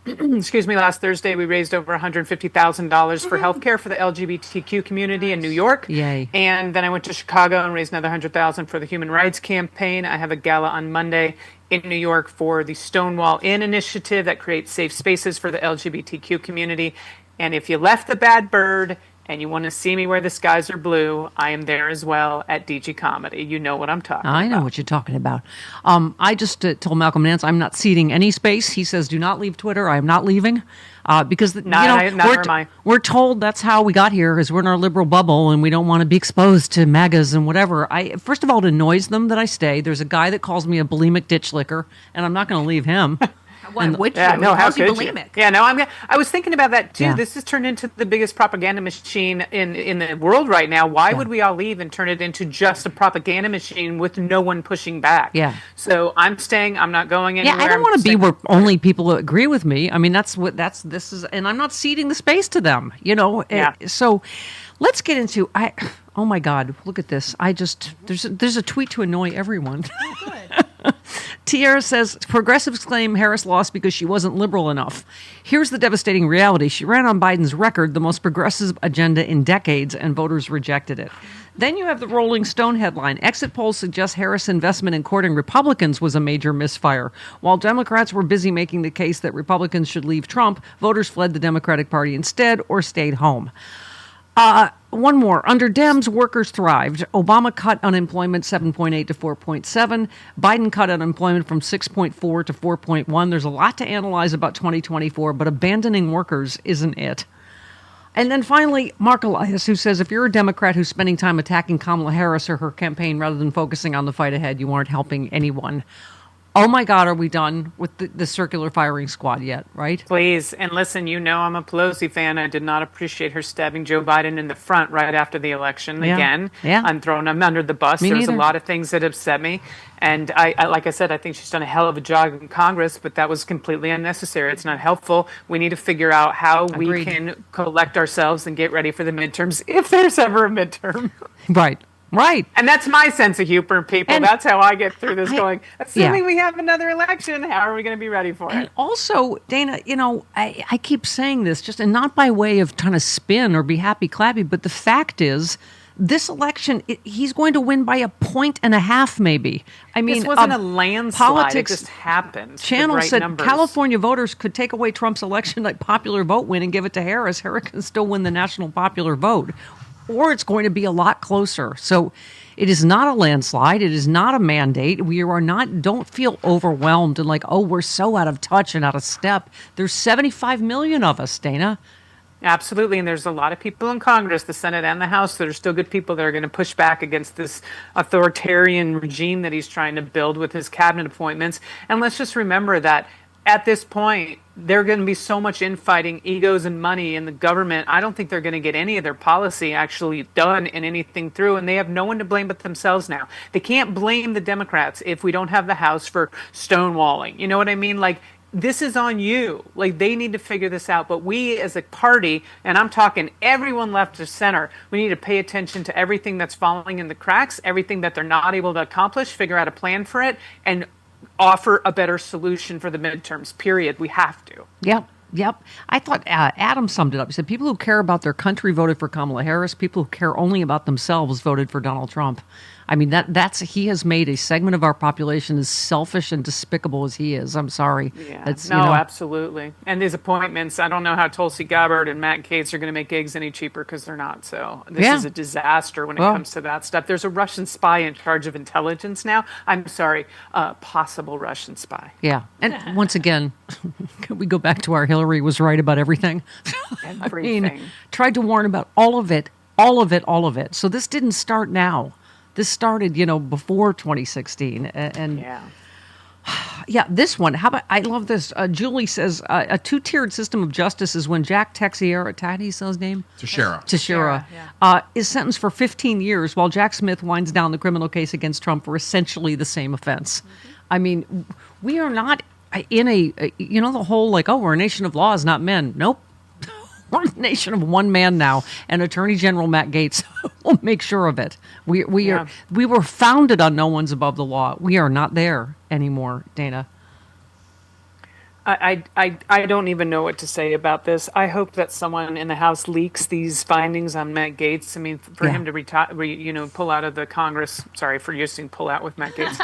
excuse me, last Thursday we raised over $150,000 for healthcare for the LGBTQ community in New York. Yay. And then I went to Chicago and raised another $100,000 for the Human Rights Campaign. I have a gala on Monday in New York for the Stonewall Inn initiative that creates safe spaces for the LGBTQ community. And if you left the bad bird and you want to see me where the skies are blue, I am there as well at DG Comedy. You know what I'm talking about. I know what you're talking about. I just told Malcolm Nance I'm not ceding any space. He says, do not leave Twitter. I am not leaving. Because we're told that's how we got here, is we're in our liberal bubble and we don't want to be exposed to MAGAs and whatever. First of all, it annoys them that I stay. There's a guy that calls me a bulimic ditch licker, and I'm not going to leave him. How could you? Yeah, no, I was thinking about that too. Yeah. This has turned into the biggest propaganda machine in the world right now. Why would we all leave and turn it into just a propaganda machine with no one pushing back? Yeah. So I'm staying. I'm not going anywhere. Yeah, I don't want to be where only people agree with me. I mean, this is, and I'm not ceding the space to them. You know. Yeah. So let's get into. Oh my God! Look at this. There's a tweet to annoy everyone. Tierra says, progressives claim Harris lost because she wasn't liberal enough. Here's the devastating reality. She ran on Biden's record, the most progressive agenda in decades, and voters rejected it. Then you have the Rolling Stone headline. Exit polls suggest Harris' investment in courting Republicans was a major misfire. While Democrats were busy making the case that Republicans should leave Trump, voters fled the Democratic Party instead or stayed home. One more. Under Dems, workers thrived. Obama cut unemployment 7.8 to 4.7. Biden cut unemployment from 6.4 to 4.1. There's a lot to analyze about 2024, but abandoning workers isn't it. And then finally, Mark Elias, who says if you're a Democrat who's spending time attacking Kamala Harris or her campaign rather than focusing on the fight ahead, you aren't helping anyone. Oh my God, are we done with the circular firing squad yet, right? Please. And listen, you know I'm a Pelosi fan. I did not appreciate her stabbing Joe Biden in the front right after the election. Yeah. Again, yeah. I'm throwing him under the bus. There's a lot of things that upset me. And I, like I said, I think she's done a hell of a job in Congress, but that was completely unnecessary. It's not helpful. We need to figure out how we can collect ourselves and get ready for the midterms, if there's ever a midterm. Right. Right. And that's my sense of humor, people. And that's how I get through this going, assuming we have another election, how are we going to be ready for it? Also, Dana, you know, I keep saying this, and not by way of trying to spin or be happy clappy, but the fact is, this election, he's going to win by 1.5 points, maybe. I mean, this wasn't a landslide. Politics it just happened. Channel right said numbers. California voters could take away Trump's election like popular vote win and give it to Harris. Harris can still win the national popular vote. Or it's going to be a lot closer. So it is not a landslide. It is not a mandate. Don't feel overwhelmed and like, oh, we're so out of touch and out of step. There's 75 million of us, Dana. Absolutely. And there's a lot of people in Congress, the Senate and the House, that are still good people that are going to push back against this authoritarian regime that he's trying to build with his cabinet appointments. And let's just remember that at this point, there's going to be so much infighting, egos and money in the government. I don't think they're going to get any of their policy actually done and anything through. And they have no one to blame but themselves now. They can't blame the Democrats if we don't have the House for stonewalling. You know what I mean? Like, this is on you. Like, they need to figure this out. But we as a party, and I'm talking everyone left to center, we need to pay attention to everything that's falling in the cracks, everything that they're not able to accomplish, figure out a plan for it, and offer a better solution for the midterms, period. We have to. Yep. I thought Adam summed it up. He said people who care about their country voted for Kamala Harris. People who care only about themselves voted for Donald Trump. I mean, that's he has made a segment of our population as selfish and despicable as he is. I'm sorry. Yeah, That's, no, absolutely. And these appointments, I don't know how Tulsi Gabbard and Matt Gaetz are going to make eggs any cheaper because they're not. So this is a disaster when it comes to that stuff. There's a Russian spy in charge of intelligence now. I'm sorry, possible Russian spy. Yeah. And once again, can we go back to our Hillary was right about everything? Everything. I mean, tried to warn about all of it. So this didn't start now. This started, before 2016. And yeah, this one. How about, I love this. Julie says, a two-tiered system of justice is when Jack Teixeira, how do you say his name? Teixeira. Is sentenced for 15 years while Jack Smith winds down the criminal case against Trump for essentially the same offense. I mean, we are not in the whole we're a nation of laws, not men. Nope. We're a nation of one man now, and Attorney General Matt Gaetz will make sure of it. We were founded on no one's above the law. We are not there anymore, Dana. I don't even know what to say about this. I hope that someone in the House leaks these findings on Matt Gaetz. I mean, for him to pull out of the Congress. Sorry for using pull out with Matt Gaetz.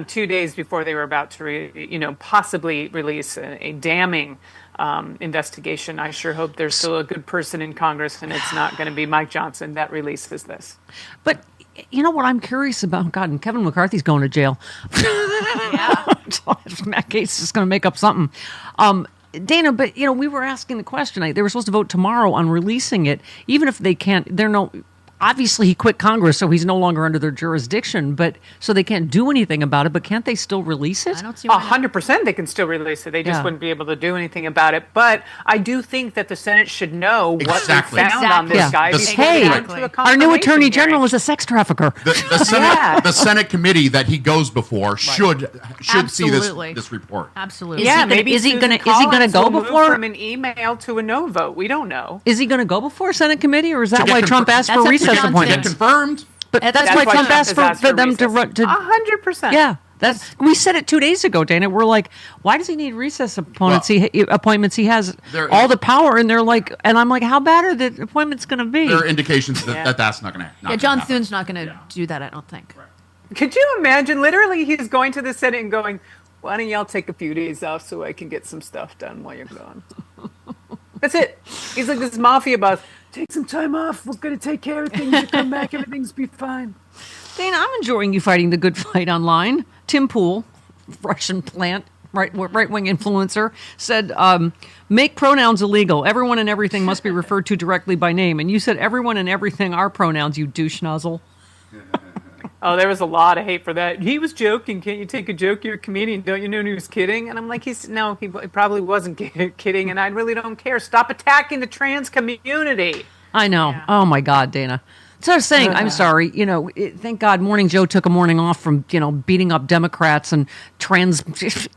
2 days before they were about to, possibly release a damning investigation. I sure hope there's still a good person in Congress, and it's not going to be Mike Johnson that releases this. But you know what I'm curious about? God, and Kevin McCarthy's going to jail. Matt Gaetz is going to make up something. Dana, but we were asking the question. They were supposed to vote tomorrow on releasing it, even if they can't. Obviously, he quit Congress, so he's no longer under their jurisdiction. But so they can't do anything about it. But can't they still release it? I don't see 100% they can still release it. They just wouldn't be able to do anything about it. But I do think that the Senate should know what they found on this guy. Our new Attorney General is a sex trafficker. The Senate committee that he goes before should see this report. Absolutely. Is he going to go before? From an email to a no vote. We don't know. Is he going to go before Senate committee, or is that why Trump asked for recess appointments? Confirmed. But that's why Trump asked for them to run. 100%. Yeah. We said it 2 days ago, Dana. We're like, why does he need recess appointments? He has all the power, and they're like, and I'm like, how bad are the appointments going to be? There are indications that that's not going to happen. John Thune's not going to do that, I don't think. Right. Could you imagine? Literally, he's going to the Senate and going, why don't y'all take a few days off so I can get some stuff done while you're gone? That's it. He's like this mafia boss. Take some time off. We're going to take care of things. You come back, everything's be fine. Dana, I'm enjoying you fighting the good fight online. Tim Pool, Russian plant, right-wing influencer, said, make pronouns illegal. Everyone and everything must be referred to directly by name. And you said everyone and everything are pronouns, you douche nozzle. Oh, there was a lot of hate for that. He was joking. Can't you take a joke? You're a comedian. Don't you know he was kidding? And I'm like, he probably wasn't kidding, and I really don't care. Stop attacking the trans community. I know. Yeah. Oh, my God, Dana. So I was saying, I'm sorry, thank God Morning Joe took a morning off from, beating up Democrats and trans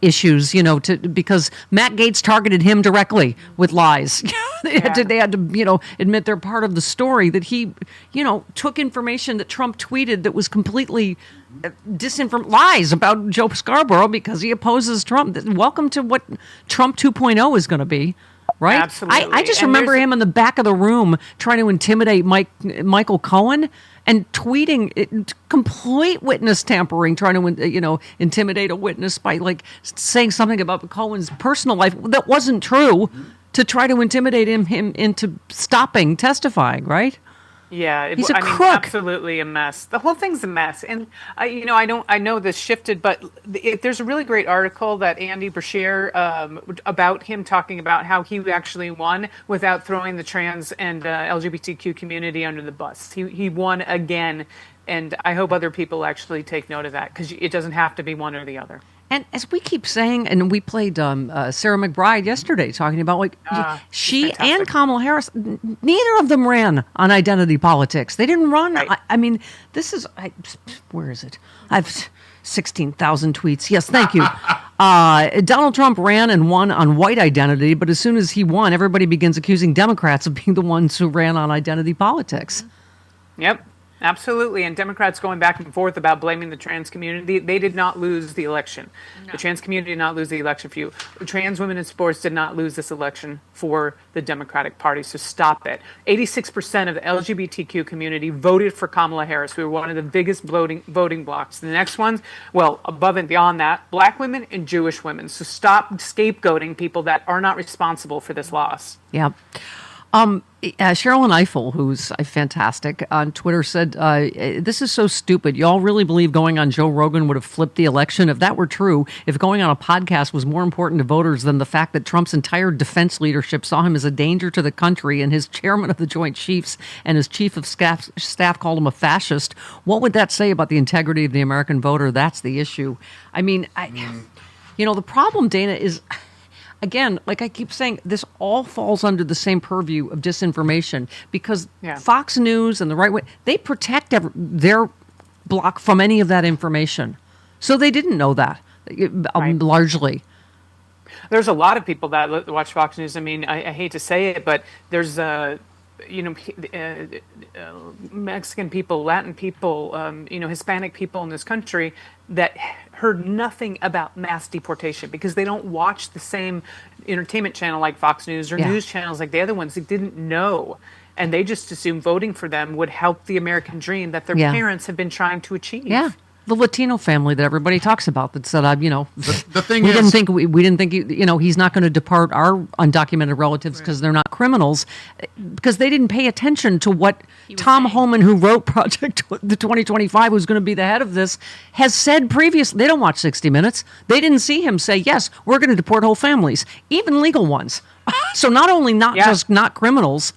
issues, because Matt Gaetz targeted him directly with lies. They had to, admit they're part of the story that he, took information that Trump tweeted that was completely lies about Joe Scarborough because he opposes Trump. Welcome to what Trump 2.0 is going to be. Right? Absolutely. I just remember him in the back of the room trying to intimidate Michael Cohen and tweeting complete witness tampering, trying to intimidate a witness by saying something about Cohen's personal life that wasn't true to try to intimidate him into stopping testifying. Right? Yeah, he's a crook. Absolutely a mess. The whole thing's a mess. And I know this shifted, but there's a really great article that Andy Brashear about him talking about how he actually won without throwing the trans and LGBTQ community under the bus. He won again, and I hope other people actually take note of that because it doesn't have to be one or the other. And as we keep saying, and we played Sarah McBride yesterday talking about she and Kamala Harris, neither of them ran on identity politics. They didn't run. Right. I mean, this is, where is it? 16,000 tweets. Yes, thank you. Donald Trump ran and won on white identity, but as soon as he won, everybody begins accusing Democrats of being the ones who ran on identity politics. Yep, absolutely. And Democrats going back and forth about blaming the trans community, they did not lose the election. The trans community did not lose the election for you. Trans women in sports did not lose this election for the Democratic Party, so stop it. 86% of the LGBTQ community voted for Kamala Harris. We were one of the biggest voting blocks. The next ones, well, above and beyond that, black women and Jewish women. So stop scapegoating people that are not responsible for this loss. Yeah. Sherilyn Eiffel, who's fantastic, on Twitter said, this is so stupid. Y'all really believe going on Joe Rogan would have flipped the election? If that were true, if going on a podcast was more important to voters than the fact that Trump's entire defense leadership saw him as a danger to the country and his chairman of the Joint Chiefs and his chief of staff called him a fascist, what would that say about the integrity of the American voter? That's the issue. I mean, the problem, Dana, is... Again, like I keep saying, this all falls under the same purview of disinformation because Fox News and the right way, they protect their block from any of that information. So they didn't know that, largely. There's a lot of people that watch Fox News. I mean, I hate to say it, but there's Mexican people, Latin people, Hispanic people in this country that heard nothing about mass deportation because they don't watch the same entertainment channel like Fox News or news channels like the other ones. They didn't know. And they just assumed voting for them would help the American dream that their parents have been trying to achieve. Yeah. The Latino family that everybody talks about that said, the thing we is, didn't think he's not going to depart our undocumented relatives because they're not criminals, because they didn't pay attention to what Thom Homan, who wrote Project the 2025, who's going to be the head of this, has said previously. They don't watch 60 Minutes. They didn't see him say, yes, we're going to deport whole families, even legal ones. So not only just not criminals,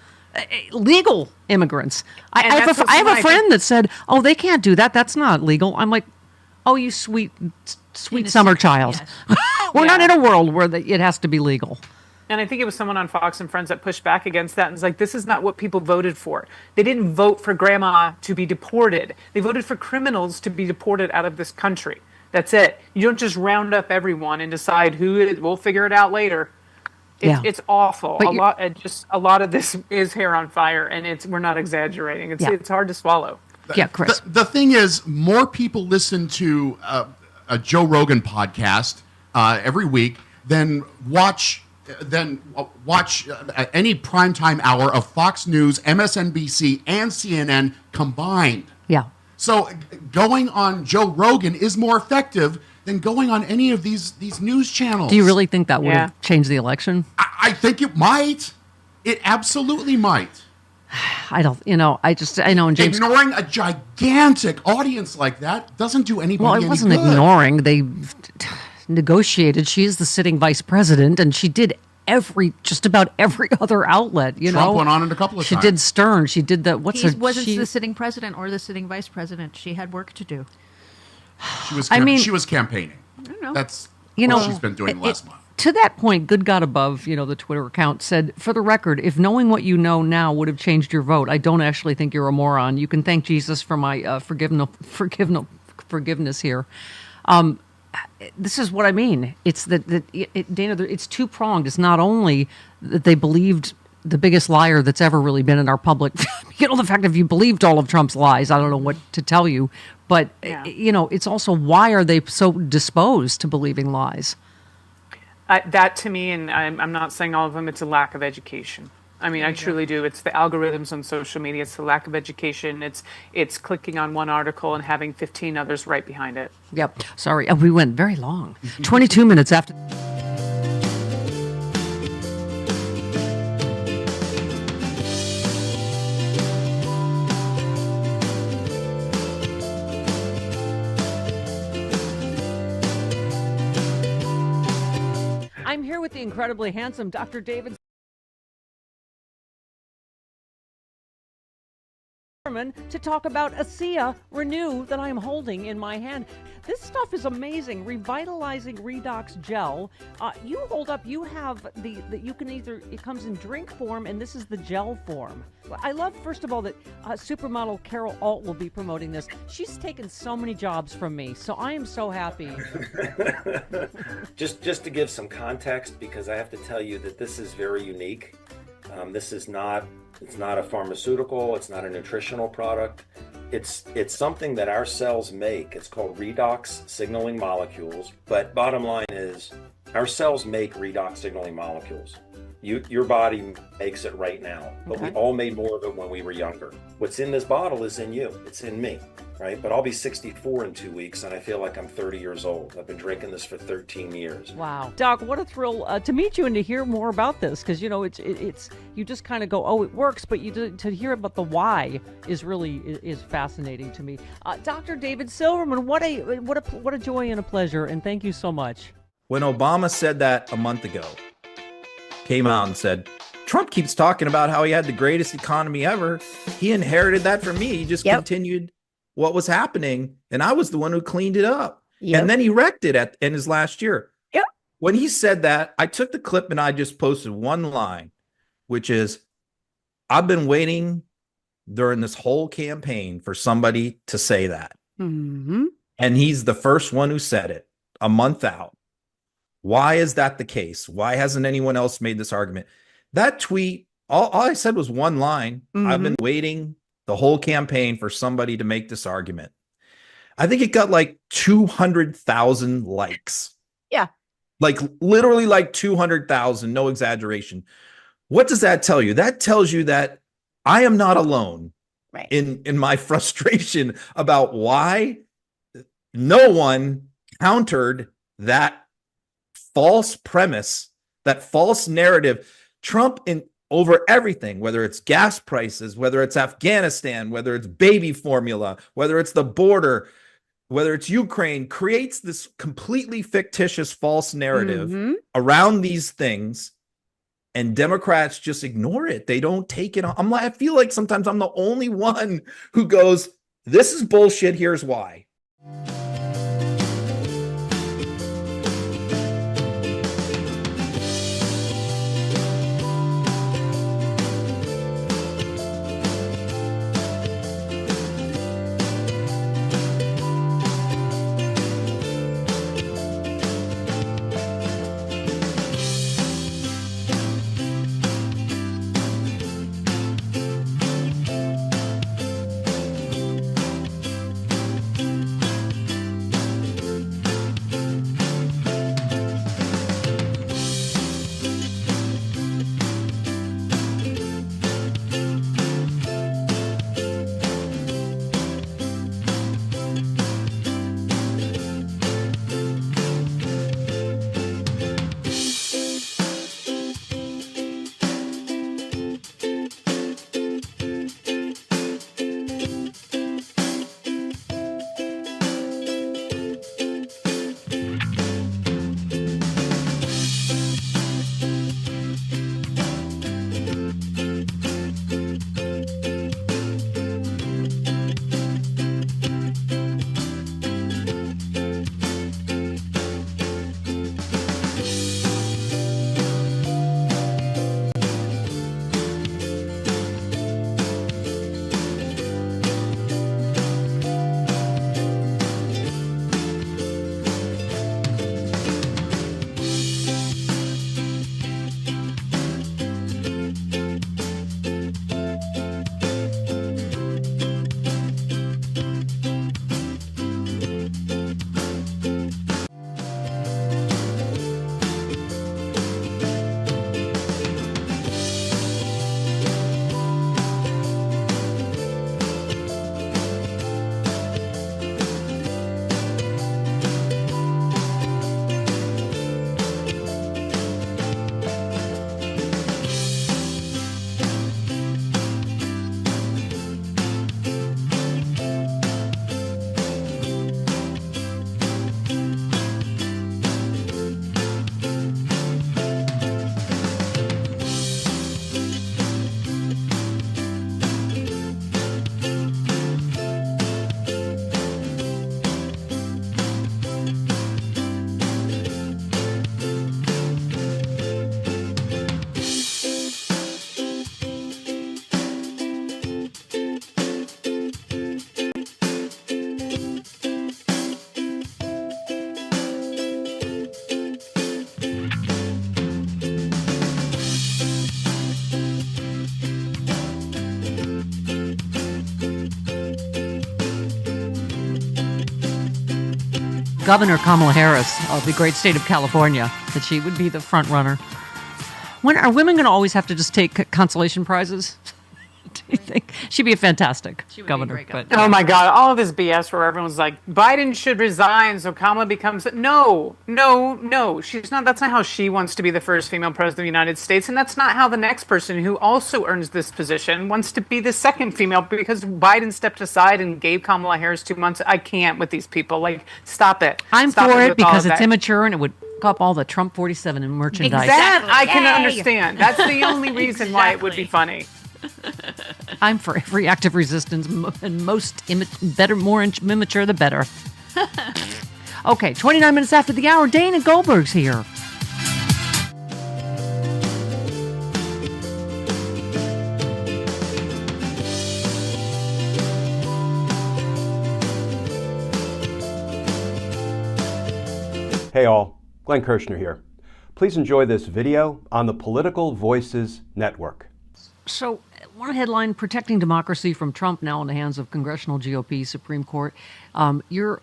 legal immigrants. I have a friend that said, "Oh, they can't do that. That's not legal." I'm like, "Oh, you sweet summer child." Yes. We're not in a world where it has to be legal. And I think it was someone on Fox and Friends that pushed back against that and was like, this is not what people voted for. They didn't vote for grandma to be deported. They voted for criminals to be deported out of this country. That's it. You don't just round up everyone and decide who it is. We'll figure it out later. It's awful. A lot of this is hair on fire, and we're not exaggerating. It's hard to swallow. Yeah, Chris. The thing is, more people listen to a Joe Rogan podcast every week than watch any primetime hour of Fox News, MSNBC, and CNN combined. Yeah. So going on Joe Rogan is more effective than going on any of these news channels. Do you really think that would have changed the election? I think it might. It absolutely might. I don't, I know. And James, ignoring a gigantic audience like that doesn't do anybody any good. Well, it wasn't ignoring. They negotiated. She is the sitting vice president, and she did just about every other outlet. Trump went on it a couple of times. She did Stern. She did the He wasn't the sitting president or the sitting vice president. She had work to do. She was campaigning. I don't know. That's what she's been doing last month. To that point, Good God Above, the Twitter account said, for the record, if knowing what you know now would have changed your vote, I don't actually think you're a moron. You can thank Jesus for my forgiveness here. This is what I mean. It's Dana, it's two-pronged. It's not only that they believed the biggest liar that's ever really been in our public, the fact that if you believed all of Trump's lies, I don't know what to tell you. But, it's also, why are they so disposed to believing lies? That to me, and I'm not saying all of them, it's a lack of education. I mean, I truly do. It's the algorithms on social media. It's the lack of education. It's clicking on one article and having 15 others right behind it. Yep. Sorry. We went very long. 22 minutes after. I'm here with the incredibly handsome Dr. David Silverman to talk about ASEA Renew that I am holding in my hand. This stuff is amazing. Revitalizing Redox Gel. You hold up, you have you can either, it comes in drink form and this is the gel form. I love, first of all, that supermodel Carol Alt will be promoting this. She's taken so many jobs from me, so I am so happy. Just to give some context, because I have to tell you that this is very unique. This is not, it's not a pharmaceutical, it's not a nutritional product. It's something that our cells make. It's called redox signaling molecules. But bottom line is, our cells make redox signaling molecules. Your body makes it right now, but we all made more of it when we were younger. What's in this bottle is in you. It's in me, right? But I'll be 64 in 2 weeks, and I feel like I'm 30 years old. I've been drinking this for 13 years. Wow, Doc, what a thrill to meet you and to hear more about this, because you know it's you just kind of go, oh, it works, but to hear about the why is really is fascinating to me. Dr. David Silverman, what a joy and a pleasure, and thank you so much. When Obama said that a month ago, came out and said, Trump keeps talking about how he had the greatest economy ever. He inherited that from me. He just continued what was happening, and I was the one who cleaned it up. And then he wrecked it in his last year. When he said that, I took the clip and I just posted one line, which is, I've been waiting during this whole campaign for somebody to say that. Mm-hmm. And he's the first one who said it a month out. Why is that the case? Why hasn't anyone else made this argument? That tweet, all I said was one line. I've been waiting the whole campaign for somebody to make this argument. I think it got like 200,000 likes. Yeah. Like literally like 200,000, no exaggeration. What does that tell you? That tells you that I am not alone in my frustration about why no one countered that false premise, that false narrative. Trump over everything, whether it's gas prices, whether it's Afghanistan, whether it's baby formula, whether it's the border, whether it's Ukraine, creates this completely fictitious false narrative around these things, and Democrats just ignore it. They don't take it on. I feel like sometimes I'm the only one who goes, this is bullshit, here's why. Governor Kamala Harris of the great state of California, that she would be the front runner. When are women going to always have to just take consolation prizes? Do you think she'd be a fantastic governor? Oh my God! All of this BS where everyone's like, Biden should resign so Kamala becomes. No. She's not. That's not how she wants to be the first female president of the United States, and that's not how the next person who also earns this position wants to be the second female. Because Biden stepped aside and gave Kamala Harris 2 months. I can't with these people. Like, stop it. I'm Stop for it with all because of it's that. immature and it would pick up all the Trump 47 in merchandise. That I can Yay! understand. That's the only reason why it would be funny. I'm for every act of resistance, and better, more immature, the better. Okay, 29 minutes after the hour, Dana Goldberg's here. Hey all, Glenn Kirshner here. Please enjoy this video on the Political Voices Network. So, one headline, protecting democracy from Trump now in the hands of congressional GOP Supreme Court. Your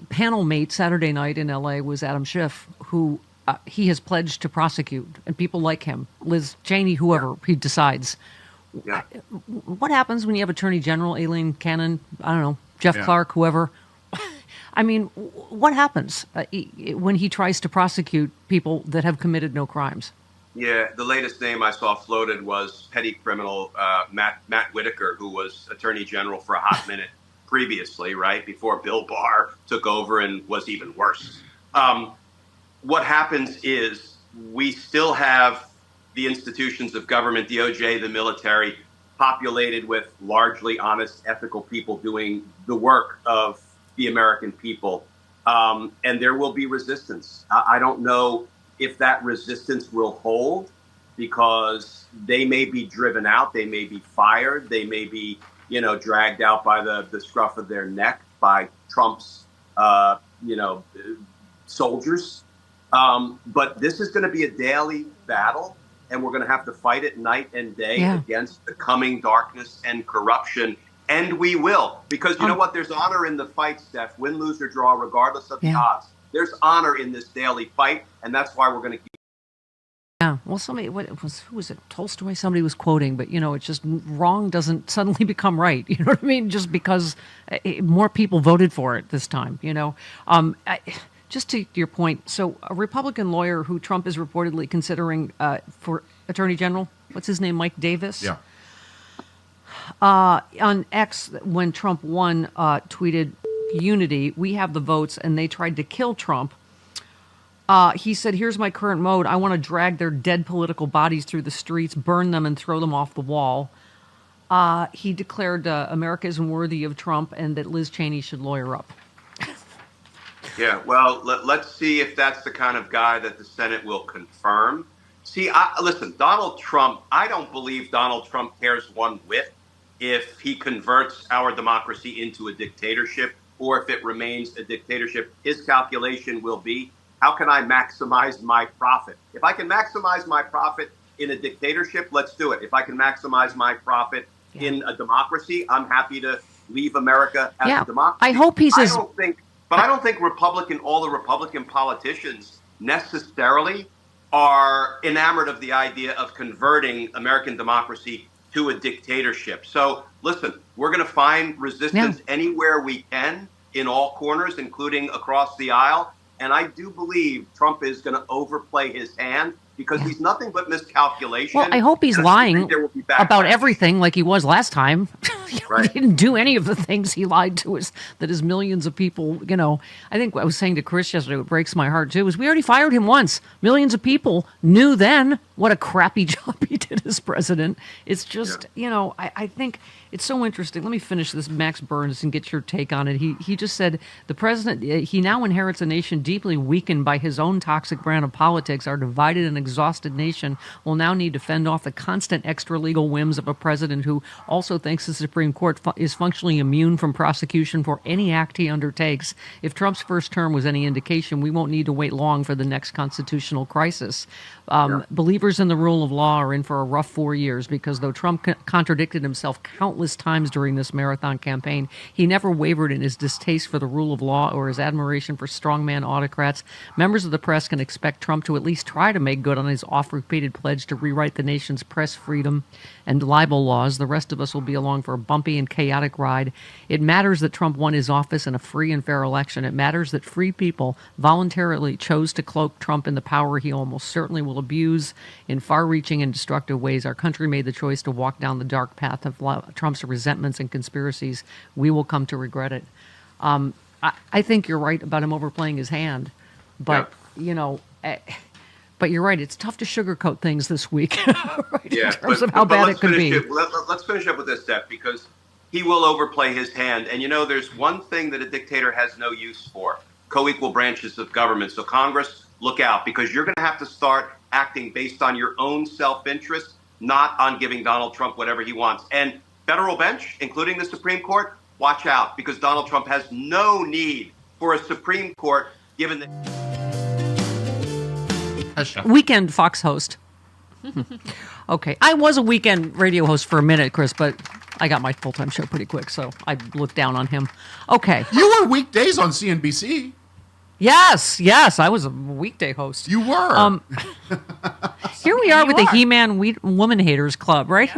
panel mate Saturday night in L.A. was Adam Schiff, who he has pledged to prosecute, and people like him, Liz Cheney, whoever he decides. Yeah. What happens when you have Attorney General Aileen Cannon, I don't know, Jeff Yeah. Clark, whoever? I mean, what happens when he tries to prosecute people that have committed no crimes? Yeah, the latest name I saw floated was petty criminal Matt Whitaker, who was Attorney General for a hot minute previously, right, before Bill Barr took over and was even worse. What happens is we still have the institutions of government, the OJ, the military, populated with largely honest, ethical people doing the work of the American people. And there will be resistance. I don't know if that resistance will hold, because they may be driven out, they may be fired, they may be, dragged out by the scruff of their neck by Trump's, soldiers. But this is going to be a daily battle, and we're going to have to fight it night and day against the coming darkness and corruption. And we will, because you know what? There's honor in the fight, Steph. Win, lose, or draw, regardless of the odds. There's honor in this daily fight, and that's why we're going to keep. Yeah, well, who was it? Tolstoy? Somebody was quoting, but it's just wrong doesn't suddenly become right. You know what I mean? Just because more people voted for it this time. Just to your point, so a Republican lawyer who Trump is reportedly considering for Attorney General, what's his name? Mike Davis. Yeah. On X, when Trump won, tweeted, "Unity, we have the votes, and they tried to kill Trump." He said, "Here's my current mode. I want to drag their dead political bodies through the streets, burn them, and throw them off the wall." He declared America isn't worthy of Trump and that Liz Cheney should lawyer up. Yeah, well, let's see if that's the kind of guy that the Senate will confirm. See, listen, Donald Trump, I don't believe Donald Trump cares one whit if he converts our democracy into a dictatorship or if it remains a dictatorship. His calculation will be, how can I maximize my profit? If I can maximize my profit in a dictatorship, let's do it. If I can maximize my profit in a democracy, I'm happy to leave America as a democracy. I hope he's I don't think all the Republican politicians necessarily are enamored of the idea of converting American democracy to a dictatorship. So listen, we're going to find resistance anywhere we can in all corners, including across the aisle. And I do believe Trump is going to overplay his hand because he's nothing but miscalculation. Well, I hope he's And lying there will be about backlash. everything like he was last time. He didn't do any of the things he lied to us, that his millions of people, I think I was saying to Chris yesterday, what breaks my heart too, is we already fired him once. Millions of people knew then what a crappy job he did as president. It's just, I think it's so interesting. Let me finish this, Max Burns, and get your take on it. He just said the president, he now inherits a nation deeply weakened by his own toxic brand of politics, are divided and exhausted nation will now need to fend off the constant extra-legal whims of a president who also thinks the Supreme Court is functionally immune from prosecution for any act he undertakes. If Trump's first term was any indication, we won't need to wait long for the next constitutional crisis. Believers in the rule of law are in for a rough 4 years because though Trump contradicted himself countless times during this marathon campaign, he never wavered in his distaste for the rule of law or his admiration for strongman autocrats. Members of the press can expect Trump to at least try to make good on his oft-repeated pledge to rewrite the nation's press freedom and libel laws. The rest of us will be along for a bumpy and chaotic ride. It matters that Trump won his office in a free and fair election. It matters that free people voluntarily chose to cloak Trump in the power he almost certainly will abuse in far-reaching and destructive ways. Our country made the choice to walk down the dark path of Trump's resentments and conspiracies. We will come to regret it. I think you're right about him overplaying his hand, but but you're right. It's tough to sugarcoat things this week, right, in terms of how bad it could be. Let's finish up with this, Steph, because he will overplay his hand. And there's one thing that a dictator has no use for: co-equal branches of government. So Congress, look out, because you're going to have to start acting based on your own self-interest, not on giving Donald Trump whatever he wants. And federal bench, including the Supreme Court, watch out, because Donald Trump has no need for a Supreme Court, given that. Weekend Fox host. Okay. I was a weekend radio host for a minute, Chris, but I got my full-time show pretty quick, so I looked down on him. Okay. You were weekdays on CNBC. Yes, I was a weekday host. You were. Here we are with the He-Man Woman Haters Club, right?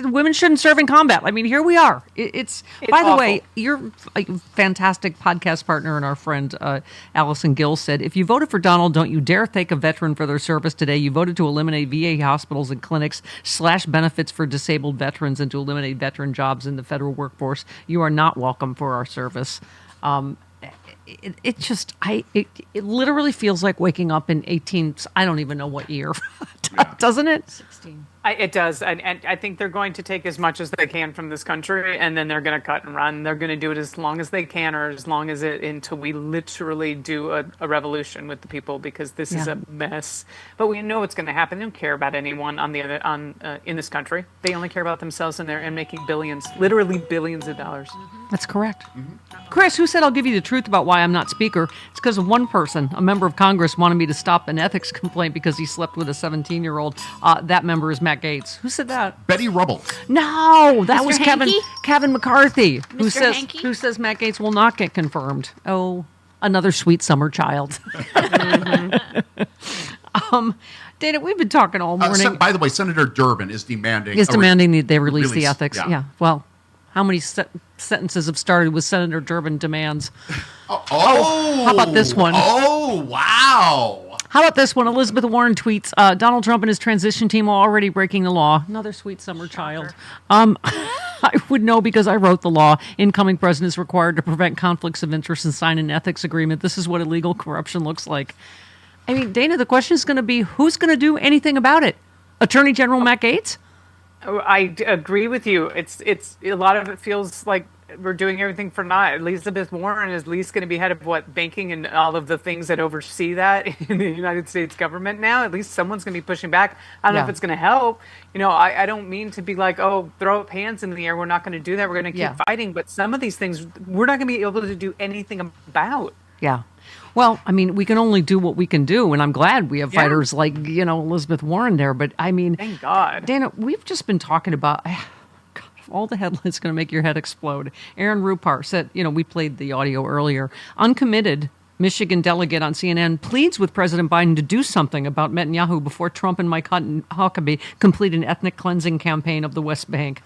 Women shouldn't serve in combat. I mean, here we are. It's by the way, you're a fantastic podcast partner, and our friend Allison Gill said, if you voted for Donald, don't you dare thank a veteran for their service today. You voted to eliminate VA hospitals and clinics, slash benefits for disabled veterans, and to eliminate veteran jobs in the federal workforce. You are not welcome for our service. It literally feels like waking up in I don't even know what year, doesn't it? 16. It does. And I think they're going to take as much as they can from this country, and then they're going to cut and run. They're going to do it as long as they can, or as long as until we literally do a revolution with the people, because this is a mess. But we know it's going to happen. They don't care about anyone in this country. They only care about themselves and making billions, literally billions of dollars. That's correct. Chris, who said I'll give you the truth about why I'm not speaker? It's because of one person. A member of Congress wanted me to stop an ethics complaint because he slept with a 17-year-old. That member is Matt Gaetz. Who said that? Betty Rubble. No, that Mr. was Hankey? Kevin McCarthy, Mr. who says Matt Gaetz will not get confirmed. Oh, another sweet summer child. Dana, we've been talking all morning. By the way, Senator Durbin is demanding. They release the ethics. Yeah. Well, how many sentences have started with Senator Durbin demands? How about this one? Oh, wow. How about this one? Elizabeth Warren tweets, Donald Trump and his transition team are already breaking the law. Another sweet summer child. I would know because I wrote the law. Incoming president is required to prevent conflicts of interest and sign an ethics agreement. This is what illegal corruption looks like. I mean, Dana, the question is going to be, who's going to do anything about it? Attorney General Matt Gaetz? I agree with you. It's a lot of it feels like we're doing everything for naught. Elizabeth Warren is at least going to be head of banking and all of the things that oversee that in the United States government now. At least someone's going to be pushing back. I don't know if it's going to help. I don't mean to be like, oh, throw up hands in the air. We're not going to do that. We're going to keep fighting. But some of these things we're not going to be able to do anything about. Yeah. Well, I mean, we can only do what we can do, and I'm glad we have fighters like, Elizabeth Warren there. But I mean, thank God. Dana, we've just been talking about all the headlines going to make your head explode. Aaron Rupar said, we played the audio earlier. Uncommitted Michigan delegate on CNN pleads with President Biden to do something about Netanyahu before Trump and Mike Huckabee complete an ethnic cleansing campaign of the West Bank.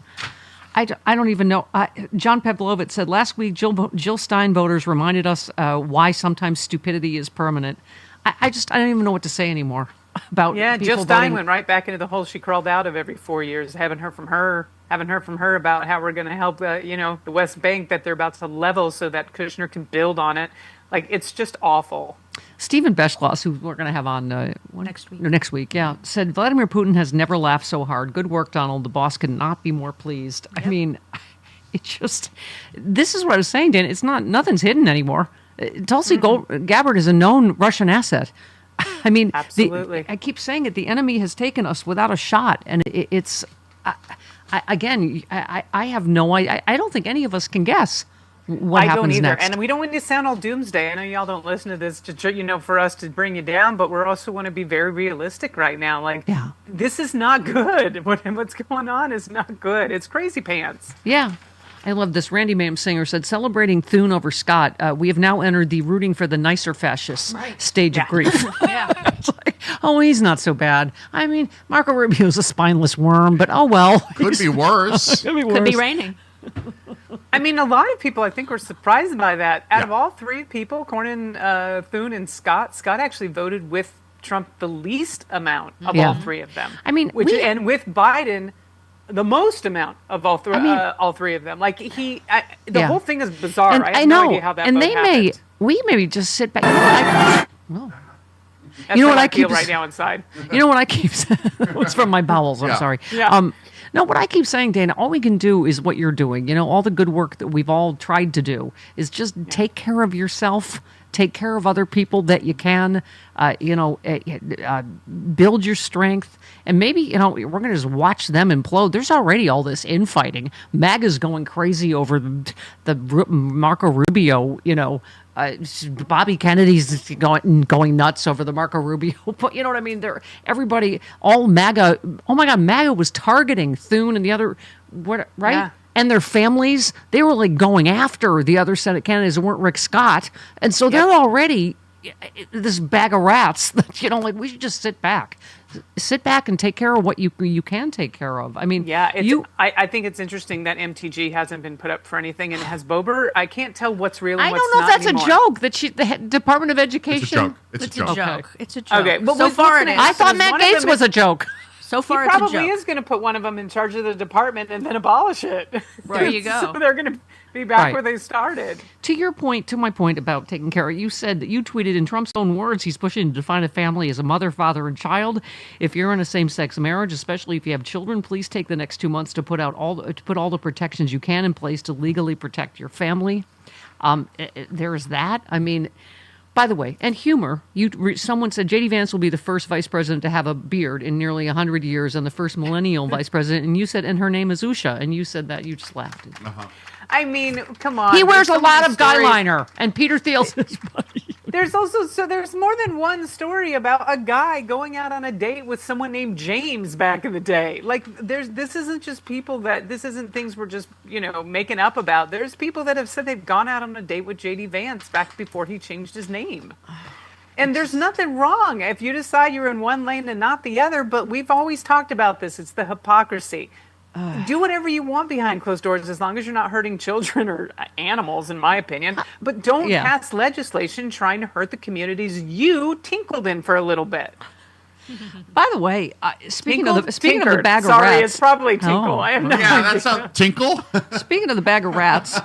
I don't even know. John Pavlovitz said last week Jill Stein voters reminded us why sometimes stupidity is permanent. I don't even know what to say anymore about Jill Stein went right back into the hole she crawled out of every 4 years. Haven't heard from her about how we're going to help the West Bank that they're about to level so that Kushner can build on it. Like, it's just awful. Stephen Beschloss, who we're going to have on next week, said Vladimir Putin has never laughed so hard. Good work, Donald. The boss could not be more pleased. Yep. I mean, this is what I was saying, Dan. Nothing's hidden anymore. Tulsi Gabbard is a known Russian asset. I mean, Absolutely. I keep saying it. The enemy has taken us without a shot, and it's again. I have no idea. I don't think any of us can guess what I happens don't either. next. And we don't want to sound all doomsday. I know y'all don't listen to this to, for us to bring you down, but we're also want to be very realistic right now. Like, this is not good. What's going on is not good. It's crazy pants. Yeah. I love this. Randy Mame Singer said, celebrating Thune over Scott, we have now entered the rooting for the nicer fascists stage of grief. It's like, oh, he's not so bad. I mean, Marco Rubio's a spineless worm, but oh well. Could be worse. Could be worse. Could be raining. I mean, a lot of people, I think, were surprised by that. Out of all three people, Cornyn, Thune, and Scott actually voted with Trump the least amount of all three of them. I mean, and with Biden, the most amount of all three. All three of them. Like the whole thing is bizarre. And I have no idea how that. And vote happened. we maybe just sit back. That's you know how what I feel keep right now inside. You know what I keep saying? It's from my bowels. I'm sorry. Yeah. No, what I keep saying, Dana, all we can do is what you're doing. You know, all the good work that we've all tried to do is just take care of yourself, take care of other people that you can, build your strength. And maybe, we're going to just watch them implode. There's already all this infighting. MAGA's going crazy over the Marco Rubio, Bobby Kennedy's going nuts over the Marco Rubio. But you know what I mean? Everybody, all MAGA. Oh my God, MAGA was targeting Thune and the other, right? Yeah. And their families. They were like going after the other Senate candidates who weren't Rick Scott, and so they're already this bag of rats. That we should just sit back and take care of what you can take care of. I mean, I think it's interesting that MTG hasn't been put up for anything, and has Bober. I can't tell what's real and I what's don't know not if that's anymore. a joke. That the Department of Education. It's a joke. It's a joke. Okay, but so far it is. I thought Matt Gaetz was a joke. So far, he it's a probably joke. is going to put one of them in charge of the department and then abolish it. There you go. So they're going to be back Right. where they started. To my point about taking care of, you said that you tweeted in Trump's own words, he's pushing to define a family as a mother, father, and child. If you're in a same-sex marriage, especially if you have children, please take the next 2 months to put all the protections you can in place to legally protect your family. There's that. I mean, by the way, and humor, someone said J.D. Vance will be the first vice president to have a beard in nearly 100 years and the first millennial vice president. And you said, and her name is Usha. And you said that. You just laughed. I mean, come on. He wears There's a so lot many of guy stories. liner. And Peter Thiel's his buddy. There's more than one story about a guy going out on a date with someone named James back in the day. Like this isn't just this isn't things we're just, making up about. There's people that have said they've gone out on a date with JD Vance back before he changed his name. And there's nothing wrong if you decide you're in one lane and not the other, but we've always talked about this. It's the hypocrisy. Do whatever you want behind closed doors as long as you're not hurting children or animals, in my opinion. But don't pass legislation trying to hurt the communities you tinkled in for a little bit. By the way, speaking of the Tinkered. bag of Sorry, rats. it's probably tinkle. Oh. I have no idea. That's not tinkle. Speaking of the bag of rats,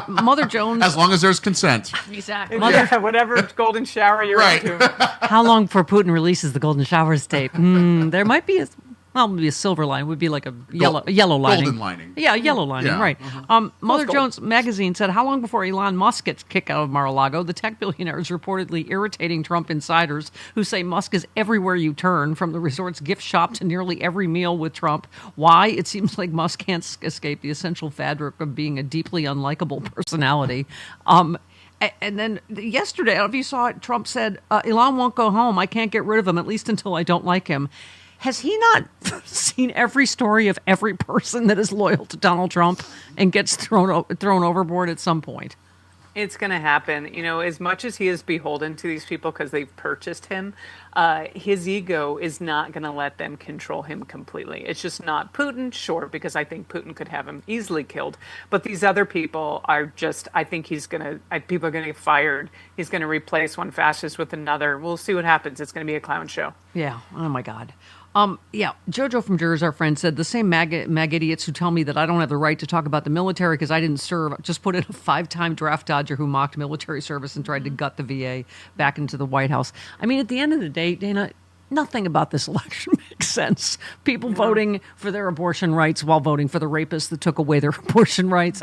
Mother Jones. As long as there's consent. Exactly. Whatever golden shower you're into. How long before Putin releases the golden showers tape? There might be maybe a silver line. Would be like a yellow lining. Golden lining. Yeah, yellow lining, Yeah. right. Mother Jones magazine said, how long before Elon Musk gets kicked out of Mar-a-Lago? The tech billionaire is reportedly irritating Trump insiders who say Musk is everywhere you turn, from the resort's gift shop to nearly every meal with Trump. Why? It seems like Musk can't escape the essential fabric of being a deeply unlikable personality. And then yesterday, I don't know if you saw it, Trump said, Elon won't go home. I can't get rid of him, at least until I don't like him. Has he not seen every story of every person that is loyal to Donald Trump and gets thrown overboard at some point? It's going to happen. As much as he is beholden to these people because they've purchased him, his ego is not going to let them control him completely. It's just not Putin, sure, because I think Putin could have him easily killed. But these other people are just, I think people are going to get fired. He's going to replace one fascist with another. We'll see what happens. It's going to be a clown show. Yeah. Oh, my God. Jojo from Jersey, our friend, said the same mag idiots who tell me that I don't have the right to talk about the military because I didn't serve just put in a 5-time draft dodger who mocked military service and tried to gut the VA back into the White House. I mean, at the end of the day, Dana, nothing about this election makes sense. People voting for their abortion rights while voting for the rapists that took away their abortion rights.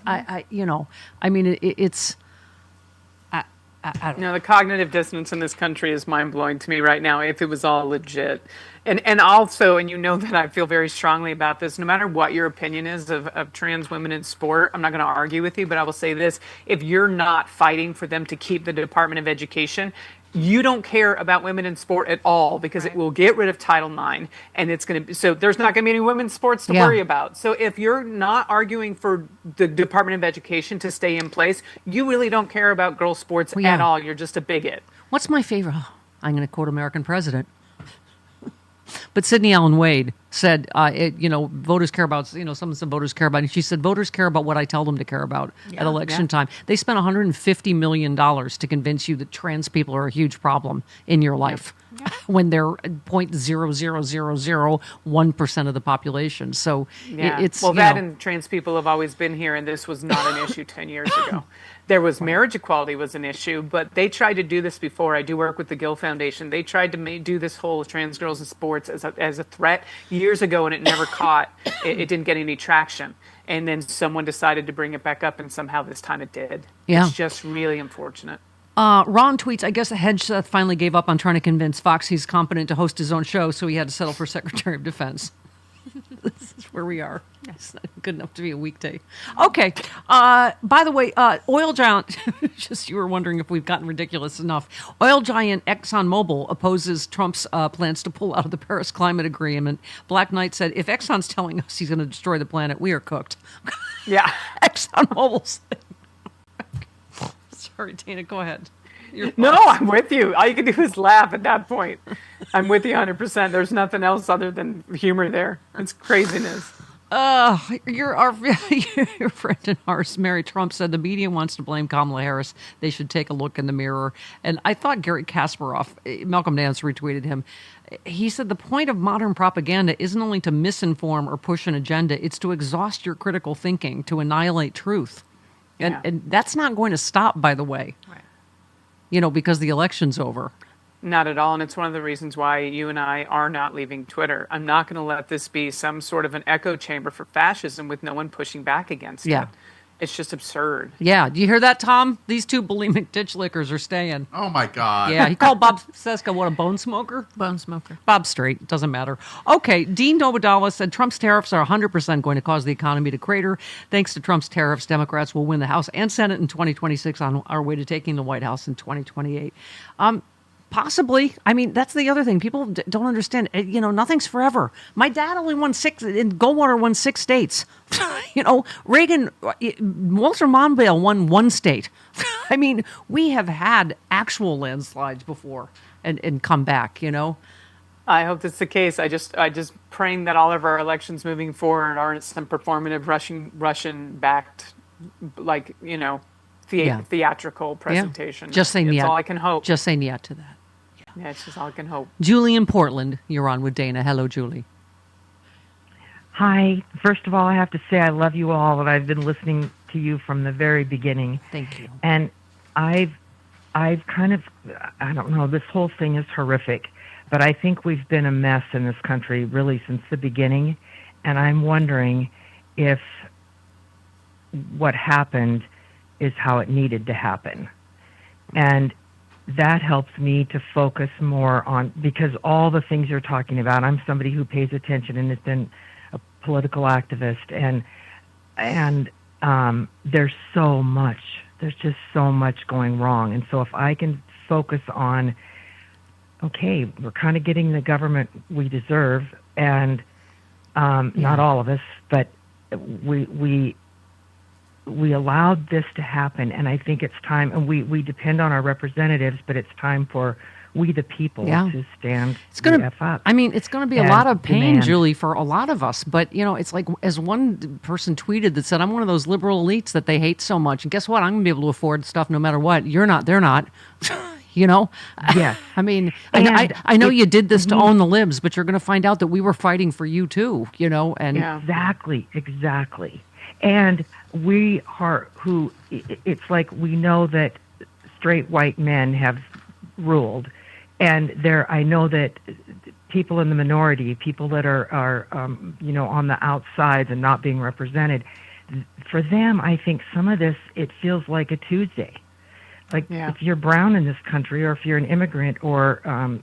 I don't know. The cognitive dissonance in this country is mind-blowing to me right now, if it was all legit. And also, and you know that I feel very strongly about this, no matter what your opinion is of trans women in sport, I'm not going to argue with you, but I will say this. If you're not fighting for them to keep the Department of Education, you don't care about women in sport at all, because it will get rid of Title IX, and it's going to, so there's not going to be any women's sports to worry about. So if you're not arguing for the Department of Education to stay in place, you really don't care about girls' sports at all. You're just a bigot. What's my favorite? Oh, I'm going to quote American president. But Sidney Allen Wade said, voters care about, someone said voters care about, and she said, voters care about what I tell them to care about at election time. They spent $150 million to convince you that trans people are a huge problem in your life when they're 0.00001% of the population. So it's, that and trans people have always been here, and this was not an issue 10 years ago. There was marriage equality was an issue, but they tried to do this before. I do work with the Gill Foundation. They tried to do this whole trans girls in sports as a threat years ago, and it never caught. It didn't get any traction. And then someone decided to bring it back up, and somehow this time it did. Yeah. It's just really unfortunate. Ron tweets, I guess Hedgeseth finally gave up on trying to convince Fox he's competent to host his own show, so he had to settle for Secretary of Defense. This is where we are. It's not good enough to be a weekday. Okay. By the way, oil giant, just you were wondering if we've gotten ridiculous enough. Oil giant ExxonMobil opposes Trump's plans to pull out of the Paris Climate Agreement. Black Knight said, if Exxon's telling us he's going to destroy the planet, we are cooked. Yeah. ExxonMobil's. Sorry, Dana, go ahead. No, I'm with you. All you can do is laugh at that point. I'm with you 100%. There's nothing else other than humor there. It's craziness. Your friend and ours, Mary Trump, said the media wants to blame Kamala Harris. They should take a look in the mirror. And I thought Gary Kasparov, Malcolm Nance retweeted him. He said the point of modern propaganda isn't only to misinform or push an agenda, it's to exhaust your critical thinking, to annihilate truth. And that's not going to stop, by the way. Right. Because the election's over. Not at all. And it's one of the reasons why you and I are not leaving Twitter. I'm not going to let this be some sort of an echo chamber for fascism with no one pushing back against it. It's just absurd. Yeah. Do you hear that, Tom? These two bulimic ditch lickers are staying. Oh, my God. Yeah. He called Bob Seska, what, a bone smoker? Bone smoker. Bob's straight. Doesn't matter. Okay. Dean Novadala said Trump's tariffs are 100% going to cause the economy to crater. Thanks to Trump's tariffs, Democrats will win the House and Senate in 2026 on our way to taking the White House in 2028. Possibly. I mean, that's the other thing. People don't understand. Nothing's forever. My dad only won 6, and Goldwater won 6 states. Reagan, Walter Mondale won 1 state. I mean, we have had actual landslides before and come back, I hope that's the case. I just praying that all of our elections moving forward aren't some performative Russian-backed, theatrical presentation. Yeah. Just say That's niet. all I can hope. Just say niet to that. Yeah, it's just all I can hope. Julie in Portland, you're on with Dana. Hello, Julie. Hi. First of all, I have to say I love you all, and I've been listening to you from the very beginning. Thank you. And I've kind of, I don't know, this whole thing is horrific, but I think we've been a mess in this country really since the beginning, and I'm wondering if what happened is how it needed to happen. And that helps me to focus more on, because all the things you're talking about, I'm somebody who pays attention and has been a political activist, and there's just so much going wrong. And so if I can focus on, okay, we're kind of getting the government we deserve, and not all of us, but we allowed this to happen, and I think it's time, and we depend on our representatives, but it's time for we the people to stand the F up. I mean, it's going to be a lot of pain, Julie, for a lot of us, but, it's like, as one person tweeted that said, I'm one of those liberal elites that they hate so much, and guess what? I'm going to be able to afford stuff no matter what. You're not, they're not. Yes. I mean, I know you did this to own the libs, but you're going to find out that we were fighting for you too, and Exactly. And we are it's like we know that straight white men have ruled, and I know that people in the minority, people that are on the outsides and not being represented, for them, I think some of this, it feels like a Tuesday. Like if you're brown in this country, or if you're an immigrant, or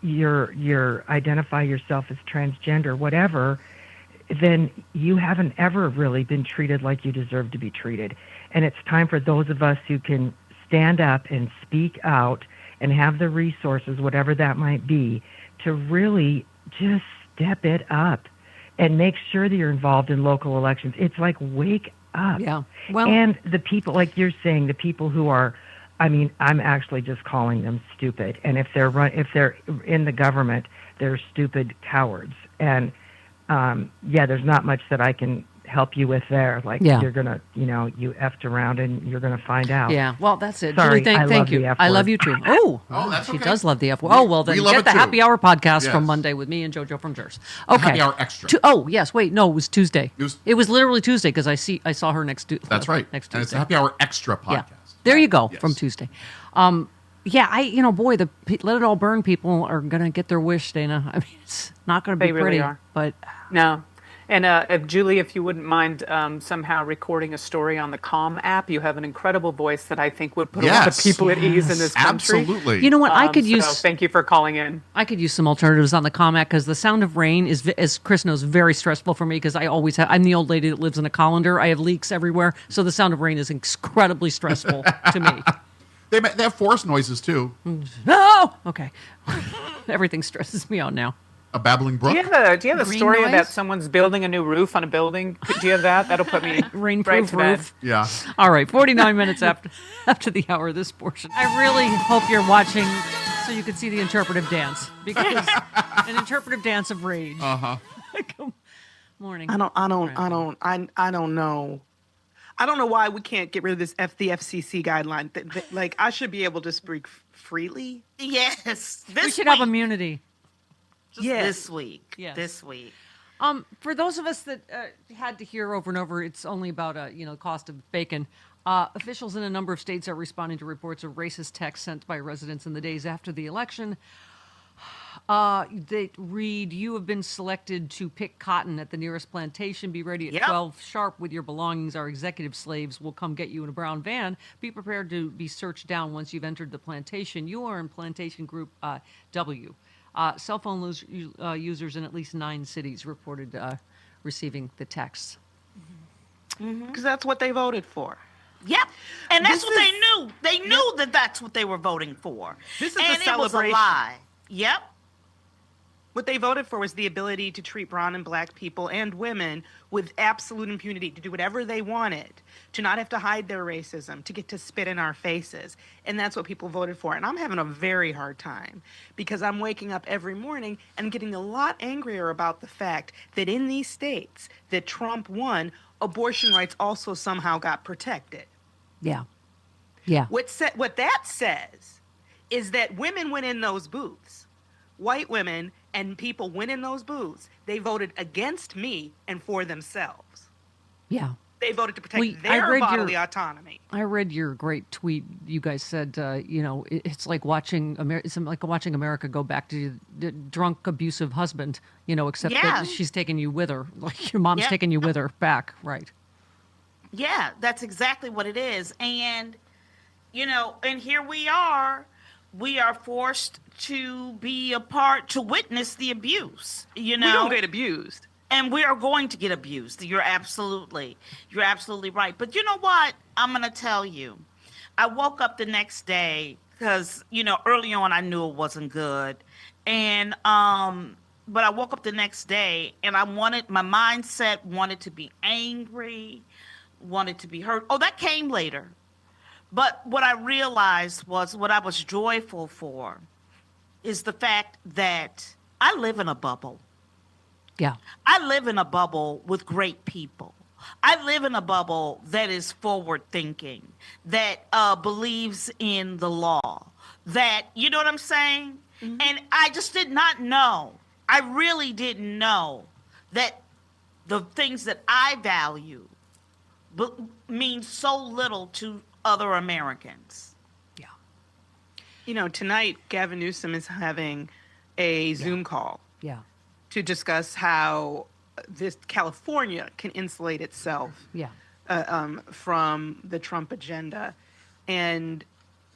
you're identify yourself as transgender, whatever, then you haven't ever really been treated like you deserve to be treated. And it's time for those of us who can stand up and speak out and have the resources, whatever that might be, to really just step it up and make sure that you're involved in local elections. It's like, wake up. Yeah. Well, and the people, like you're saying, the people who are, I mean, I'm actually just calling them stupid. And if they're in the government, they're stupid cowards. And there's not much that I can help you with there. Like you're gonna, you effed around and you're gonna find out. Yeah. Well, that's it. Sorry, Julie, thank you. I love you too. Oh, that's she okay. does love the F word. Oh, well, then love get it the too. Happy Hour podcast Yes. from Monday with me and JoJo from Jersey. Okay. Happy Hour Extra. Oh, yes. Wait, no, it was Tuesday. It was literally Tuesday because I saw her next Tuesday. That's right. Next And it's Tuesday. a Happy Hour Extra podcast. Yeah. There you go, from Tuesday. Boy, the Let It All Burn people are going to get their wish, Dana. I mean, it's not going to be They pretty. really are. But No. And Julie, if you wouldn't mind somehow recording a story on the Calm app, you have an incredible voice that I think would put a lot of people at ease in this country. Absolutely. You know what? I could so use. Thank you for calling in. I could use some alternatives on the Comac because the sound of rain is, as Chris knows, very stressful for me because I always have. I'm the old lady that lives in a colander. I have leaks everywhere, so the sound of rain is incredibly stressful to me. They have forest noises too. Oh, okay. Everything stresses me out now. A babbling brook. Do you have a Green story noise? about someone's building a new roof on a building? Do you have that? That'll put me Rainproof right to bed. roof. Yeah. All right, 49 minutes after the hour of this portion. I really hope you're watching so you can see the interpretive dance because an interpretive dance of rage. Uh-huh. Morning. I don't know. I don't know why we can't get rid of this the FCC guideline. Like, I should be able to speak freely. Yes. We should have immunity. Just this week. Yes. This week. For those of us that had to hear over and over, it's only about cost of bacon. Officials in a number of states are responding to reports of racist texts sent by residents in the days after the election. They read, "You have been selected to pick cotton at the nearest plantation. Be ready at 12 sharp with your belongings. Our executive slaves will come get you in a brown van. Be prepared to be searched down once you've entered the plantation. You are in plantation group W." Cell phone users in at least 9 cities reported receiving the texts. Because that's what they voted for. Yep. And that's what they knew. They knew that that's what they were voting for. This is and a celebration. It was a lie. Yep. What they voted for was the ability to treat brown and black people and women with absolute impunity, to do whatever they wanted, to not have to hide their racism, to get to spit in our faces. And that's what people voted for. And I'm having a very hard time because I'm waking up every morning and getting a lot angrier about the fact that in these states that Trump won, abortion rights also somehow got protected. Yeah. Yeah. What that says is that women went in those booths. White women and people went in those booths. They voted against me and for themselves. Yeah. They voted to protect their bodily autonomy. I read your great tweet. You guys said, it's like watching America go back to the drunk, abusive husband. Except that she's taking you with her, like your mom's taking you with her back, right? Yeah, that's exactly what it is. And and here we are forced to be to witness the abuse. We don't get abused. And we are going to get abused. You're absolutely right. But you know what? I'm going to tell you. I woke up the next day because, early on I knew it wasn't good. And, but I woke up the next day and my mindset wanted to be angry, wanted to be hurt. Oh, that came later. But what I realized was what I was joyful for is the fact that I live in a bubble. Yeah. I live in a bubble with great people. I live in a bubble that is forward thinking, that believes in the law, that, you know what I'm saying? Mm-hmm. And I just did not know. I really didn't know that the things that I value mean so little to other Americans. Yeah. Tonight, Gavin Newsom is having a Zoom call. Yeah. To discuss how this California can insulate itself yeah. From the Trump agenda. And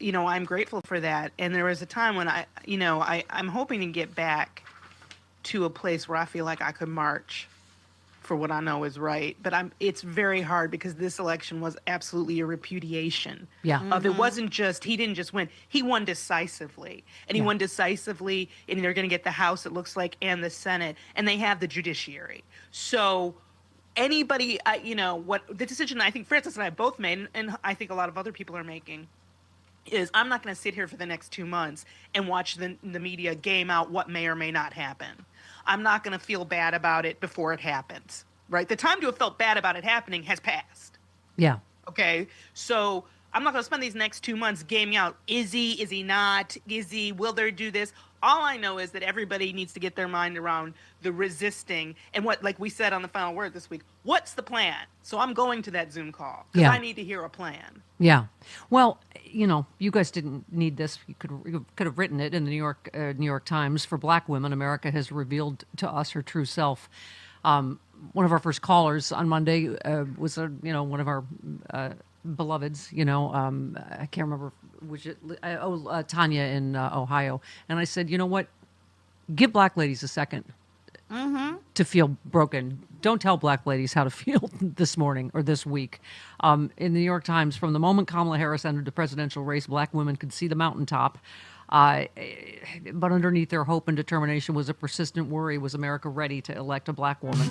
I'm grateful for that. And there was a time when I'm hoping to get back to a place where I feel like I could march for what I know is right. But it's very hard because this election was absolutely a repudiation. Yeah. Of it wasn't just, he didn't just win, he won decisively. And he won decisively, and they're going to get the House, it looks like, and the Senate, and they have the judiciary. So anybody, what the decision I think Francis and I both made, and I think a lot of other people are making, is I'm not going to sit here for the next 2 months and watch the media game out what may or may not happen. I'm not going to feel bad about it before it happens, right? The time to have felt bad about it happening has passed. Yeah. Okay. So I'm not going to spend these next 2 months gaming out. Is he not? Will there do this? All I know is that everybody needs to get their mind around the resisting and what, like we said on the final word this week, what's the plan? So I'm going to that Zoom call because I need to hear a plan. Yeah. Well, you guys didn't need this. You could have written it in the New York Times. For Black women, America has revealed to us her true self. One of our first callers on Monday was one of our beloveds. I can't remember which. Tanya in Ohio, and I said, you know what? Give Black ladies a second to feel broken. Don't tell Black ladies how to feel this morning or this week. In the New York Times, from the moment Kamala Harris entered the presidential race, Black women could see the mountaintop. But underneath their hope and determination was a persistent worry. Was America ready to elect a Black woman?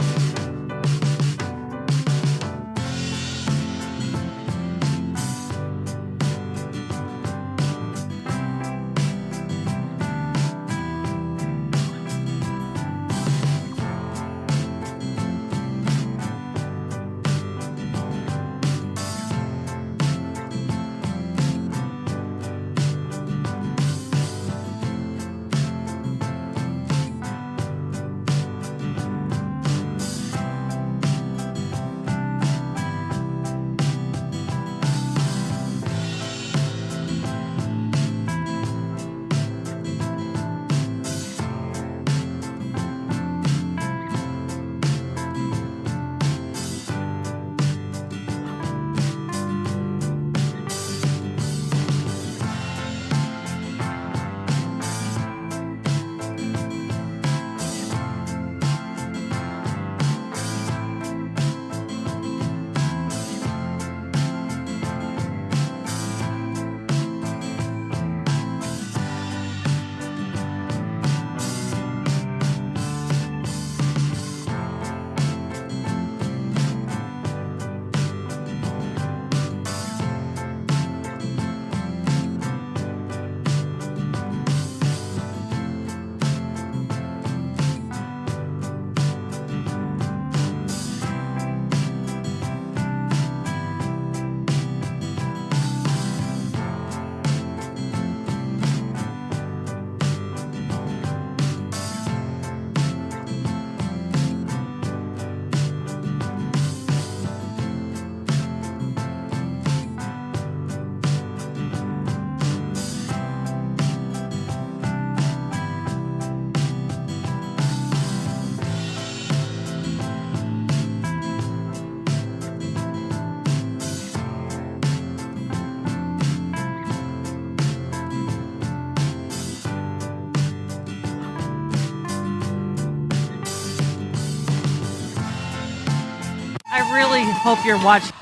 Really hope you're watching.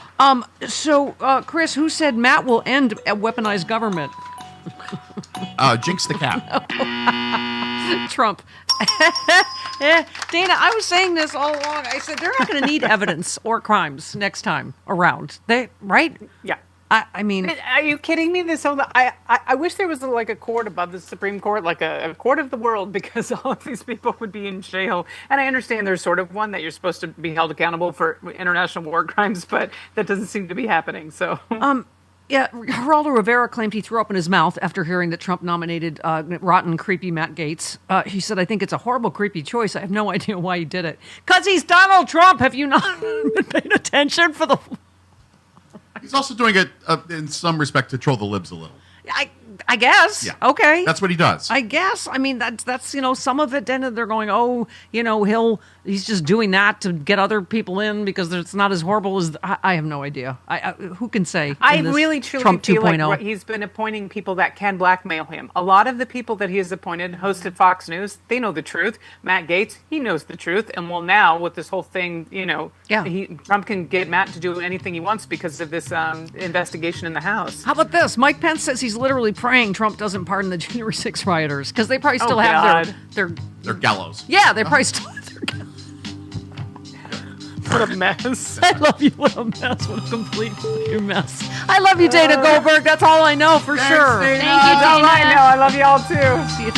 So, Chris, who said Matt will end a weaponized government? Jinx the cat. Trump. Dana, I was saying this all along. I said they're not going to need evidence or crimes next time around. Right? Yeah. I mean, are you kidding me? I wish there was a court above the Supreme Court, like a court of the world, because all of these people would be in jail. And I understand there's sort of one that you're supposed to be held accountable for international war crimes, but that doesn't seem to be happening. So, yeah, Geraldo Rivera claimed he threw up in his mouth after hearing that Trump nominated rotten, creepy Matt Gaetz. He said, "I think it's a horrible, creepy choice. I have no idea why he did it. Because he's Donald Trump. Have you not been paying attention for the?" He's also doing it in some respect to troll the libs a little. I guess. Yeah. Okay. That's what he does. I guess. I mean, that's some of it. Then they're going, oh, he's just doing that to get other people in because it's not as horrible as. I have no idea. Who can say? I really truly Trump feel 2.0. like he's been appointing people that can blackmail him. A lot of the people that he has appointed hosted Fox News. They know the truth. Matt Gaetz, he knows the truth. And well, now with this whole thing, Trump can get Matt to do anything he wants because of this investigation in the House. How about this? Mike Pence says he's literally praying Trump doesn't pardon the January 6th rioters because they probably still have their gallows. Yeah, they probably still have their gallows. What a mess. I love you. What a mess. What a complete mess. I love you, Dana Goldberg. That's all I know for sure. Thank you, Dana. That's all I know. I love you all too. See you.